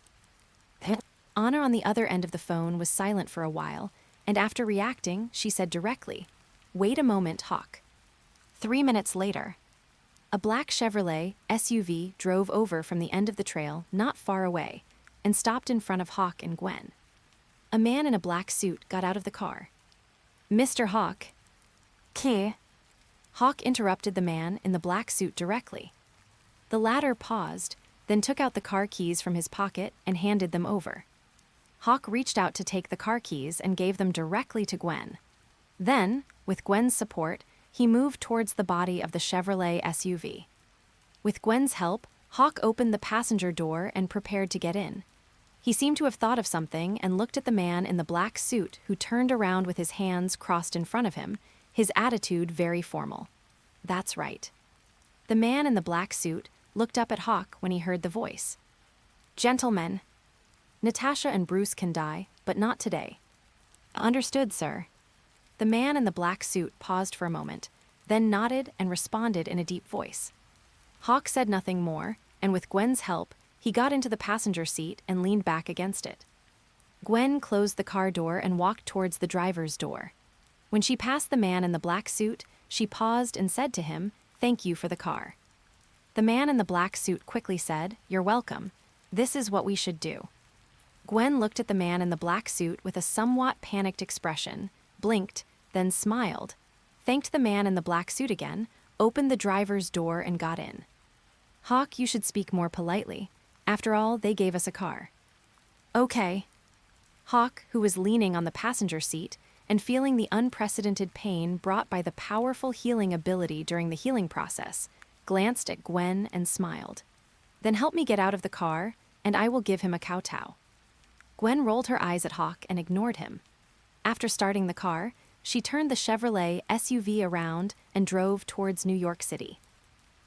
[SPEAKER 1] Anna on the other end of the phone was silent for a while, and after reacting, she said directly, "Wait a moment, Hawk." 3 minutes later, a black Chevrolet SUV drove over from the end of the trail not far away and stopped in front of Hawk and Gwen. A man in a black suit got out of the car. "Mr. Hawk." "Key." Hawk interrupted the man in the black suit directly. The latter paused, then took out the car keys from his pocket and handed them over. Hawk reached out to take the car keys and gave them directly to Gwen. Then, with Gwen's support, he moved towards the body of the Chevrolet SUV. With Gwen's help, Hawk opened the passenger door and prepared to get in. He seemed to have thought of something and looked at the man in the black suit who turned around with his hands crossed in front of him, his attitude very formal. That's right. The man in the black suit looked up at Hawk when he heard the voice. "Gentlemen, Natasha and Bruce can die, but not today." "Understood, sir." The man in the black suit paused for a moment, then nodded and responded in a deep voice. Hawk said nothing more, and with Gwen's help, he got into the passenger seat and leaned back against it. Gwen closed the car door and walked towards the driver's door. When she passed the man in the black suit, she paused and said to him, "Thank you for the car." The man in the black suit quickly said, "You're welcome. This is what we should do." Gwen looked at the man in the black suit with a somewhat panicked expression, blinked, then smiled, thanked the man in the black suit again, opened the driver's door and got in. "Hawk, you should speak more politely. After all, they gave us a car." "Okay." Hawk, who was leaning on the passenger seat and feeling the unprecedented pain brought by the powerful healing ability during the healing process, glanced at Gwen and smiled. "Then help me get out of the car, and I will give him a kowtow." Gwen rolled her eyes at Hawk and ignored him. After starting the car, she turned the Chevrolet SUV around and drove towards New York City.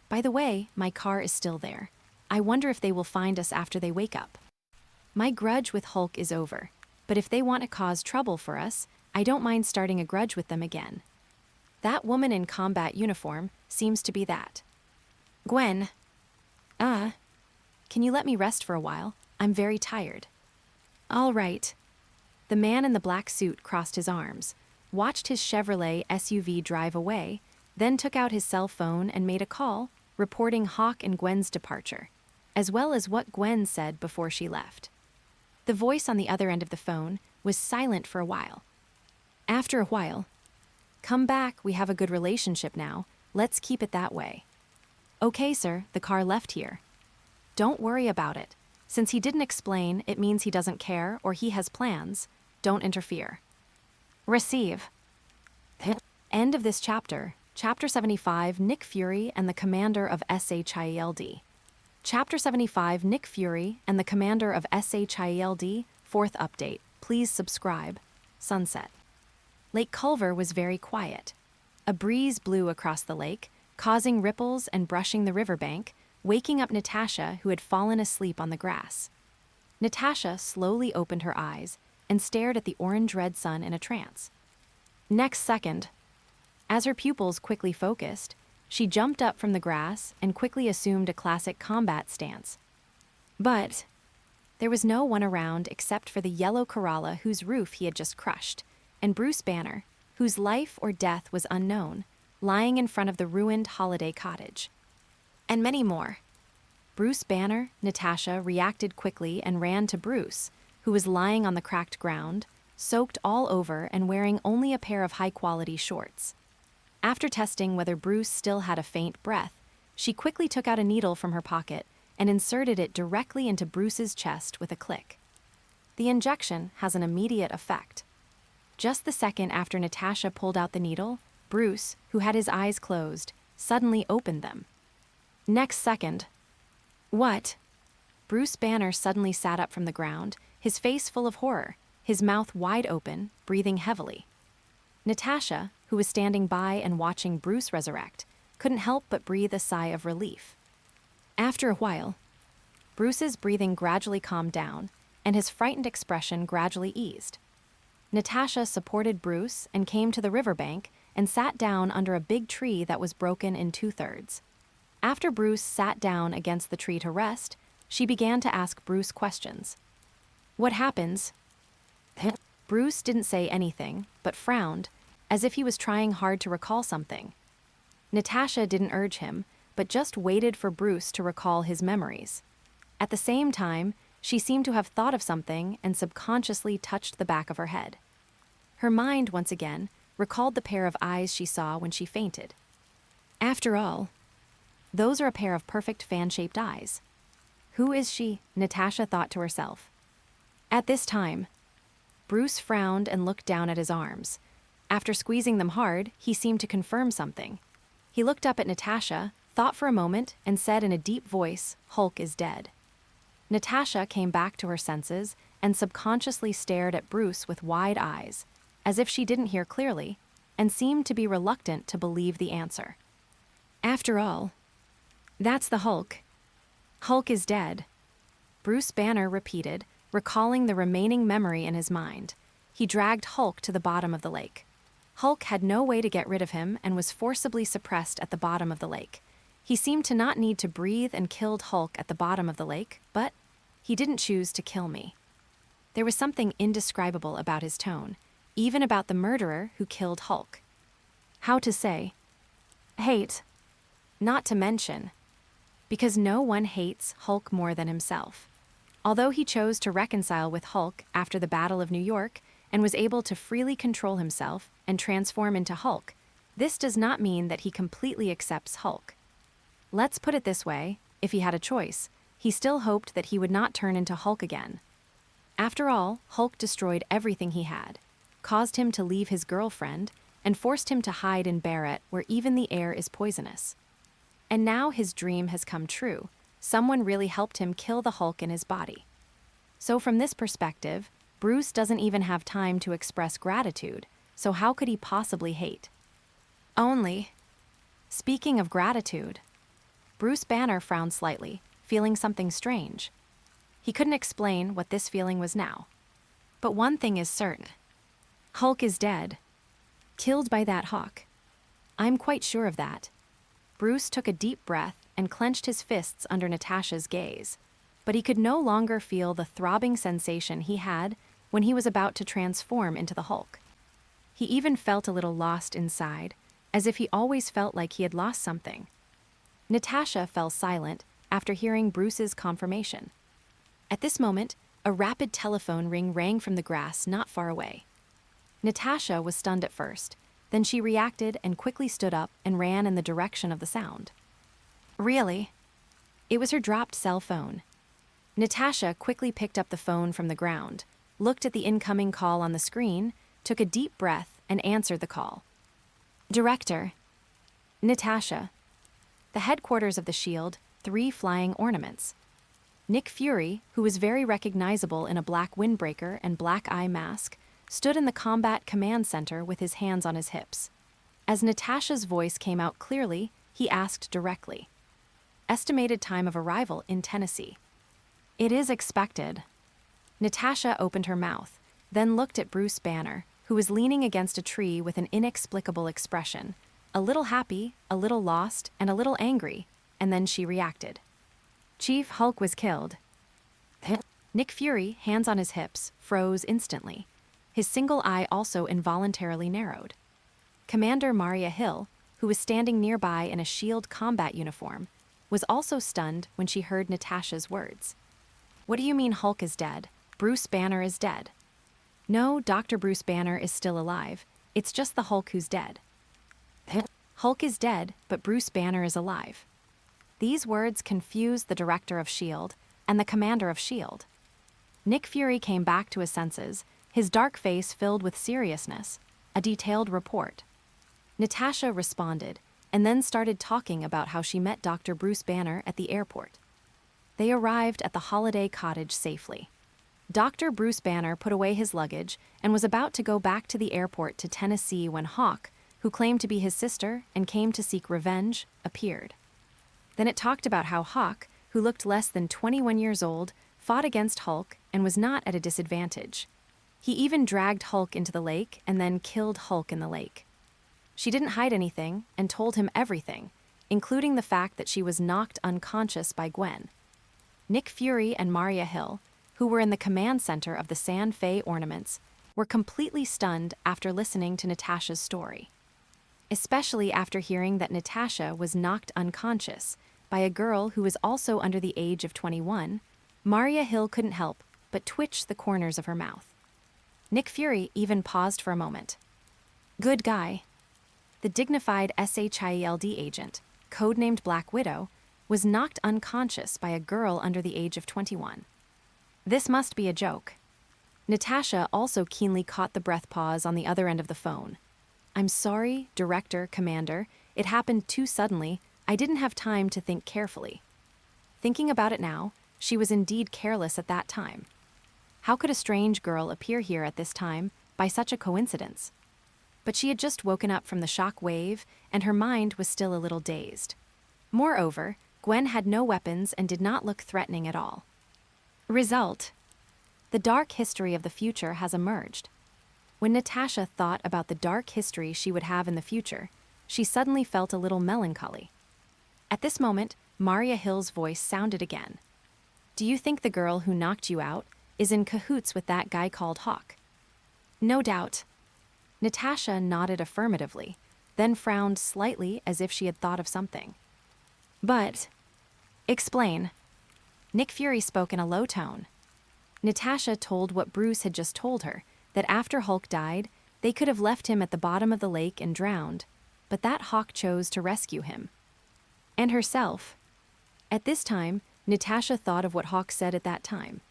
[SPEAKER 1] "By the way, my car is still there. I wonder if they will find us after they wake up. My grudge with Hulk is over, but if they want to cause trouble for us, I don't mind starting a grudge with them again. That woman in combat uniform seems to be that." "Gwen." Can you let me rest for a while? I'm very tired." "All right." The man in the black suit crossed his arms, watched his Chevrolet SUV drive away, then took out his cell phone and made a call, reporting Hawk and Gwen's departure. as well as what Gwen said before she left. The voice on the other end of the phone was silent for a while. After a while, "Come back, we have a good relationship now. Let's keep it that way." "Okay, sir, the car left here." "Don't worry about it. Since he didn't explain, it means he doesn't care or he has plans. Don't interfere." Receive. End of this chapter. Chapter 75, Nick Fury and the Commander of S.H.I.E.L.D. Chapter 75, Nick Fury and the Commander of S.H.I.E.L.D. Fourth update. Please subscribe. Sunset. Lake Culver was very quiet. A breeze blew across the lake, causing ripples and brushing the riverbank, waking up Natasha, who had fallen asleep on the grass. Natasha slowly opened her eyes and stared at the orange-red sun in a trance. Next second, as her pupils quickly focused, she jumped up from the grass and quickly assumed a classic combat stance. But there was no one around except for the yellow Corolla whose roof he had just crushed, and Bruce Banner, whose life or death was unknown, lying in front of the ruined holiday cottage. And many more. Bruce Banner, Natasha reacted quickly and ran to Bruce, who was lying on the cracked ground, soaked all over and wearing only a pair of high-quality shorts. After testing whether Bruce still had a faint breath, she quickly took out a needle from her pocket and inserted it directly into Bruce's chest with a click. The injection has an immediate effect. Just the second after Natasha pulled out the needle, Bruce, who had his eyes closed, suddenly opened them. Next second. What? Bruce Banner suddenly sat up from the ground, his face full of horror, his mouth wide open, breathing heavily. Natasha, who was standing by and watching Bruce resurrect, couldn't help but breathe a sigh of relief. After a while, Bruce's breathing gradually calmed down, and his frightened expression gradually eased. Natasha supported Bruce and came to the riverbank and sat down under a big tree that was broken in 2/3. After Bruce sat down against the tree to rest, she began to ask Bruce questions. "What happens?" Bruce didn't say anything, but frowned, as if he was trying hard to recall something. Natasha didn't urge him, but just waited for Bruce to recall his memories. At the same time, she seemed to have thought of something and subconsciously touched the back of her head. Her mind, once again, recalled the pair of eyes she saw when she fainted. After all, those are a pair of perfect fan-shaped eyes. Who is she? Natasha thought to herself. At this time, Bruce frowned and looked down at his arms. After squeezing them hard, he seemed to confirm something. He looked up at Natasha, thought for a moment, and said in a deep voice, "Hulk is dead." Natasha came back to her senses and subconsciously stared at Bruce with wide eyes, as if she didn't hear clearly, and seemed to be reluctant to believe the answer. After all, that's the Hulk. Hulk is dead. Bruce Banner repeated, recalling the remaining memory in his mind. He dragged Hulk to the bottom of the lake. Hulk had no way to get rid of him and was forcibly suppressed at the bottom of the lake. He seemed to not need to breathe and killed Hulk at the bottom of the lake, but he didn't choose to kill me. There was something indescribable about his tone, even about the murderer who killed Hulk. How to say? Hate. Not to mention. Because no one hates Hulk more than himself. Although he chose to reconcile with Hulk after the Battle of New York and was able to freely control himself and transform into Hulk, this does not mean that he completely accepts Hulk. Let's put it this way, if he had a choice, he still hoped that he would not turn into Hulk again. After all, Hulk destroyed everything he had, caused him to leave his girlfriend, and forced him to hide in Barrett where even the air is poisonous. And now his dream has come true. Someone really helped him kill the Hulk in his body. So from this perspective, Bruce doesn't even have time to express gratitude, so how could he possibly hate? Only. Speaking of gratitude, Bruce Banner frowned slightly, feeling something strange. He couldn't explain what this feeling was now. But one thing is certain. Hulk is dead. Killed by that hawk. I'm quite sure of that. Bruce took a deep breath and clenched his fists under Natasha's gaze, but he could no longer feel the throbbing sensation he had when he was about to transform into the Hulk. He even felt a little lost inside, as if he always felt like he had lost something. Natasha fell silent, after hearing Bruce's confirmation. At this moment, a rapid telephone ring rang from the grass not far away. Natasha was stunned at first, then she reacted and quickly stood up and ran in the direction of the sound. Really? It was her dropped cell phone. Natasha quickly picked up the phone from the ground, looked at the incoming call on the screen, took a deep breath, and answered the call. Director. Natasha. The headquarters of the S.H.I.E.L.D., 3 flying ornaments. Nick Fury, who was very recognizable in a black windbreaker and black eye mask, stood in the combat command center with his hands on his hips. As Natasha's voice came out clearly, he asked directly. Estimated time of arrival in Tennessee. It is expected. Natasha opened her mouth, then looked at Bruce Banner, who was leaning against a tree with an inexplicable expression, a little happy, a little lost, and a little angry, and then she reacted. Chief Hulk was killed. Nick Fury, hands on his hips, froze instantly. His single eye also involuntarily narrowed. Commander Maria Hill, who was standing nearby in a S.H.I.E.L.D. combat uniform, was also stunned when she heard Natasha's words. What do you mean Hulk is dead? Bruce Banner is dead. No, Dr. Bruce Banner is still alive. It's just the Hulk who's dead. Hulk is dead, but Bruce Banner is alive. These words confused the director of S.H.I.E.L.D. and the commander of S.H.I.E.L.D. Nick Fury came back to his senses, his dark face filled with seriousness, a detailed report. Natasha responded, and then started talking about how she met Dr. Bruce Banner at the airport. They arrived at the holiday cottage safely. Dr. Bruce Banner put away his luggage and was about to go back to the airport to Tennessee when Hawk, who claimed to be his sister and came to seek revenge, appeared. Then it talked about how Hawk, who looked less than 21 years old, fought against Hulk and was not at a disadvantage. He even dragged Hulk into the lake and then killed Hulk in the lake. She didn't hide anything and told him everything, including the fact that she was knocked unconscious by Gwen. Nick Fury and Maria Hill, who were in the command center of the San Fe ornaments, were completely stunned after listening to Natasha's story. Especially after hearing that Natasha was knocked unconscious by a girl who was also under the age of 21, Maria Hill couldn't help but twitch the corners of her mouth. Nick Fury even paused for a moment. Good guy. The dignified S.H.I.E.L.D. agent, codenamed Black Widow, was knocked unconscious by a girl under the age of 21. This must be a joke. Natasha also keenly caught the breath pause on the other end of the phone. I'm sorry, Director, Commander. It happened too suddenly. I didn't have time to think carefully. Thinking about it now, she was indeed careless at that time. How could a strange girl appear here at this time by such a coincidence? But she had just woken up from the shock wave, and her mind was still a little dazed. Moreover, Gwen had no weapons and did not look threatening at all. Result: the dark history of the future has emerged. When Natasha thought about the dark history she would have in the future, she suddenly felt a little melancholy. At this moment, Maria Hill's voice sounded again. Do you think the girl who knocked you out is in cahoots with that guy called Hawk? No doubt. Natasha nodded affirmatively, then frowned slightly as if she had thought of something. But, explain. Nick Fury spoke in a low tone. Natasha told what Bruce had just told her, that after Hulk died, they could have left him at the bottom of the lake and drowned, but that Hawk chose to rescue him. And herself. At this time, Natasha thought of what Hawk said at that time.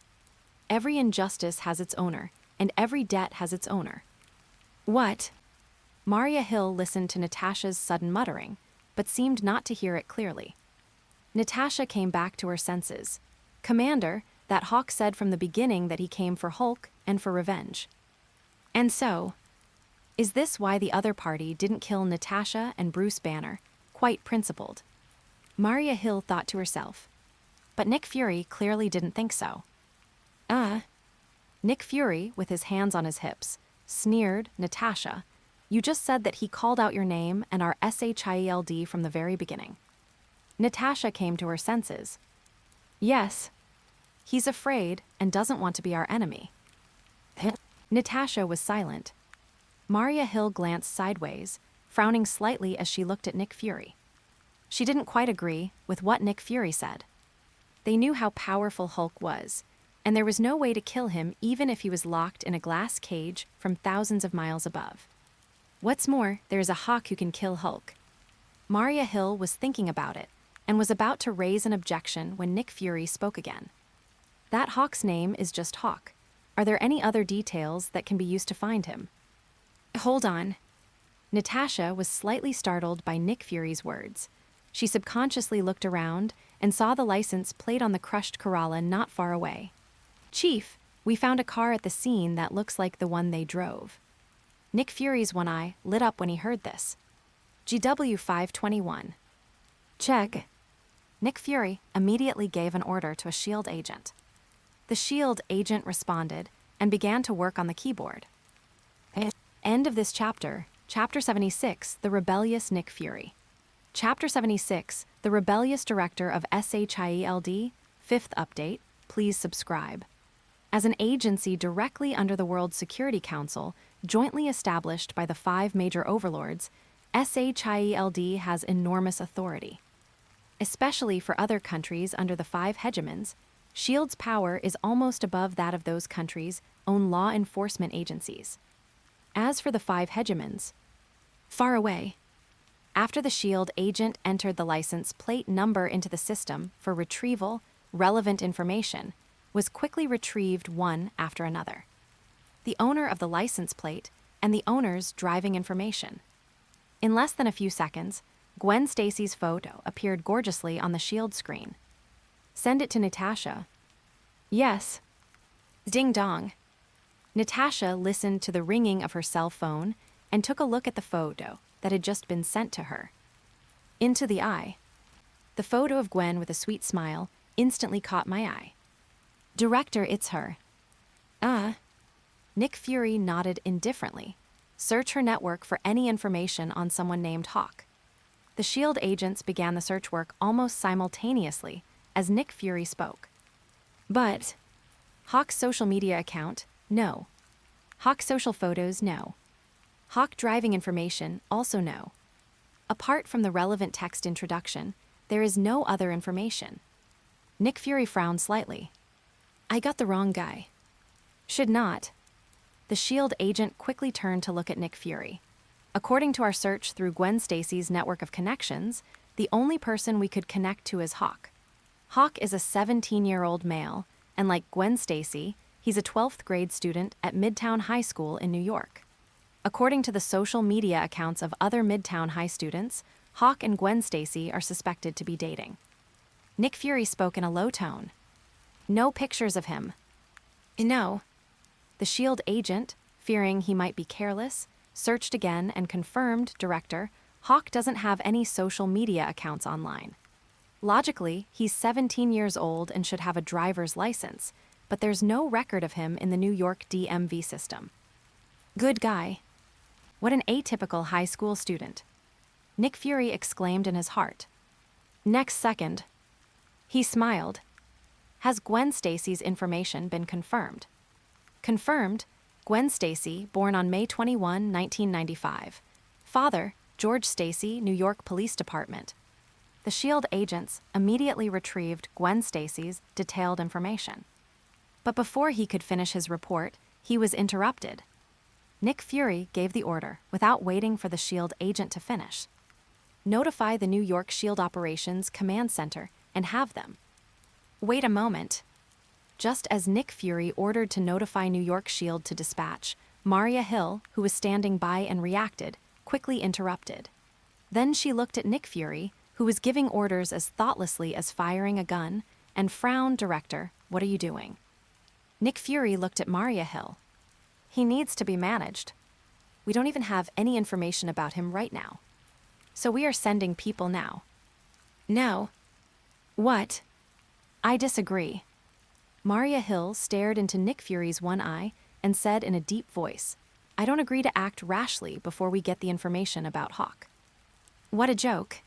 [SPEAKER 1] Every injustice has its owner, and every debt has its owner. What? Maria Hill listened to Natasha's sudden muttering, but seemed not to hear it clearly. Natasha came back to her senses. Commander, that Hawk said from the beginning that he came for Hulk and for revenge. And so, is this why the other party didn't kill Natasha and Bruce Banner, quite principled? Maria Hill thought to herself. But Nick Fury clearly didn't think so. Nick Fury, with his hands on his hips, sneered, Natasha, you just said that he called out your name and our S.H.I.E.L.D. from the very beginning. Natasha came to her senses. Yes. He's afraid and doesn't want to be our enemy. Natasha was silent. Maria Hill glanced sideways, frowning slightly as she looked at Nick Fury. She didn't quite agree with what Nick Fury said. They knew how powerful Hulk was, and there was no way to kill him even if he was locked in a glass cage from thousands of miles above. What's more, there is a hawk who can kill Hulk. Maria Hill was thinking about it, and was about to raise an objection when Nick Fury spoke again. That hawk's name is just Hawk. Are there any other details that can be used to find him? Hold on. Natasha was slightly startled by Nick Fury's words. She subconsciously looked around and saw the license plate on the crushed Corolla not far away. Chief, we found a car at the scene that looks like the one they drove. Nick Fury's one eye lit up when he heard this. GW 521. Check. Nick Fury immediately gave an order to a S.H.I.E.L.D. agent. The S.H.I.E.L.D. agent responded and began to work on the keyboard. End of this chapter, Chapter 76, The Rebellious Nick Fury. Chapter 76, The Rebellious Director of S.H.I.E.L.D. 5th update, please subscribe. As an agency directly under the World Security Council, jointly established by the 5 major overlords, S.H.I.E.L.D. has enormous authority. Especially for other countries under the 5 hegemons, S.H.I.E.L.D's power is almost above that of those countries' own law enforcement agencies. As for the 5 hegemons, far away. After the S.H.I.E.L.D. agent entered the license plate number into the system for retrieval, relevant information was quickly retrieved one after another. The owner of the license plate and the owner's driving information. In less than a few seconds, Gwen Stacy's photo appeared gorgeously on the S.H.I.E.L.D. screen. Send it to Natasha. Yes. Ding dong. Natasha listened to the ringing of her cell phone and took a look at the photo that had just been sent to her. Into the eye. The photo of Gwen with a sweet smile instantly caught my eye. Director, it's her. Nick Fury nodded indifferently. Search her network for any information on someone named Hawk. The S.H.I.E.L.D. agents began the search work almost simultaneously as Nick Fury spoke. But Hawk's social media account, no. Hawk social photos, no. Hawk driving information, also no. Apart from the relevant text introduction, there is no other information. Nick Fury frowned slightly. I got the wrong guy. Should not. The S.H.I.E.L.D. agent quickly turned to look at Nick Fury. According to our search through Gwen Stacy's network of connections, the only person we could connect to is Hawk. Hawk is a 17-year-old male, and like Gwen Stacy, he's a 12th grade student at Midtown High School in New York. According to the social media accounts of other Midtown High students, Hawk and Gwen Stacy are suspected to be dating. Nick Fury spoke in a low tone. No pictures of him. No. The S.H.I.E.L.D. agent, fearing he might be careless, searched again and confirmed, Director, Hawk doesn't have any social media accounts online. Logically, he's 17 years old and should have a driver's license, but there's no record of him in the New York DMV system. Good guy. What an atypical high school student. Nick Fury exclaimed in his heart. Next second, he smiled. Has Gwen Stacy's information been confirmed? Confirmed. Gwen Stacy, born on May 21, 1995. Father, George Stacy, New York Police Department. The S.H.I.E.L.D. agents immediately retrieved Gwen Stacy's detailed information. But before he could finish his report, he was interrupted. Nick Fury gave the order without waiting for the S.H.I.E.L.D. agent to finish. Notify the New York S.H.I.E.L.D. Operations Command Center and have them. Wait a moment. Just as Nick Fury ordered to notify New York S.H.I.E.L.D. to dispatch, Maria Hill, who was standing by and reacted, quickly interrupted. Then she looked at Nick Fury, who was giving orders as thoughtlessly as firing a gun, and frowned, Director, what are you doing? Nick Fury looked at Maria Hill. He needs to be managed. We don't even have any information about him right now. So we are sending people now. No. What? I disagree. Maria Hill stared into Nick Fury's one eye and said in a deep voice, I don't agree to act rashly before we get the information about Hawk. What a joke.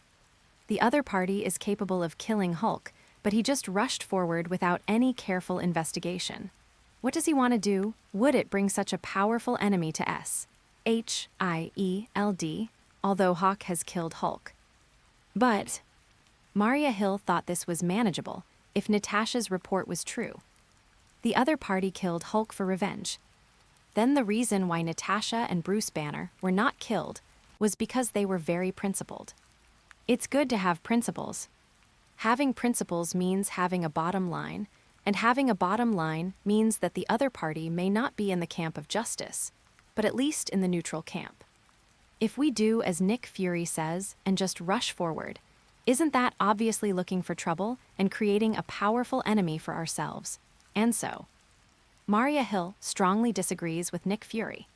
[SPEAKER 1] The other party is capable of killing Hulk, but he just rushed forward without any careful investigation. What does he want to do? Would it bring such a powerful enemy to S.H.I.E.L.D., although Hawk has killed Hulk? But Maria Hill thought this was manageable, if Natasha's report was true. The other party killed Hulk for revenge. Then the reason why Natasha and Bruce Banner were not killed was because they were very principled. It's good to have principles. Having principles means having a bottom line, and having a bottom line means that the other party may not be in the camp of justice, but at least in the neutral camp. If we do as Nick Fury says and just rush forward, isn't that obviously looking for trouble and creating a powerful enemy for ourselves? And so, Maria Hill strongly disagrees with Nick Fury.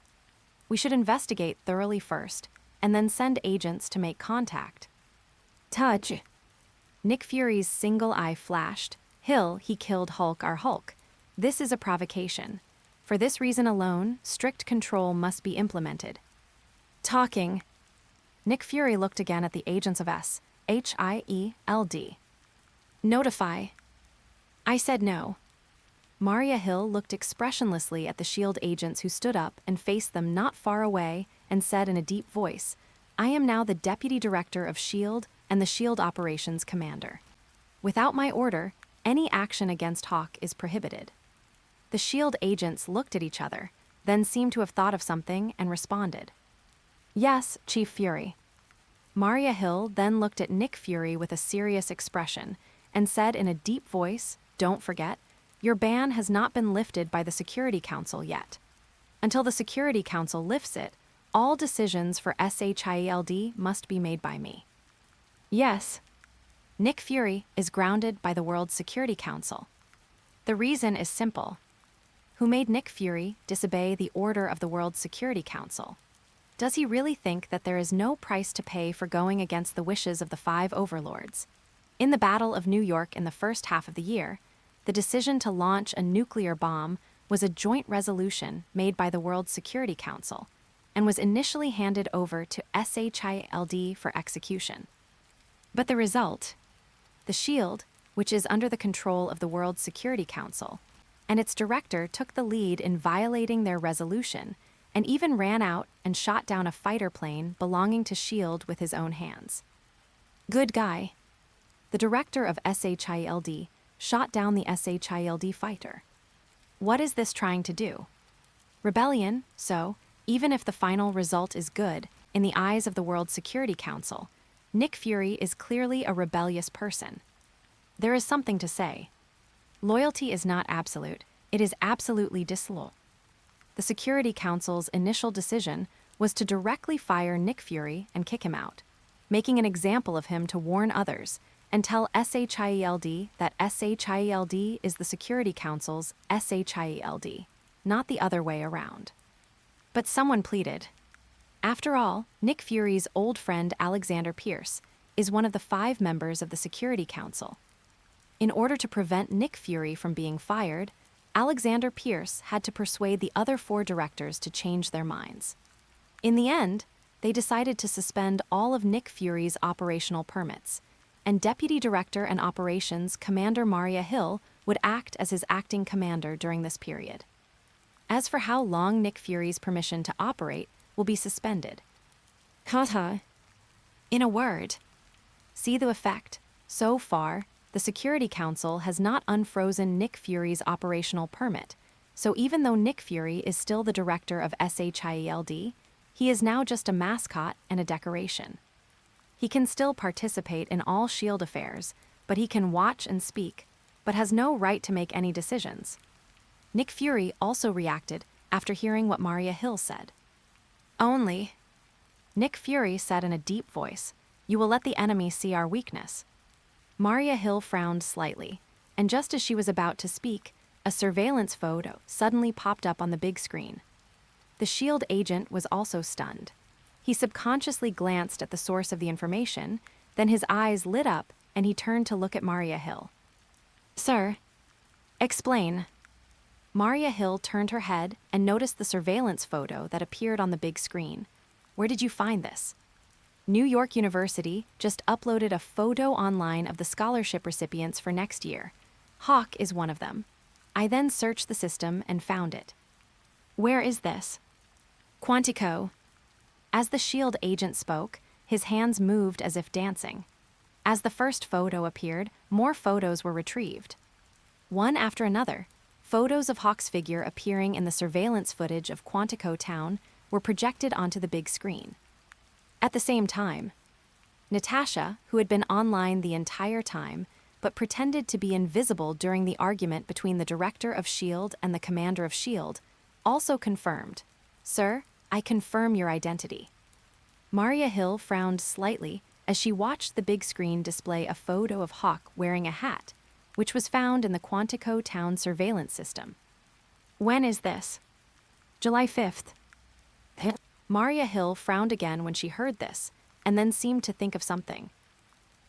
[SPEAKER 1] We should investigate thoroughly first, and then send agents to make contact. Touch. Nick Fury's single eye flashed. Hill, he killed Hulk, our Hulk. This is a provocation. For this reason alone, strict control must be implemented. Talking. Nick Fury looked again at the agents of S.H.I.E.L.D. Notify. I said no. Maria Hill looked expressionlessly at the S.H.I.E.L.D. agents who stood up and faced them not far away and said in a deep voice, I am now the Deputy Director of S.H.I.E.L.D. and the S.H.I.E.L.D. Operations Commander. Without my order, any action against Hawk is prohibited. The S.H.I.E.L.D. agents looked at each other, then seemed to have thought of something and responded. Yes, Chief Fury. Maria Hill then looked at Nick Fury with a serious expression and said in a deep voice, don't forget, your ban has not been lifted by the Security Council yet. Until the Security Council lifts it, all decisions for S.H.I.E.L.D. must be made by me. Yes. Nick Fury is grounded by the World Security Council. The reason is simple. Who made Nick Fury disobey the order of the World Security Council? Does he really think that there is no price to pay for going against the wishes of the 5 overlords? In the Battle of New York in the first half of the year, the decision to launch a nuclear bomb was a joint resolution made by the World Security Council and was initially handed over to S.H.I.E.L.D. for execution. But the result? The S.H.I.E.L.D., which is under the control of the World Security Council, and its director took the lead in violating their resolution and even ran out and shot down a fighter plane belonging to S.H.I.E.L.D. with his own hands. Good guy. The director of S.H.I.E.L.D. shot down the S.H.I.E.L.D. fighter. What is this trying to do? Rebellion, so, even if the final result is good, in the eyes of the World Security Council, Nick Fury is clearly a rebellious person. There is something to say. Loyalty is not absolute, it is absolutely disloyal. The Security Council's initial decision was to directly fire Nick Fury and kick him out, making an example of him to warn others and tell S.H.I.E.L.D. that S.H.I.E.L.D. is the Security Council's S.H.I.E.L.D., not the other way around. But someone pleaded. After all, Nick Fury's old friend Alexander Pierce is one of the 5 members of the Security Council. In order to prevent Nick Fury from being fired, Alexander Pierce had to persuade the other 4 directors to change their minds. In the end, they decided to suspend all of Nick Fury's operational permits, and Deputy Director and Operations Commander Maria Hill would act as his acting commander during this period. As for how long Nick Fury's permission to operate will be suspended. Kata. In a word, see the effect. So far, the Security Council has not unfrozen Nick Fury's operational permit, so even though Nick Fury is still the director of S.H.I.E.L.D., he is now just a mascot and a decoration. He can still participate in all S.H.I.E.L.D. affairs, but he can watch and speak, but has no right to make any decisions. Nick Fury also reacted after hearing what Maria Hill said. Only. Nick Fury said in a deep voice, you will let the enemy see our weakness. Maria Hill frowned slightly, and just as she was about to speak, a surveillance photo suddenly popped up on the big screen. The S.H.I.E.L.D. agent was also stunned. He subconsciously glanced at the source of the information, then his eyes lit up and he turned to look at Maria Hill. Sir. Explain. Maria Hill turned her head and noticed the surveillance photo that appeared on the big screen. Where did you find this? New York University just uploaded a photo online of the scholarship recipients for next year. Hawk is one of them. I then searched the system and found it. Where is this? Quantico. As the S.H.I.E.L.D. agent spoke, his hands moved as if dancing. As the first photo appeared, more photos were retrieved. One after another, photos of Hawk's figure appearing in the surveillance footage of Quantico Town were projected onto the big screen. At the same time, Natasha, who had been online the entire time, but pretended to be invisible during the argument between the director of S.H.I.E.L.D. and the commander of S.H.I.E.L.D., also confirmed, "Sir, I confirm your identity." Maria Hill frowned slightly as she watched the big screen display a photo of Hawk wearing a hat, which was found in the Quantico Town surveillance system. "When is this?" "July 5th. Maria Hill frowned again when she heard this, and then seemed to think of something.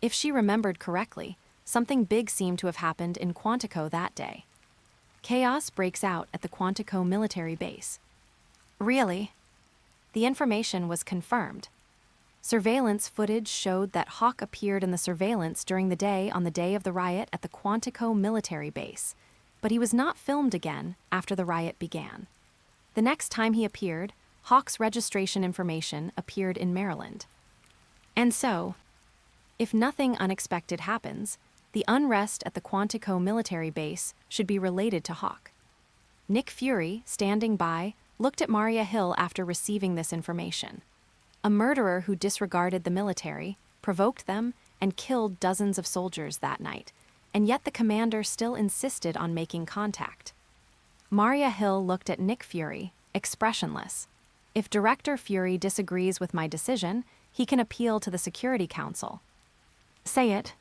[SPEAKER 1] If she remembered correctly, something big seemed to have happened in Quantico that day. Chaos breaks out at the Quantico military base. Really? The information was confirmed. Surveillance footage showed that Hawk appeared in the surveillance during the day on the day of the riot at the Quantico military base, but he was not filmed again after the riot began. The next time he appeared, Hawk's registration information appeared in Maryland. And so, if nothing unexpected happens, the unrest at the Quantico military base should be related to Hawk. Nick Fury, standing by, looked at Maria Hill after receiving this information. A murderer who disregarded the military, provoked them, and killed dozens of soldiers that night, and yet the commander still insisted on making contact. Maria Hill looked at Nick Fury, expressionless. If Director Fury disagrees with my decision, he can appeal to the Security Council. Say it.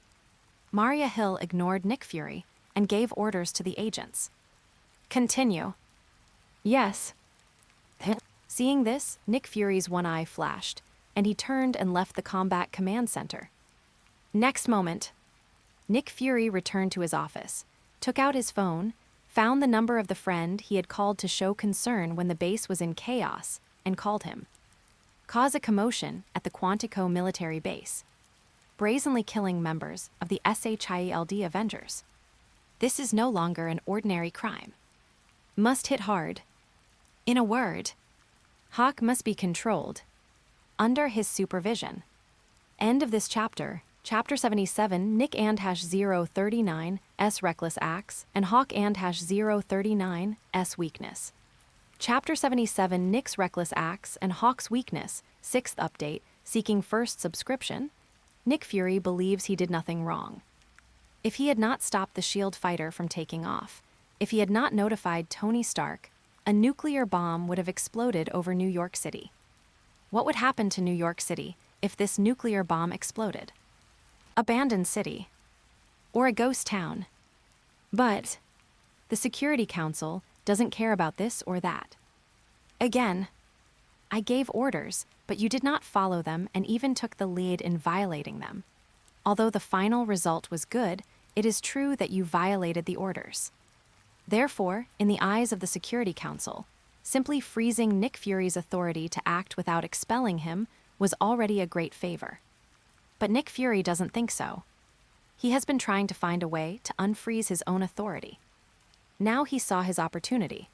[SPEAKER 1] Maria Hill ignored Nick Fury and gave orders to the agents. Continue. Yes. Seeing this, Nick Fury's one eye flashed, and he turned and left the Combat Command Center. Next moment, Nick Fury returned to his office, took out his phone, found the number of the friend he had called to show concern when the base was in chaos, and called him. Cause a commotion at the Quantico military base, brazenly killing members of the S.H.I.E.L.D. Avengers. This is no longer an ordinary crime. Must hit hard. In a word, Hawk must be controlled, under his supervision. End of this chapter. Chapter 77, Nick and #039, S Reckless Acts, and Hawk and #039, S Weakness. Chapter 77, Nick's Reckless Acts and Hawk's Weakness, 6th update, seeking first subscription. Nick Fury believes he did nothing wrong. If he had not stopped the S.H.I.E.L.D. fighter from taking off, if he had not notified Tony Stark, a nuclear bomb would have exploded over New York City. What would happen to New York City if this nuclear bomb exploded? Abandoned city. Or a ghost town. But the Security Council doesn't care about this or that. Again, I gave orders, but you did not follow them and even took the lead in violating them. Although the final result was good, it is true that you violated the orders. Therefore, in the eyes of the Security Council, simply freezing Nick Fury's authority to act without expelling him was already a great favor. But Nick Fury doesn't think so. He has been trying to find a way to unfreeze his own authority. Now he saw his opportunity.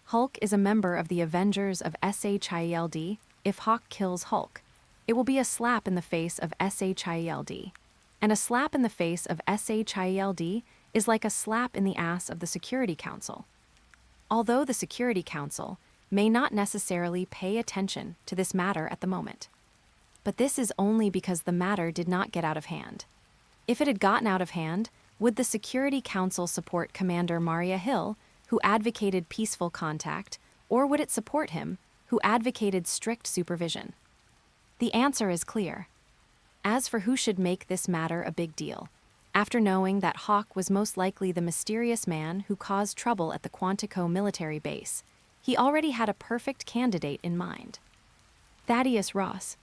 [SPEAKER 1] Hulk is a member of the Avengers of S.H.I.E.L.D. If Hawk kills Hulk, it will be a slap in the face of S.H.I.E.L.D. And a slap in the face of S.H.I.E.L.D. is like a slap in the ass of the Security Council. Although the Security Council may not necessarily pay attention to this matter at the moment. But this is only because the matter did not get out of hand. If it had gotten out of hand, would the Security Council support Commander Maria Hill, who advocated peaceful contact, or would it support him, who advocated strict supervision? The answer is clear. As for who should make this matter a big deal, after knowing that Hawk was most likely the mysterious man who caused trouble at the Quantico military base, he already had a perfect candidate in mind. Thaddeus Ross.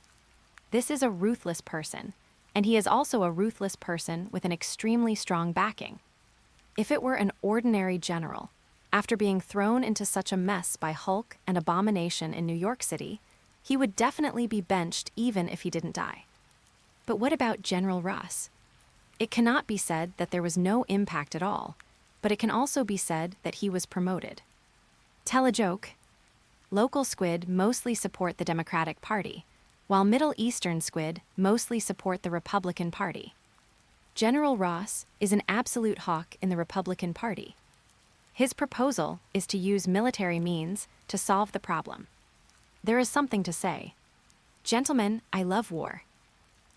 [SPEAKER 1] This is a ruthless person, and he is also a ruthless person with an extremely strong backing. If it were an ordinary general, after being thrown into such a mess by Hulk and Abomination in New York City, he would definitely be benched even if he didn't die. But what about General Ross? It cannot be said that there was no impact at all, but it can also be said that he was promoted. Tell a joke. Local squid mostly support the Democratic Party, while Middle Eastern squid mostly support the Republican Party. General Ross is an absolute hawk in the Republican Party. His proposal is to use military means to solve the problem. There is something to say. Gentlemen, I love war.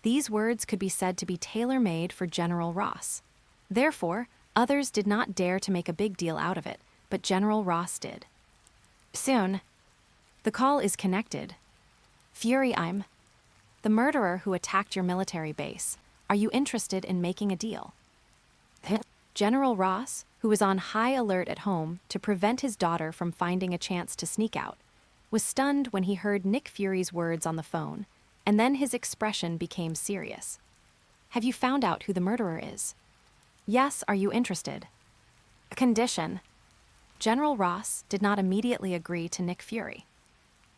[SPEAKER 1] These words could be said to be tailor-made for General Ross. Therefore, others did not dare to make a big deal out of it, but General Ross did. Soon. The call is connected. Fury, I'm the murderer who attacked your military base. Are you interested in making a deal? General Ross, who was on high alert at home to prevent his daughter from finding a chance to sneak out, was stunned when he heard Nick Fury's words on the phone, and then his expression became serious. Have you found out who the murderer is? Yes, are you interested? Condition. General Ross did not immediately agree to Nick Fury.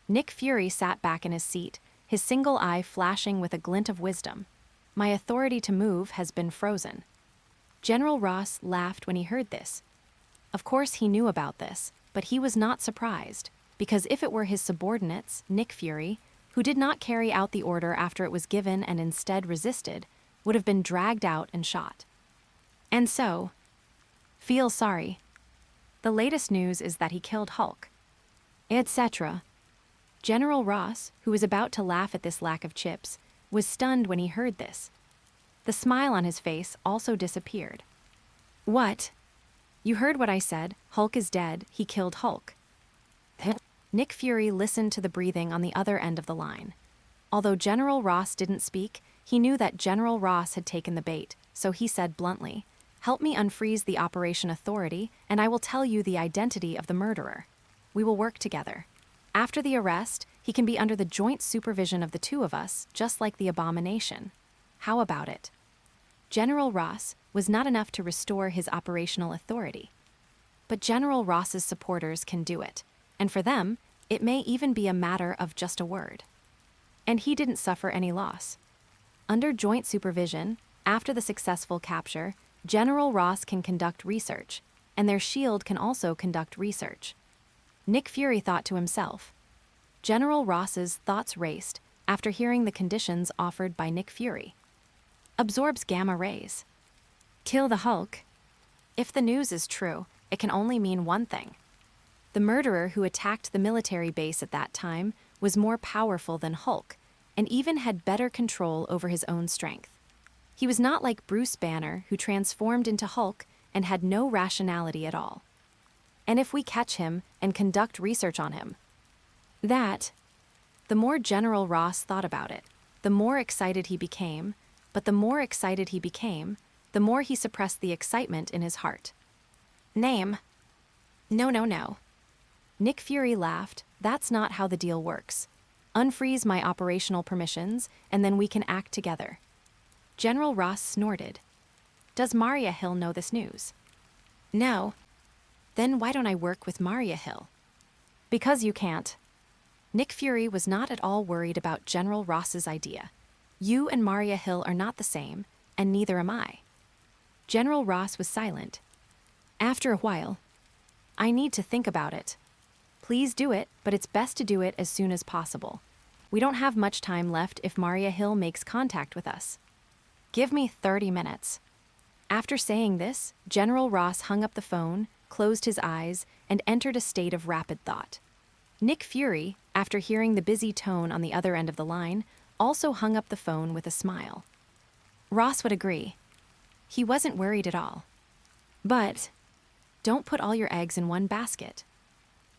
[SPEAKER 1] Nick Fury sat back in his seat, his single eye flashing with a glint of wisdom. My authority to move has been frozen. General Ross laughed when he heard this. Of course he knew about this, but he was not surprised, because if it were his subordinates, Nick Fury, who did not carry out the order after it was given and instead resisted, would have been dragged out and shot. And so, feel sorry. The latest news is that he killed Hulk. Etc. General Ross, who was about to laugh at this lack of chips, was stunned when he heard this. The smile on his face also disappeared. What? You heard what I said. Hulk is dead. He killed Hulk. Nick Fury listened to the breathing on the other end of the line. Although General Ross didn't speak, he knew that General Ross had taken the bait, so he said bluntly, "Help me unfreeze the Operation Authority, and I will tell you the identity of the murderer. We will work together. After the arrest, he can be under the joint supervision of the two of us, just like the Abomination. How about it?" General Ross was not enough to restore his operational authority. But General Ross's supporters can do it, and for them, it may even be a matter of just a word. And he didn't suffer any loss. Under joint supervision, after the successful capture, General Ross can conduct research, and their S.H.I.E.L.D. can also conduct research. Nick Fury thought to himself. General Ross's thoughts raced after hearing the conditions offered by Nick Fury. Absorbs gamma rays. Kill the Hulk. If the news is true, it can only mean one thing. The murderer who attacked the military base at that time was more powerful than Hulk, and even had better control over his own strength. He was not like Bruce Banner, who transformed into Hulk and had no rationality at all. And if we catch him and conduct research on him, the more General Ross thought about it, the more excited he became, but the more excited he became, the more he suppressed the excitement in his heart. Name. No. Nick Fury laughed. That's not how the deal works. Unfreeze my operational permissions, and then we can act together. General Ross snorted. Does Maria Hill know this news? No. Then why don't I work with Maria Hill? Because you can't. Nick Fury was not at all worried about General Ross's idea. You and Maria Hill are not the same, and neither am I. General Ross was silent. After a while, I need to think about it. Please do it, but it's best to do it as soon as possible. We don't have much time left if Maria Hill makes contact with us. Give me 30 minutes. After saying this, General Ross hung up the phone, closed his eyes, and entered a state of rapid thought. Nick Fury, after hearing the busy tone on the other end of the line, also hung up the phone with a smile. Ross would agree. He wasn't worried at all. But don't put all your eggs in one basket.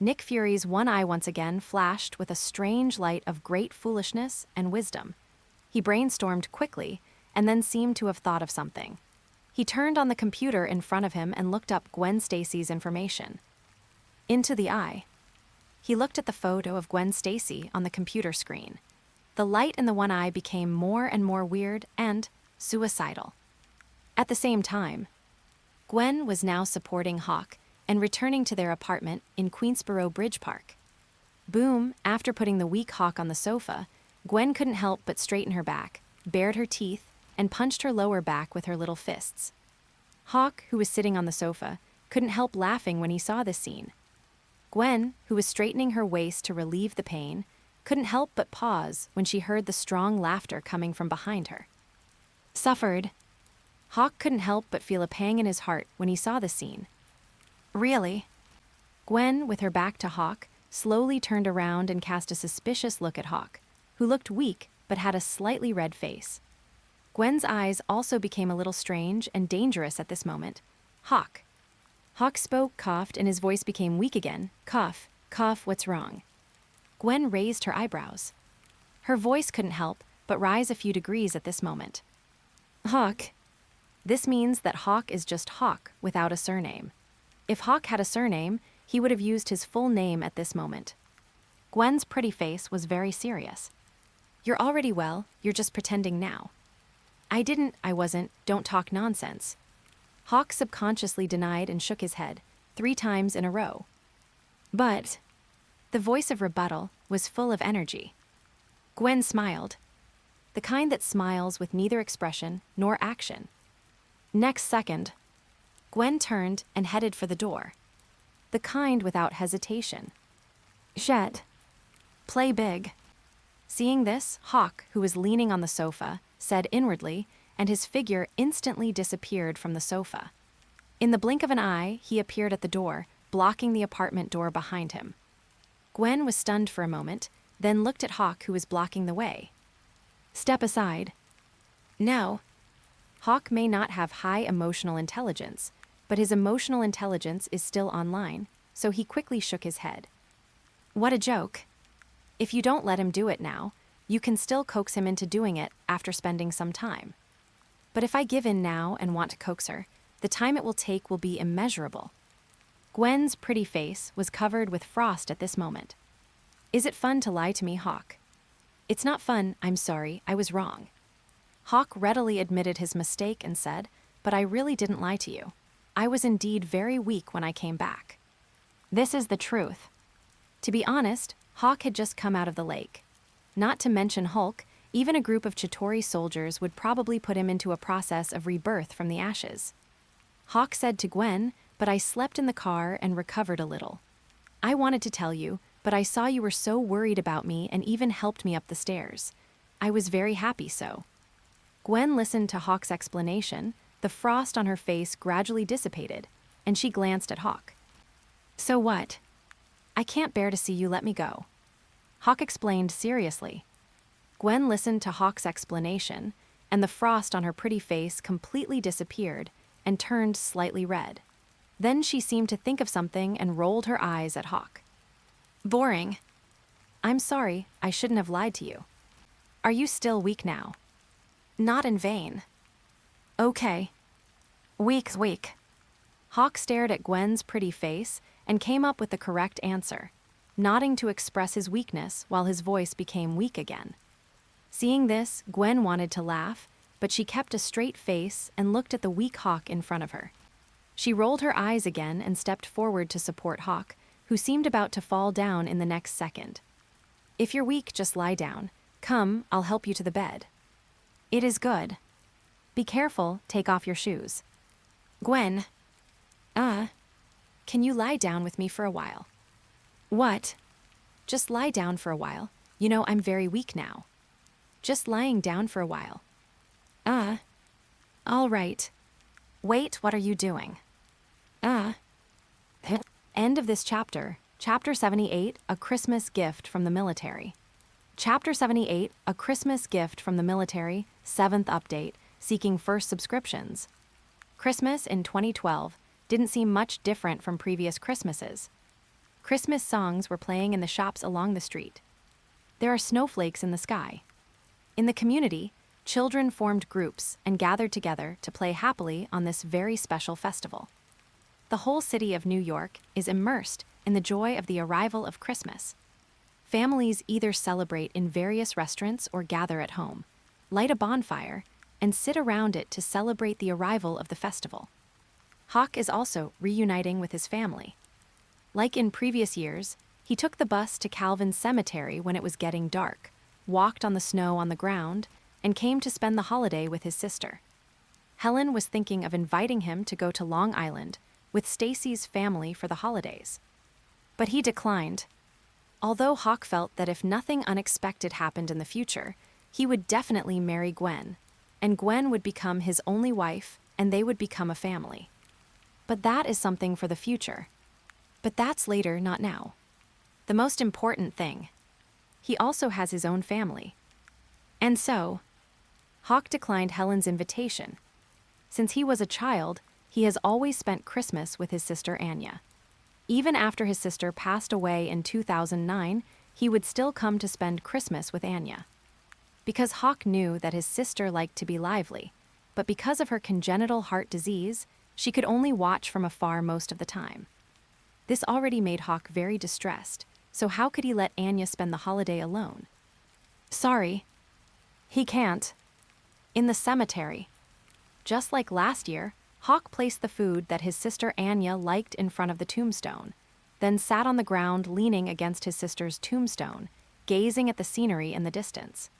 [SPEAKER 1] Nick Fury's one eye once again flashed with a strange light of great foolishness and wisdom. He brainstormed quickly, and then seemed to have thought of something. He turned on the computer in front of him and looked up Gwen Stacy's information. Into the eye. He looked at the photo of Gwen Stacy on the computer screen. The light in the one eye became more and more weird and suicidal. At the same time, Gwen was now supporting Hawk and returning to their apartment in Queensboro Bridge Park. Boom, after putting the weak Hawk on the sofa, Gwen couldn't help but straighten her back, bared her teeth, and punched her lower back with her little fists. Hawk, who was sitting on the sofa, couldn't help laughing when he saw this scene. Gwen, who was straightening her waist to relieve the pain, couldn't help but pause when she heard the strong laughter coming from behind her. Suffered. Hawk couldn't help but feel a pang in his heart when he saw the scene. Really? Gwen, with her back to Hawk, slowly turned around and cast a suspicious look at Hawk, who looked weak but had a slightly red face. Gwen's eyes also became a little strange and dangerous at this moment. Hawk. Hawk spoke, coughed, and his voice became weak again. Cough, cough, what's wrong? Gwen raised her eyebrows. Her voice couldn't help but rise a few degrees at this moment. Hawk. This means that Hawk is just Hawk without a surname. If Hawk had a surname, he would have used his full name at this moment. Gwen's pretty face was very serious. You're already well, you're just pretending now. I wasn't, don't talk nonsense. Hawk subconsciously denied and shook his head 3 times in a row. But the voice of rebuttal was full of energy. Gwen smiled, the kind that smiles with neither expression nor action. Next second, Gwen turned and headed for the door, the kind without hesitation. Shit. Play big. Seeing this, Hawk, who was leaning on the sofa, said inwardly, and his figure instantly disappeared from the sofa. In the blink of an eye, he appeared at the door, blocking the apartment door behind him. Gwen was stunned for a moment, then looked at Hawk, who was blocking the way. Step aside. No. Hawk may not have high emotional intelligence, but his emotional intelligence is still online, so he quickly shook his head. What a joke. If you don't let him do it now, you can still coax him into doing it after spending some time. But if I give in now and want to coax her, the time it will take will be immeasurable. Gwen's pretty face was covered with frost at this moment. Is it fun to lie to me, Hawk? It's not fun, I'm sorry, I was wrong. Hawk readily admitted his mistake and said, but I really didn't lie to you. I was indeed very weak when I came back. This is the truth. To be honest, Hawk had just come out of the lake. Not to mention Hulk, even a group of Chitauri soldiers would probably put him into a process of rebirth from the ashes. Hawk said to Gwen, but I slept in the car and recovered a little. I wanted to tell you, but I saw you were so worried about me and even helped me up the stairs. I was very happy so. Gwen listened to Hawk's explanation, the frost on her face gradually dissipated, and she glanced at Hawk. So what? I can't bear to see you let me go. Hawk explained seriously. Gwen listened to Hawk's explanation, and the frost on her pretty face completely disappeared and turned slightly red. Then she seemed to think of something and rolled her eyes at Hawk. Boring. I'm sorry, I shouldn't have lied to you. Are you still weak now? Not in vain. Okay. Weak. Hawk stared at Gwen's pretty face and came up with the correct answer, nodding to express his weakness while his voice became weak again. Seeing this, Gwen wanted to laugh, but she kept a straight face and looked at the weak Hawk in front of her. She rolled her eyes again and stepped forward to support Hawk, who seemed about to fall down in the next second. If you're weak, just lie down. Come, I'll help you to the bed. It is good. Be careful, take off your shoes. Gwen. Can you lie down with me for a while? What? Just lie down for a while. You know, I'm very weak now. Just lying down for a while. All right. Wait, what are you doing? End of this chapter. Chapter 78, A Christmas Gift from the Military. Chapter 78, A Christmas Gift from the Military, 7th update, seeking first subscriptions. Christmas in 2012 didn't seem much different from previous Christmases. Christmas songs were playing in the shops along the street. There are snowflakes in the sky. In the community, children formed groups and gathered together to play happily on this very special festival. The whole city of New York is immersed in the joy of the arrival of Christmas. Families either celebrate in various restaurants or gather at home, light a bonfire, and sit around it to celebrate the arrival of the festival. Hawk is also reuniting with his family. Like in previous years, he took the bus to Calvin's cemetery when it was getting dark, walked on the snow on the ground, and came to spend the holiday with his sister. Helen was thinking of inviting him to go to Long Island with Stacy's family for the holidays. But he declined. Although Hawk felt that if nothing unexpected happened in the future, he would definitely marry Gwen, and Gwen would become his only wife and they would become a family. But that is something for the future. But that's later, not now. The most important thing. He also has his own family. And so, Hawke declined Helen's invitation. Since he was a child, he has always spent Christmas with his sister Anya. Even after his sister passed away in 2009, he would still come to spend Christmas with Anya. Because Hawke knew that his sister liked to be lively, but because of her congenital heart disease, she could only watch from afar most of the time. This already made Hawke very distressed, so how could he let Anya spend the holiday alone? Sorry. He can't. In the cemetery. Just like last year, Hawke placed the food that his sister Anya liked in front of the tombstone, then sat on the ground leaning against his sister's tombstone, gazing at the scenery in the distance.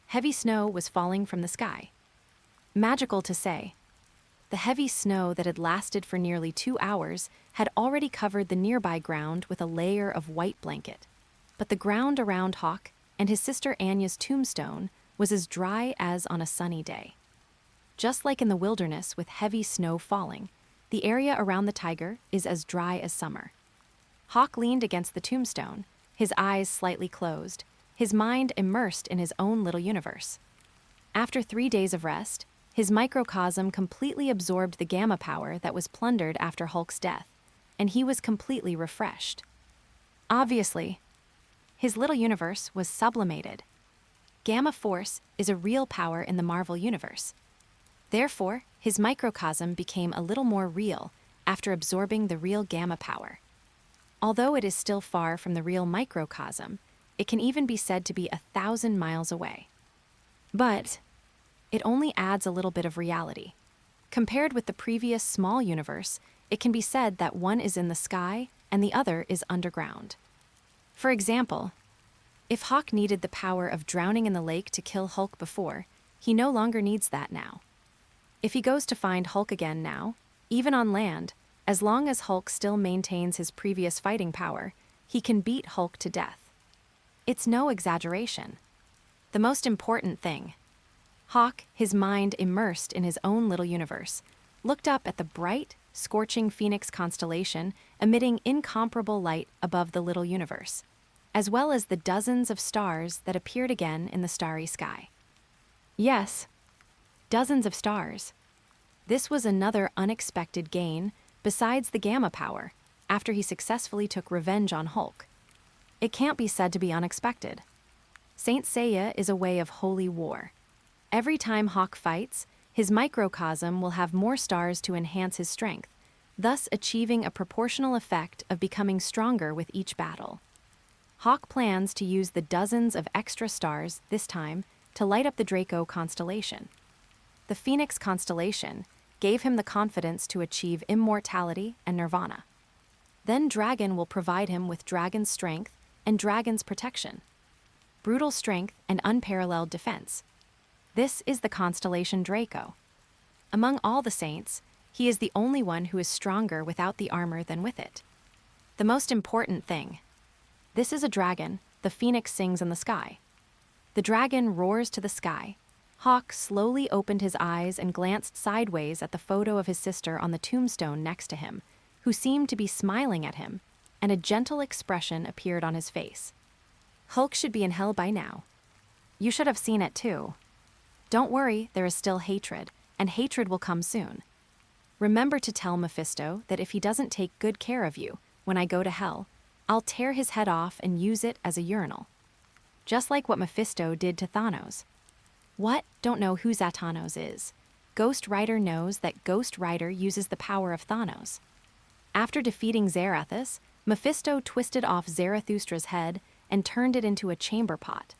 [SPEAKER 1] Heavy snow was falling from the sky. Magical to say. The heavy snow that had lasted for nearly 2 hours had already covered the nearby ground with a layer of white blanket. But the ground around Hawke and his sister Anya's tombstone was as dry as on a sunny day. Just like in the wilderness with heavy snow falling, the area around the tiger is as dry as summer. Hawke leaned against the tombstone, his eyes slightly closed, his mind immersed in his own little universe. After 3 days of rest, his microcosm completely absorbed the gamma power that was plundered after Hulk's death, and he was completely refreshed. Obviously, his little universe was sublimated. Gamma force is a real power in the Marvel universe. Therefore, his microcosm became a little more real after absorbing the real gamma power. Although it is still far from the real microcosm, it can even be said to be 1,000 miles away. But it only adds a little bit of reality. Compared with the previous small universe, it can be said that one is in the sky and the other is underground. For example, if Hawke needed the power of drowning in the lake to kill Hulk before, he no longer needs that now. If he goes to find Hulk again now, even on land, as long as Hulk still maintains his previous fighting power, he can beat Hulk to death. It's no exaggeration. The most important thing. Hawke, his mind immersed in his own little universe, looked up at the bright, scorching Phoenix constellation emitting incomparable light above the little universe, as well as the dozens of stars that appeared again in the starry sky. Yes, dozens of stars. This was another unexpected gain besides the gamma power, after he successfully took revenge on Hulk. It can't be said to be unexpected. Saint Seiya is a way of holy war. Every time Hawke fights, his microcosm will have more stars to enhance his strength, thus achieving a proportional effect of becoming stronger with each battle. Hawke plans to use the dozens of extra stars this time to light up the Draco constellation. The Phoenix constellation gave him the confidence to achieve immortality and nirvana. Then Dragon will provide him with Dragon's strength and Dragon's protection. Brutal strength and unparalleled defense. This is the constellation Draco. Among all the saints, he is the only one who is stronger without the armor than with it. The most important thing. This is a dragon, the phoenix sings in the sky. The dragon roars to the sky. Hawke slowly opened his eyes and glanced sideways at the photo of his sister on the tombstone next to him, who seemed to be smiling at him, and a gentle expression appeared on his face. Hulk should be in hell by now. You should have seen it too. Don't worry, there is still hatred, and hatred will come soon. Remember to tell Mephisto that if he doesn't take good care of you, when I go to hell, I'll tear his head off and use it as a urinal. Just like what Mephisto did to Thanos. What? Don't know who Zatanos is. Ghost Rider knows that Ghost Rider uses the power of Thanos. After defeating Zarathus, Mephisto twisted off Zarathustra's head and turned it into a chamber pot.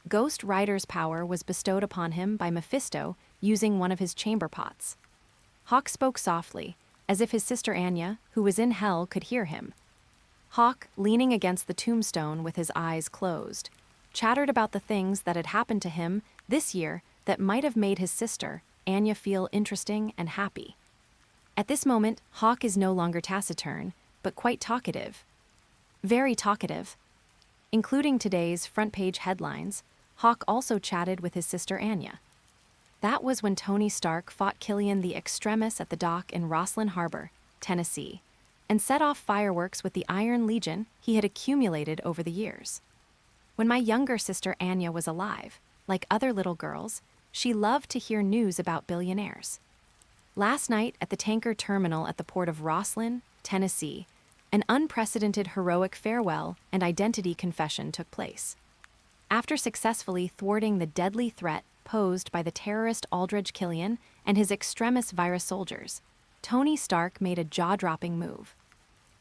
[SPEAKER 1] Ghost Rider's power was bestowed upon him by Mephisto using one of his chamber pots. Hawke spoke softly, as if his sister Anya, who was in hell, could hear him. Hawke, leaning against the tombstone with his eyes closed, chattered about the things that had happened to him this year that might have made his sister, Anya, feel interesting and happy. At this moment, Hawke is no longer taciturn, but quite talkative. Very talkative. Including today's front-page headlines, Hawke also chatted with his sister Anya. That was when Tony Stark fought Killian the Extremis at the dock in Roslyn Harbor, Tennessee, and set off fireworks with the Iron Legion he had accumulated over the years. When my younger sister Anya was alive, like other little girls, she loved to hear news about billionaires. Last night at the tanker terminal at the port of Roslyn, Tennessee, an unprecedented heroic farewell and identity confession took place. After successfully thwarting the deadly threat posed by the terrorist Aldrich Killian and his extremis virus soldiers, Tony Stark made a jaw-dropping move.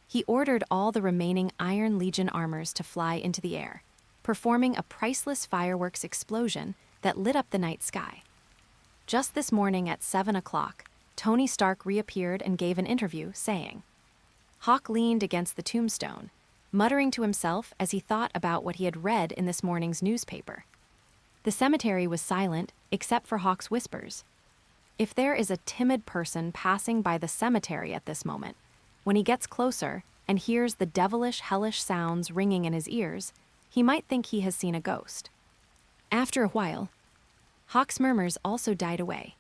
[SPEAKER 1] He ordered all the remaining Iron Legion armors to fly into the air, performing a priceless fireworks explosion that lit up the night sky. Just this morning at 7 o'clock, Tony Stark reappeared and gave an interview, saying, Hawk leaned against the tombstone, muttering to himself as he thought about what he had read in this morning's newspaper. The cemetery was silent, except for Hawk's whispers. If there is a timid person passing by the cemetery at this moment, when he gets closer and hears the devilish, hellish sounds ringing in his ears, he might think he has seen a ghost. After a while, Hawk's murmurs also died away.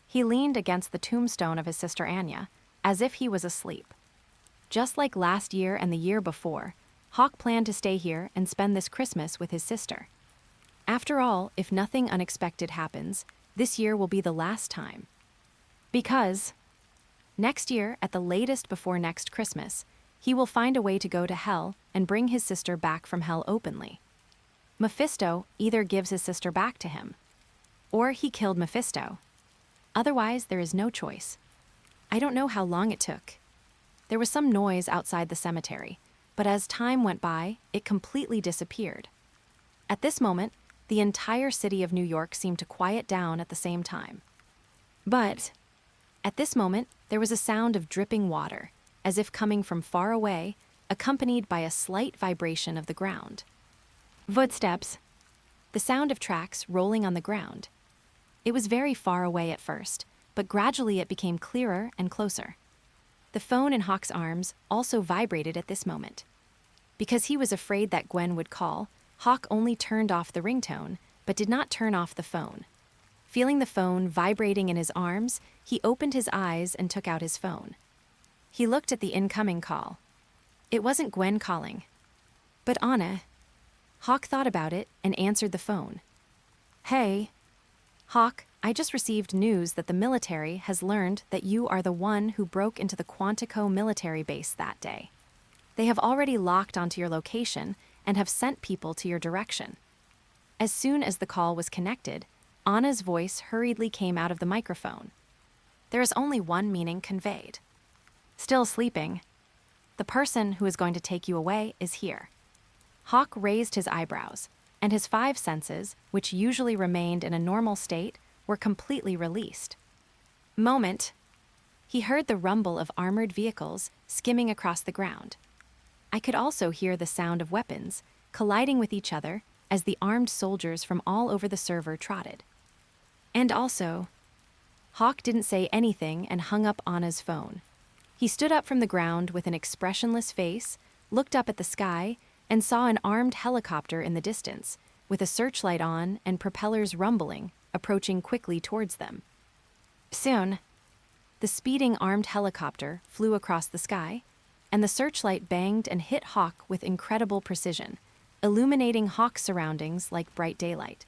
[SPEAKER 1] He leaned against the tombstone of his sister Anya, as if he was asleep. Just like last year and the year before, Hawk planned to stay here and spend this Christmas with his sister. After all, if nothing unexpected happens, this year will be the last time. Because next year, at the latest before next Christmas, he will find a way to go to Hell and bring his sister back from Hell openly. Mephisto either gives his sister back to him, or he killed Mephisto. Otherwise, there is no choice. I don't know how long it took. There was some noise outside the cemetery, but as time went by, it completely disappeared. At this moment, the entire city of New York seemed to quiet down at the same time. But at this moment, there was a sound of dripping water, as if coming from far away, accompanied by a slight vibration of the ground. Footsteps. The sound of tracks rolling on the ground. It was very far away at first, but gradually it became clearer and closer. The phone in Hawk's arms also vibrated at this moment. Because he was afraid that Gwen would call, Hawk only turned off the ringtone, but did not turn off the phone. Feeling the phone vibrating in his arms, he opened his eyes and took out his phone. He looked at the incoming call. It wasn't Gwen calling, but Anna. Hawk thought about it and answered the phone. Hey, Hawk, I just received news that the military has learned that you are the one who broke into the Quantico military base that day. They have already locked onto your location and have sent people to your direction. As soon as the call was connected, Anna's voice hurriedly came out of the microphone. There is only one meaning conveyed. Still sleeping. The person who is going to take you away is here. Hawk raised his eyebrows, and his 5 senses, which usually remained in a normal state, were completely released. Moment. He heard the rumble of armored vehicles skimming across the ground. I could also hear the sound of weapons colliding with each other as the armed soldiers from all over the server trotted. And also, Hawk didn't say anything and hung up Anna's phone. He stood up from the ground with an expressionless face, looked up at the sky, and saw an armed helicopter in the distance, with a searchlight on and propellers rumbling, approaching quickly towards them. Soon, the speeding armed helicopter flew across the sky, and the searchlight banged and hit Hawk with incredible precision, illuminating Hawk's surroundings like bright daylight.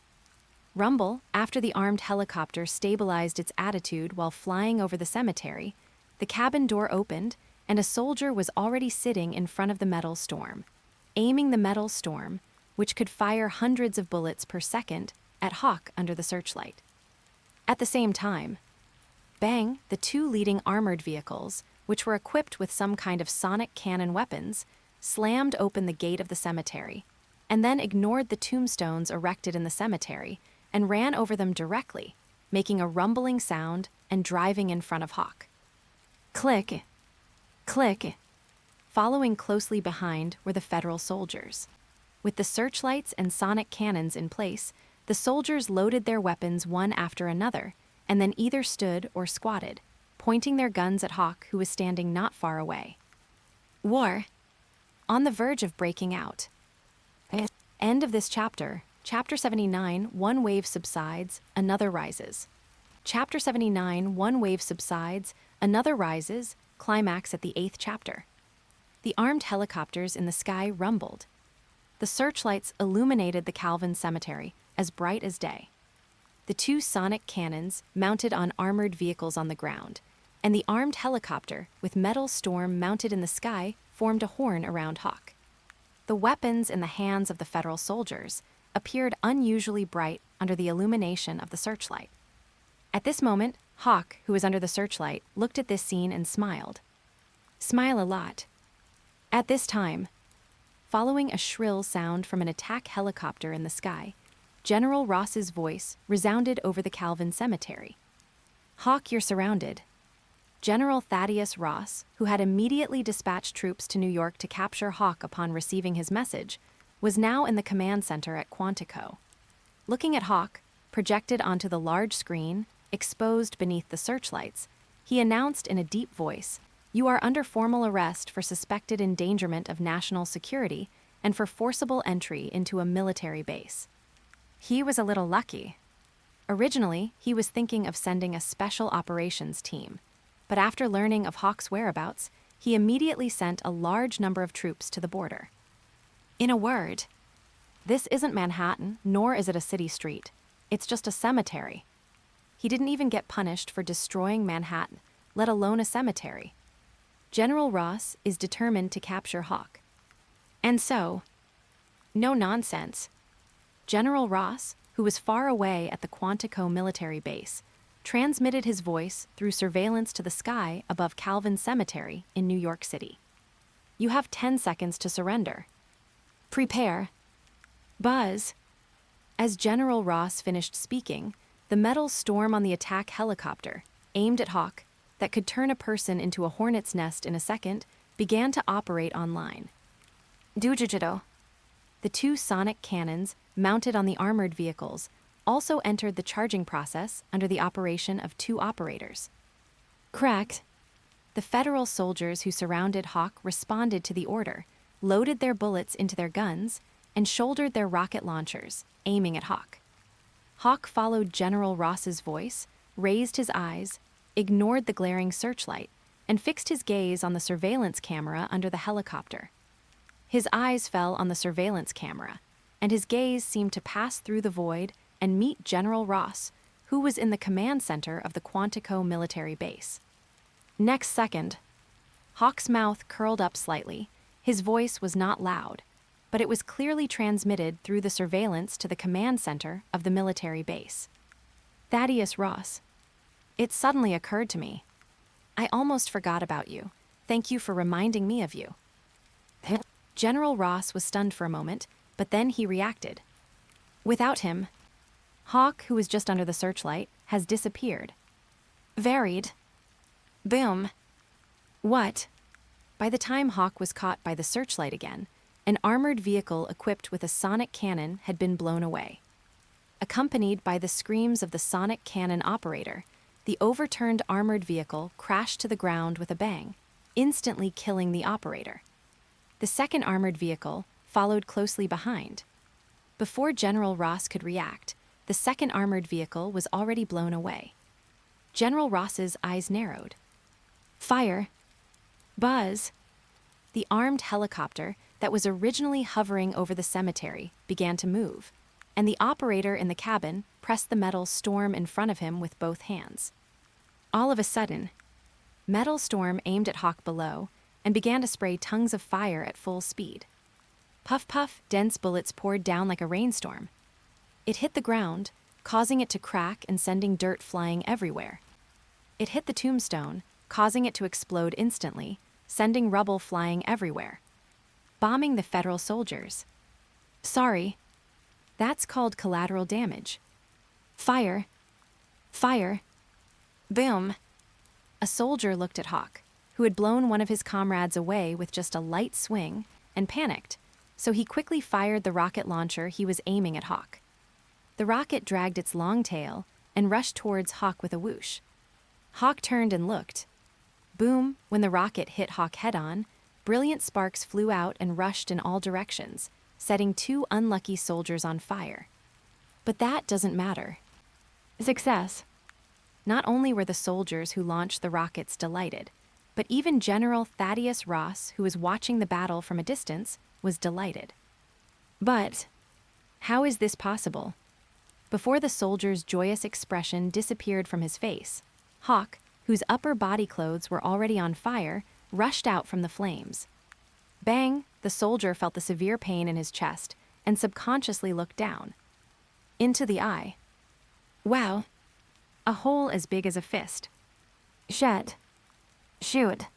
[SPEAKER 1] Rumble, after the armed helicopter stabilized its attitude while flying over the cemetery, the cabin door opened, and a soldier was already sitting in front of the metal storm, aiming the metal storm, which could fire hundreds of bullets per second, at Hawk under the searchlight. At the same time, bang, the 2 leading armored vehicles, which were equipped with some kind of sonic cannon weapons, slammed open the gate of the cemetery, and then ignored the tombstones erected in the cemetery and ran over them directly, making a rumbling sound and driving in front of Hawk. Click, click. Following closely behind were the federal soldiers. With the searchlights and sonic cannons in place, the soldiers loaded their weapons one after another, and then either stood or squatted, pointing their guns at Hawk, who was standing not far away. War. On the verge of breaking out. End of this chapter. Chapter 79, one wave subsides, another rises. Chapter 79, one wave subsides, another rises, climax at the 8th chapter. The armed helicopters in the sky rumbled. The searchlights illuminated the Calvin cemetery, as bright as day. The 2 sonic cannons mounted on armored vehicles on the ground, and the armed helicopter, with metal storm mounted in the sky, formed a horn around Hawk. The weapons in the hands of the Federal soldiers appeared unusually bright under the illumination of the searchlight. At this moment, Hawk, who was under the searchlight, looked at this scene and smiled. Smile a lot. At this time, following a shrill sound from an attack helicopter in the sky, General Ross's voice resounded over the Calvin cemetery. Hawk, you're surrounded. General Thaddeus Ross, who had immediately dispatched troops to New York to capture Hawk upon receiving his message, was now in the command center at Quantico. Looking at Hawk, projected onto the large screen, exposed beneath the searchlights, he announced in a deep voice, "You are under formal arrest for suspected endangerment of national security and for forcible entry into a military base." He was a little lucky. Originally, he was thinking of sending a special operations team, but after learning of Hawk's whereabouts, he immediately sent a large number of troops to the border. In a word, this isn't Manhattan, nor is it a city street. It's just a cemetery. He didn't even get punished for destroying Manhattan, let alone a cemetery. General Ross is determined to capture Hawk. And so, no nonsense. General Ross, who was far away at the Quantico military base, transmitted his voice through surveillance to the sky above Calvin Cemetery in New York City. You have 10 seconds to surrender. Prepare. Buzz. As General Ross finished speaking, the metal storm on the attack helicopter, aimed at Hawk, that could turn a person into a hornet's nest in a second, began to operate online. Dujujito. The 2 sonic cannons, mounted on the armored vehicles, also entered the charging process under the operation of 2 operators. Correct. The Federal soldiers who surrounded Hawk responded to the order, loaded their bullets into their guns, and shouldered their rocket launchers, aiming at Hawk. Hawk followed General Ross's voice, raised his eyes, ignored the glaring searchlight, and fixed his gaze on the surveillance camera under the helicopter. His eyes fell on the surveillance camera, and his gaze seemed to pass through the void and meet General Ross, who was in the command center of the Quantico military base. Next second, Hawk's mouth curled up slightly. His voice was not loud, but it was clearly transmitted through the surveillance to the command center of the military base. Thaddeus Ross. It suddenly occurred to me. I almost forgot about you. Thank you for reminding me of you. General Ross was stunned for a moment, but then he reacted. Without him, Hawk, who was just under the searchlight, has disappeared. Varied. Boom. What? By the time Hawk was caught by the searchlight again, an armored vehicle equipped with a sonic cannon had been blown away. Accompanied by the screams of the sonic cannon operator, the overturned armored vehicle crashed to the ground with a bang, instantly killing the operator. The second armored vehicle followed closely behind. Before General Ross could react, the second armored vehicle was already blown away. General Ross's eyes narrowed. Fire. Buzz. The armed helicopter that was originally hovering over the cemetery began to move, and the operator in the cabin pressed the metal storm in front of him with both hands. All of a sudden, metal storm aimed at Hawk below and began to spray tongues of fire at full speed. Puff puff, dense bullets poured down like a rainstorm. It hit the ground, causing it to crack and sending dirt flying everywhere. It hit the tombstone, causing it to explode instantly, sending rubble flying everywhere. Bombing the Federal soldiers. Sorry. That's called collateral damage. Fire. Fire. Boom. A soldier looked at Hawk, who had blown one of his comrades away with just a light swing, and panicked, so he quickly fired the rocket launcher he was aiming at Hawk. The rocket dragged its long tail and rushed towards Hawk with a whoosh. Hawk turned and looked. Boom, when the rocket hit Hawk head-on, brilliant sparks flew out and rushed in all directions, setting 2 unlucky soldiers on fire. But that doesn't matter. Success. Not only were the soldiers who launched the rockets delighted, but even General Thaddeus Ross, who was watching the battle from a distance, was delighted. But how is this possible? Before the soldier's joyous expression disappeared from his face, Hawk, whose upper body clothes were already on fire, rushed out from the flames. Bang! The soldier felt the severe pain in his chest and subconsciously looked down. Into the eye. Wow! A hole as big as a fist. Shit. Shoot.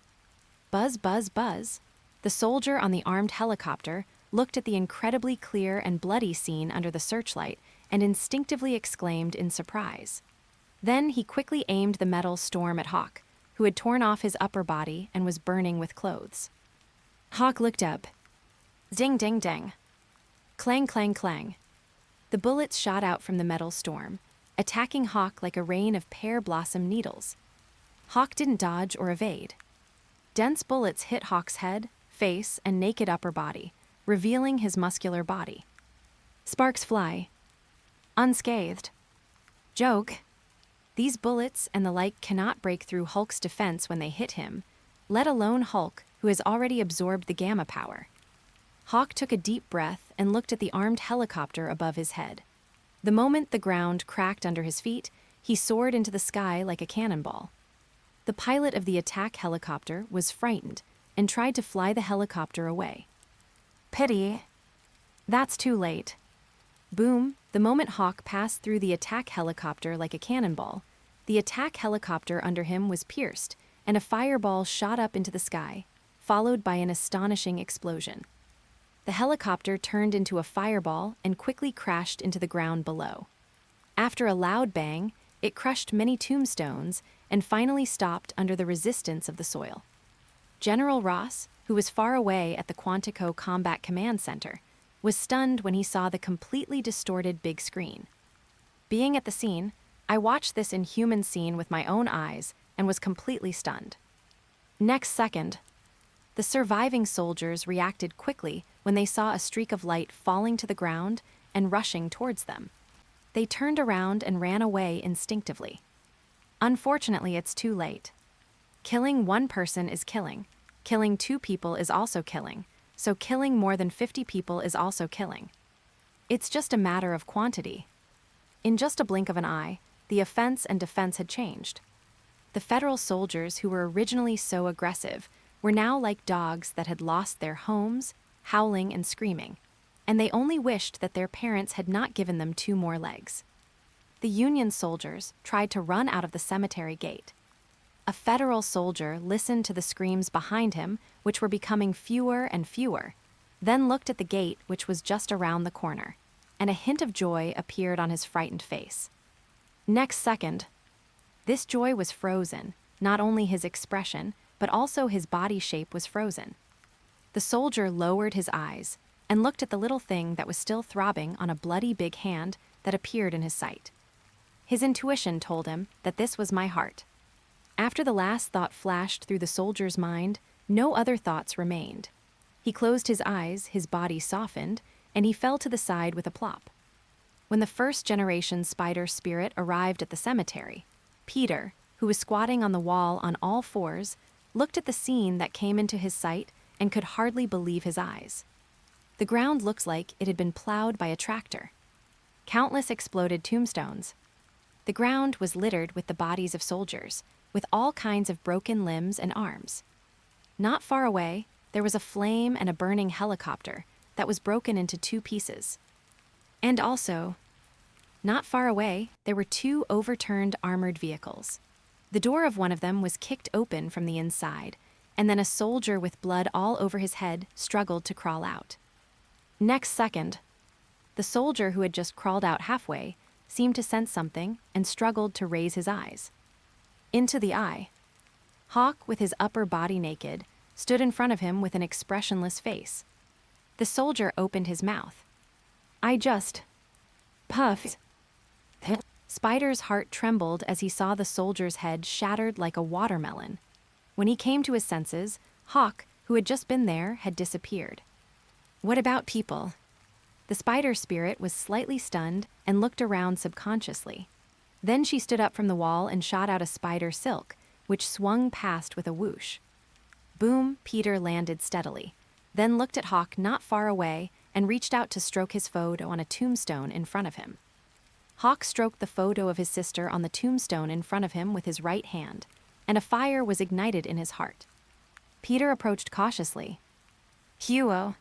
[SPEAKER 1] Buzz, buzz, buzz. The soldier on the armed helicopter looked at the incredibly clear and bloody scene under the searchlight and instinctively exclaimed in surprise. Then he quickly aimed the metal storm at Hawk, who had torn off his upper body and was burning with clothes. Hawk looked up. Ding, ding, ding. Clang, clang, clang. The bullets shot out from the metal storm, attacking Hawk like a rain of pear blossom needles. Hawk didn't dodge or evade. Dense bullets hit Hawk's head, face, and naked upper body, revealing his muscular body. Sparks fly. Unscathed. Joke. These bullets and the like cannot break through Hulk's defense when they hit him, let alone Hulk, who has already absorbed the gamma power. Hawk took a deep breath and looked at the armed helicopter above his head. The moment the ground cracked under his feet, he soared into the sky like a cannonball. The pilot of the attack helicopter was frightened and tried to fly the helicopter away. Pity. That's too late. Boom! The moment Hawk passed through the attack helicopter like a cannonball, the attack helicopter under him was pierced, and a fireball shot up into the sky, followed by an astonishing explosion. The helicopter turned into a fireball and quickly crashed into the ground below. After a loud bang, it crushed many tombstones and finally stopped under the resistance of the soil. General Ross, who was far away at the Quantico Combat Command Center, was stunned when he saw the completely distorted big screen. Being at the scene, I watched this inhuman scene with my own eyes and was completely stunned. Next second, the surviving soldiers reacted quickly when they saw a streak of light falling to the ground and rushing towards them. They turned around and ran away instinctively. Unfortunately, it's too late. Killing one person is killing. Killing two people is also killing. So killing more than 50 people is also killing. It's just a matter of quantity. In just a blink of an eye, the offense and defense had changed. The federal soldiers who were originally so aggressive were now like dogs that had lost their homes, howling and screaming, and they only wished that their parents had not given them 2 more legs. The Union soldiers tried to run out of the cemetery gate. A federal soldier listened to the screams behind him, which were becoming fewer and fewer, then looked at the gate, which was just around the corner, and a hint of joy appeared on his frightened face. Next second, this joy was frozen. Not only his expression, but also his body shape was frozen. The soldier lowered his eyes and looked at the little thing that was still throbbing on a bloody big hand that appeared in his sight. His intuition told him that this was my heart. After the last thought flashed through the soldier's mind, no other thoughts remained. He closed his eyes, his body softened, and he fell to the side with a plop. When the first-generation spider spirit arrived at the cemetery, Peter, who was squatting on the wall on all fours, looked at the scene that came into his sight and could hardly believe his eyes. The ground looked like it had been plowed by a tractor. Countless exploded tombstones. The ground was littered with the bodies of soldiers, with all kinds of broken limbs and arms. Not far away, there was a flame and a burning helicopter that was broken into 2 pieces. And also, not far away, there were 2 overturned armored vehicles. The door of one of them was kicked open from the inside, and then a soldier with blood all over his head struggled to crawl out. Next second, the soldier who had just crawled out halfway seemed to sense something and struggled to raise his eyes. Into the eye. Hawk, with his upper body naked, stood in front of him with an expressionless face. The soldier opened his mouth. I just puffed. Spider's heart trembled as he saw the soldier's head shattered like a watermelon. When he came to his senses, Hawk, who had just been there, had disappeared. What about people? The spider spirit was slightly stunned and looked around subconsciously. Then she stood up from the wall and shot out a spider silk, which swung past with a whoosh. Boom, Peter landed steadily, then looked at Hawk not far away and reached out to stroke his photo on a tombstone in front of him. Hawk stroked the photo of his sister on the tombstone in front of him with his right hand, and a fire was ignited in his heart. Peter approached cautiously. "Huo."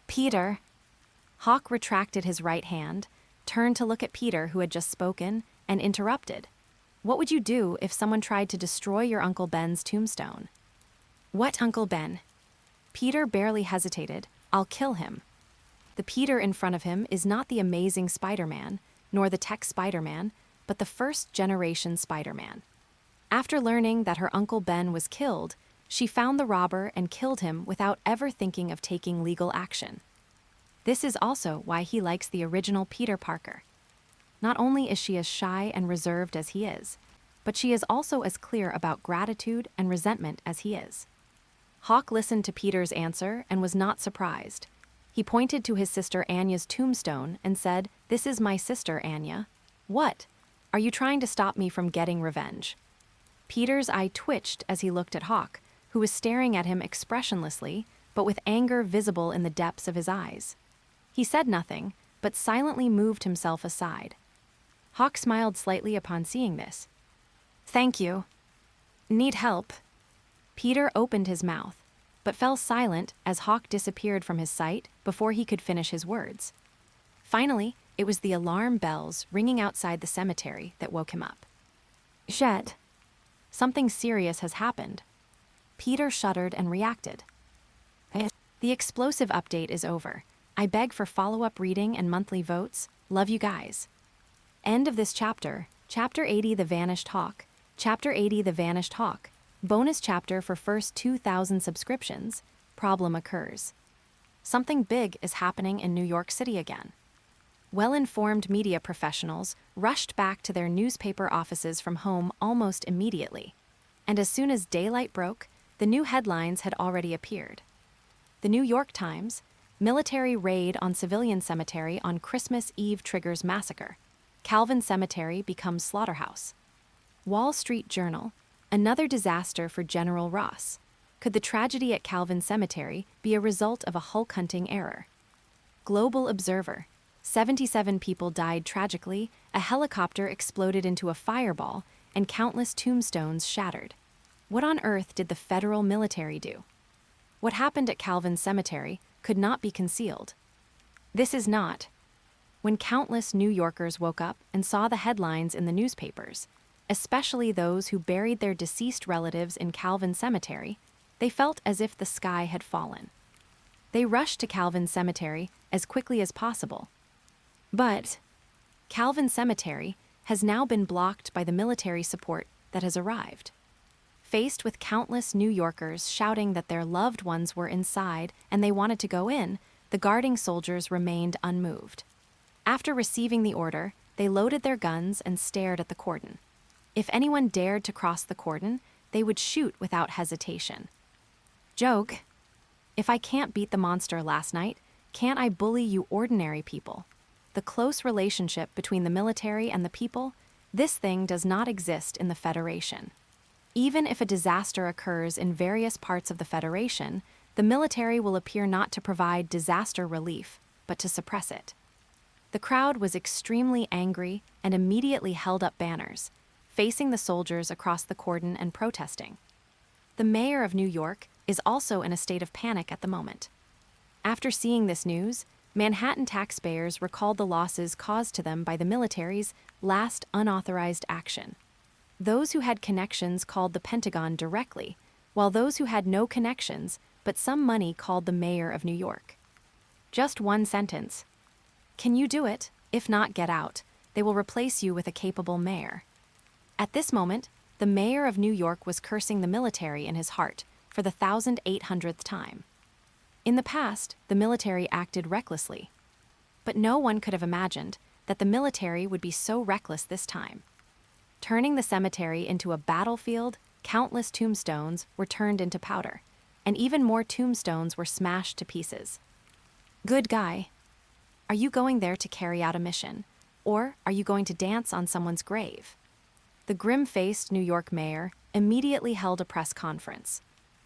[SPEAKER 1] "Peter." Hawk retracted his right hand, turned to look at Peter, who had just spoken, and interrupted. "What would you do if someone tried to destroy your Uncle Ben's tombstone?" "What Uncle Ben?" Peter barely hesitated. "I'll kill him." The Peter in front of him is not the amazing Spider-Man, nor the tech Spider-Man, but the first-generation Spider-Man. After learning that her Uncle Ben was killed, she found the robber and killed him without ever thinking of taking legal action. This is also why he likes the original Peter Parker. Not only is she as shy and reserved as he is, but she is also as clear about gratitude and resentment as he is. Hawk listened to Peter's answer and was not surprised. He pointed to his sister Anya's tombstone and said, "This is my sister, Anya." "What? Are you trying to stop me from getting revenge?" Peter's eye twitched as he looked at Hawk, who was staring at him expressionlessly, but with anger visible in the depths of his eyes. He said nothing, but silently moved himself aside. Hawk smiled slightly upon seeing this. "Thank you. Need help?" Peter opened his mouth, but fell silent as Hawk disappeared from his sight before he could finish his words. Finally, it was the alarm bells ringing outside the cemetery that woke him up. "Shit. Something serious has happened." Peter shuddered and reacted. The explosive update is over. I beg for follow-up reading and monthly votes. Love you guys. End of this chapter. Chapter 80, The Vanished Hawk. Chapter 80, The Vanished Hawk. Bonus chapter for first 2,000 subscriptions. Problem occurs. Something big is happening in New York City again. Well-informed media professionals rushed back to their newspaper offices from home almost immediately. And as soon as daylight broke, the new headlines had already appeared. The New York Times: military raid on civilian cemetery on Christmas Eve triggers massacre. Calvin Cemetery becomes slaughterhouse. Wall Street Journal: another disaster for General Ross. Could the tragedy at Calvin Cemetery be a result of a Hulk hunting error? Global Observer: 77 people died tragically, a helicopter exploded into a fireball, and countless tombstones shattered. What on earth did the federal military do? What happened at Calvin Cemetery could not be concealed. This is not. When countless New Yorkers woke up and saw the headlines in the newspapers, especially those who buried their deceased relatives in Calvin Cemetery, they felt as if the sky had fallen. They rushed to Calvin Cemetery as quickly as possible. But Calvin Cemetery has now been blocked by the military support that has arrived. Faced with countless New Yorkers shouting that their loved ones were inside and they wanted to go in, the guarding soldiers remained unmoved. After receiving the order, they loaded their guns and stared at the cordon. If anyone dared to cross the cordon, they would shoot without hesitation. Joke. If I can't beat the monster last night, can't I bully you ordinary people? The close relationship between the military and the people, this thing does not exist in the Federation. Even if a disaster occurs in various parts of the Federation, the military will appear not to provide disaster relief, but to suppress it. The crowd was extremely angry and immediately held up banners, facing the soldiers across the cordon and protesting. The mayor of New York is also in a state of panic at the moment. After seeing this news, Manhattan taxpayers recalled the losses caused to them by the military's last unauthorized action. Those who had connections called the Pentagon directly, while those who had no connections but some money called the mayor of New York. Just one sentence. Can you do it? If not, get out. They will replace you with a capable mayor. At this moment, the mayor of New York was cursing the military in his heart for the 1,800th time. In the past, the military acted recklessly. But no one could have imagined that the military would be so reckless this time. Turning the cemetery into a battlefield, countless tombstones were turned into powder, and even more tombstones were smashed to pieces. Good guy. Are you going there to carry out a mission, Or are you going to dance on someone's grave? The grim-faced New York mayor immediately held a press conference.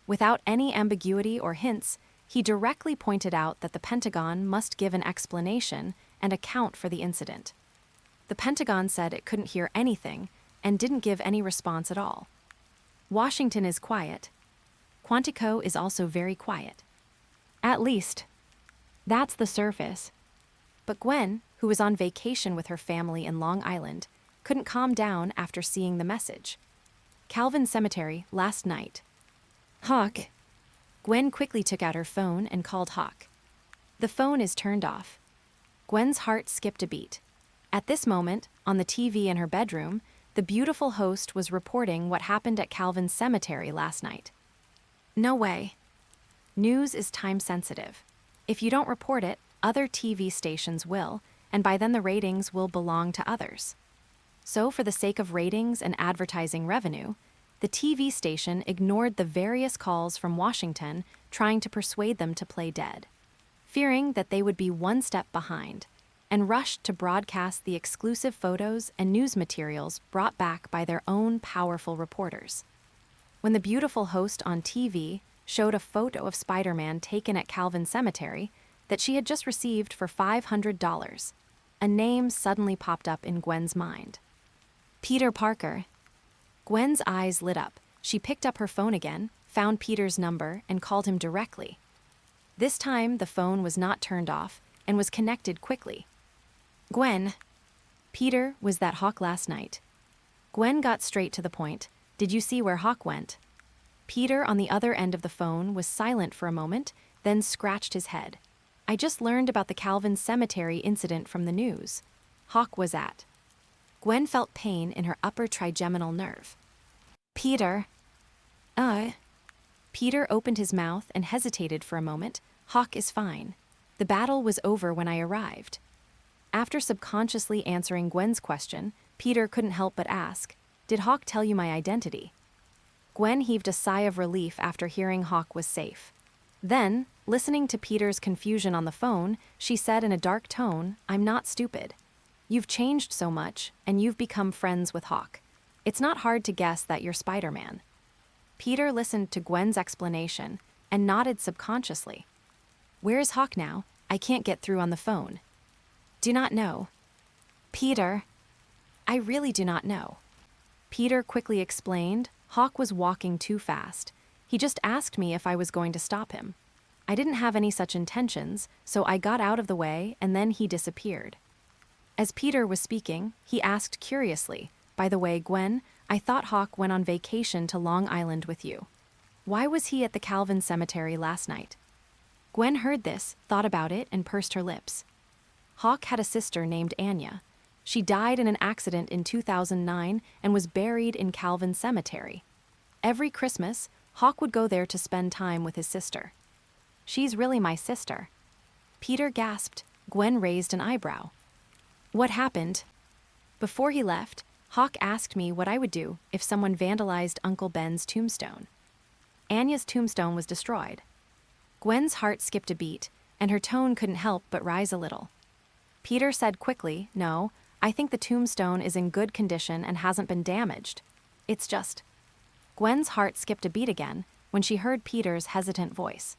[SPEAKER 1] Without any ambiguity or hints, he directly pointed out that the Pentagon must give an explanation and account for the incident. The Pentagon said it couldn't hear anything and didn't give any response at all. Washington is quiet. Quantico is also very quiet. At least, that's the surface. But Gwen, who was on vacation with her family in Long Island, couldn't calm down after seeing the message. Calvin Cemetery, last night. Hawk. Gwen quickly took out her phone and called Hawk. The phone is turned off. Gwen's heart skipped a beat. At this moment, on the TV in her bedroom, the beautiful host was reporting what happened at Calvin Cemetery last night. No way. News is time-sensitive. If you don't report it, other TV stations will, and by then the ratings will belong to others. So for the sake of ratings and advertising revenue, the TV station ignored the various calls from Washington trying to persuade them to play dead, fearing that they would be one step behind, and rushed to broadcast the exclusive photos and news materials brought back by their own powerful reporters. When the beautiful host on TV showed a photo of Spider-Man taken at Calvin Cemetery that she had just received for $500, a name suddenly popped up in Gwen's mind. Peter Parker. Gwen's eyes lit up. She picked up her phone again, found Peter's number, and called him directly. This time, the phone was not turned off and was connected quickly. Gwen. Peter, was that Hawk last night? Gwen got straight to the point. Did you see where Hawk went? Peter, on the other end of the phone, was silent for a moment, then scratched his head. I just learned about the Calvin Cemetery incident from the news. Hawk was at. Gwen felt pain in her upper trigeminal nerve. Peter. Peter opened his mouth and hesitated for a moment. Hawk is fine. The battle was over when I arrived. After subconsciously answering Gwen's question, Peter couldn't help but ask, Did Hawk tell you my identity? Gwen heaved a sigh of relief after hearing Hawk was safe. Then, listening to Peter's confusion on the phone, she said in a dark tone, I'm not stupid. You've changed so much, and you've become friends with Hawk. It's not hard to guess that you're Spider-Man. Peter listened to Gwen's explanation and nodded subconsciously. Where is Hawk now? I can't get through on the phone. Do not know. Peter. I really do not know. Peter quickly explained, Hawk was walking too fast. He just asked me if I was going to stop him. I didn't have any such intentions, so I got out of the way and then he disappeared. As Peter was speaking, he asked curiously, By the way, Gwen, I thought Hawk went on vacation to Long Island with you. Why was he at the Calvin Cemetery last night? Gwen heard this, thought about it, and pursed her lips. Hawk had a sister named Anya. She died in an accident in 2009 and was buried in Calvin Cemetery. Every Christmas, Hawk would go there to spend time with his sister. She's really my sister. Peter gasped. Gwen raised an eyebrow. What happened? Before he left, Hawk asked me what I would do if someone vandalized Uncle Ben's tombstone. Anya's tombstone was destroyed. Gwen's heart skipped a beat, and her tone couldn't help but rise a little. Peter said quickly, No, I think the tombstone is in good condition and hasn't been damaged. It's just... Gwen's heart skipped a beat again when she heard Peter's hesitant voice.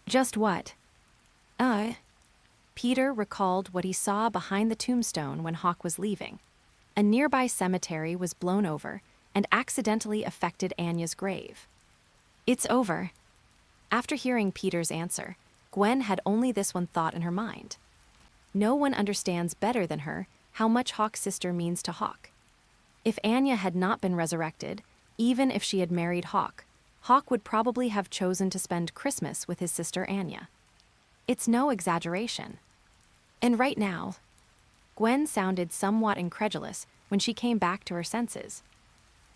[SPEAKER 1] Just what? Peter recalled what he saw behind the tombstone when Hawk was leaving. A nearby cemetery was blown over and accidentally affected Anya's grave. It's over. After hearing Peter's answer, Gwen had only this one thought in her mind. No one understands better than her how much Hawk's sister means to Hawk. If Anya had not been resurrected, even if she had married Hawk, Hawk would probably have chosen to spend Christmas with his sister Anya. It's no exaggeration. And right now, Gwen sounded somewhat incredulous when she came back to her senses.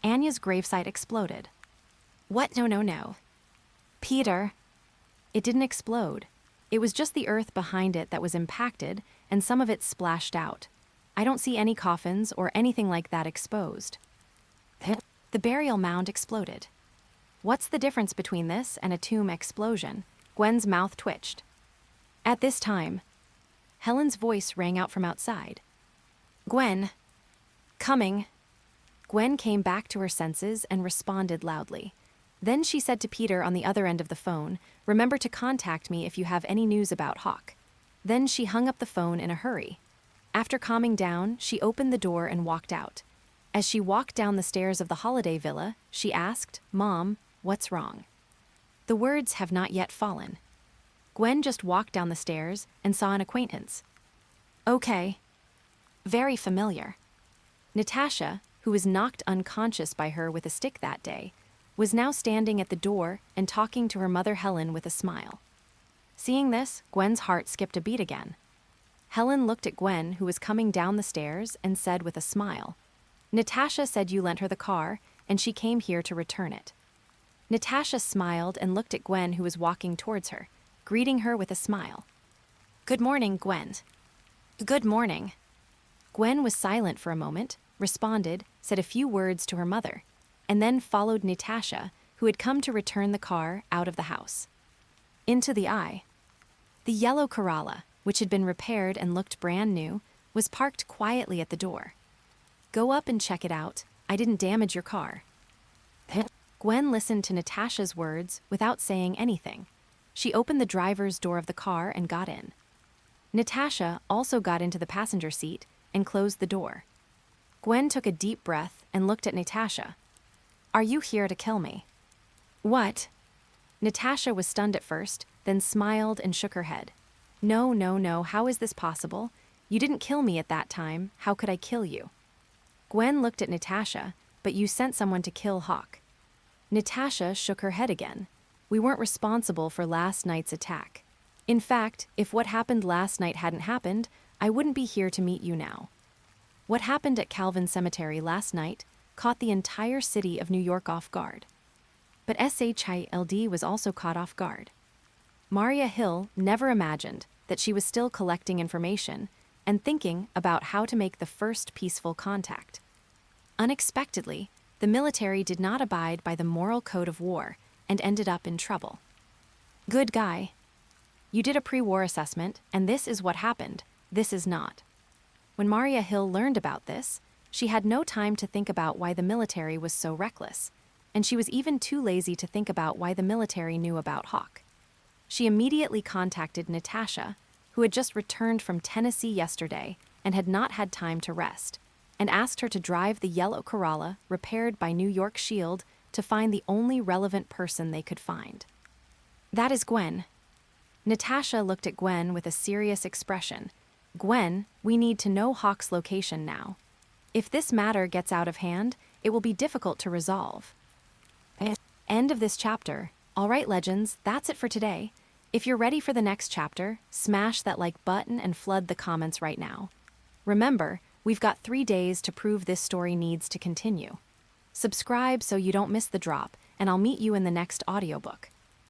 [SPEAKER 1] Anya's gravesite exploded. What? No. Peter. It didn't explode. It was just the earth behind it that was impacted, and some of it splashed out. I don't see any coffins or anything like that exposed. The burial mound exploded. What's the difference between this and a tomb explosion? Gwen's mouth twitched. At this time, Helen's voice rang out from outside. Gwen. Coming. Gwen came back to her senses and responded loudly. Then she said to Peter on the other end of the phone, "Remember to contact me if you have any news about Hawk." Then she hung up the phone in a hurry. After calming down, she opened the door and walked out. As she walked down the stairs of the holiday villa, she asked, "Mom, what's wrong?" The words have not yet fallen. Gwen just walked down the stairs and saw an acquaintance. Okay. Very familiar. Natasha, who was knocked unconscious by her with a stick that day, was now standing at the door and talking to her mother Helen with a smile. Seeing this, Gwen's heart skipped a beat again. Helen looked at Gwen, who was coming down the stairs, and said with a smile, "Natasha said you lent her the car, and she came here to return it." Natasha smiled and looked at Gwen, who was walking towards her, greeting her with a smile. "Good morning, Gwen." "Good morning." Gwen was silent for a moment, responded, said a few words to her mother, and then followed Natasha, who had come to return the car, out of the house. Into the eye. The yellow Corolla, which had been repaired and looked brand new, was parked quietly at the door. "Go up and check it out. I didn't damage your car." Gwen listened to Natasha's words without saying anything. She opened the driver's door of the car and got in. Natasha also got into the passenger seat and closed the door. Gwen took a deep breath and looked at Natasha. "Are you here to kill me?" "What?" Natasha was stunned at first, then smiled and shook her head. No, no, no, how is this possible? You didn't kill me at that time. How could I kill you?" Gwen looked at Natasha, "But you sent someone to kill Hawk." Natasha shook her head again. "We weren't responsible for last night's attack. In fact, if what happened last night hadn't happened, I wouldn't be here to meet you now. What happened at Calvin Cemetery last night caught the entire city of New York off guard. But S.H.I.E.L.D was also caught off guard. Maria Hill never imagined that she was still collecting information and thinking about how to make the first peaceful contact. Unexpectedly, the military did not abide by the moral code of war and ended up in trouble. Good guy. You did a pre-war assessment, and this is what happened. This is not. When Maria Hill learned about this, she had no time to think about why the military was so reckless, and she was even too lazy to think about why the military knew about Hawk. She immediately contacted Natasha, who had just returned from Tennessee yesterday and had not had time to rest, and asked her to drive the yellow Corolla repaired by New York S.H.I.E.L.D to find the only relevant person they could find. That is Gwen. Natasha looked at Gwen with a serious expression. Gwen, we need to know Hawk's location now. If this matter gets out of hand, it will be difficult to resolve. End of this chapter. All right, legends, that's it for today. If you're ready for the next chapter, smash that like button and flood the comments right now. Remember, we've got 3 days to prove this story needs to continue. Subscribe so you don't miss the drop, and I'll meet you in the next audiobook.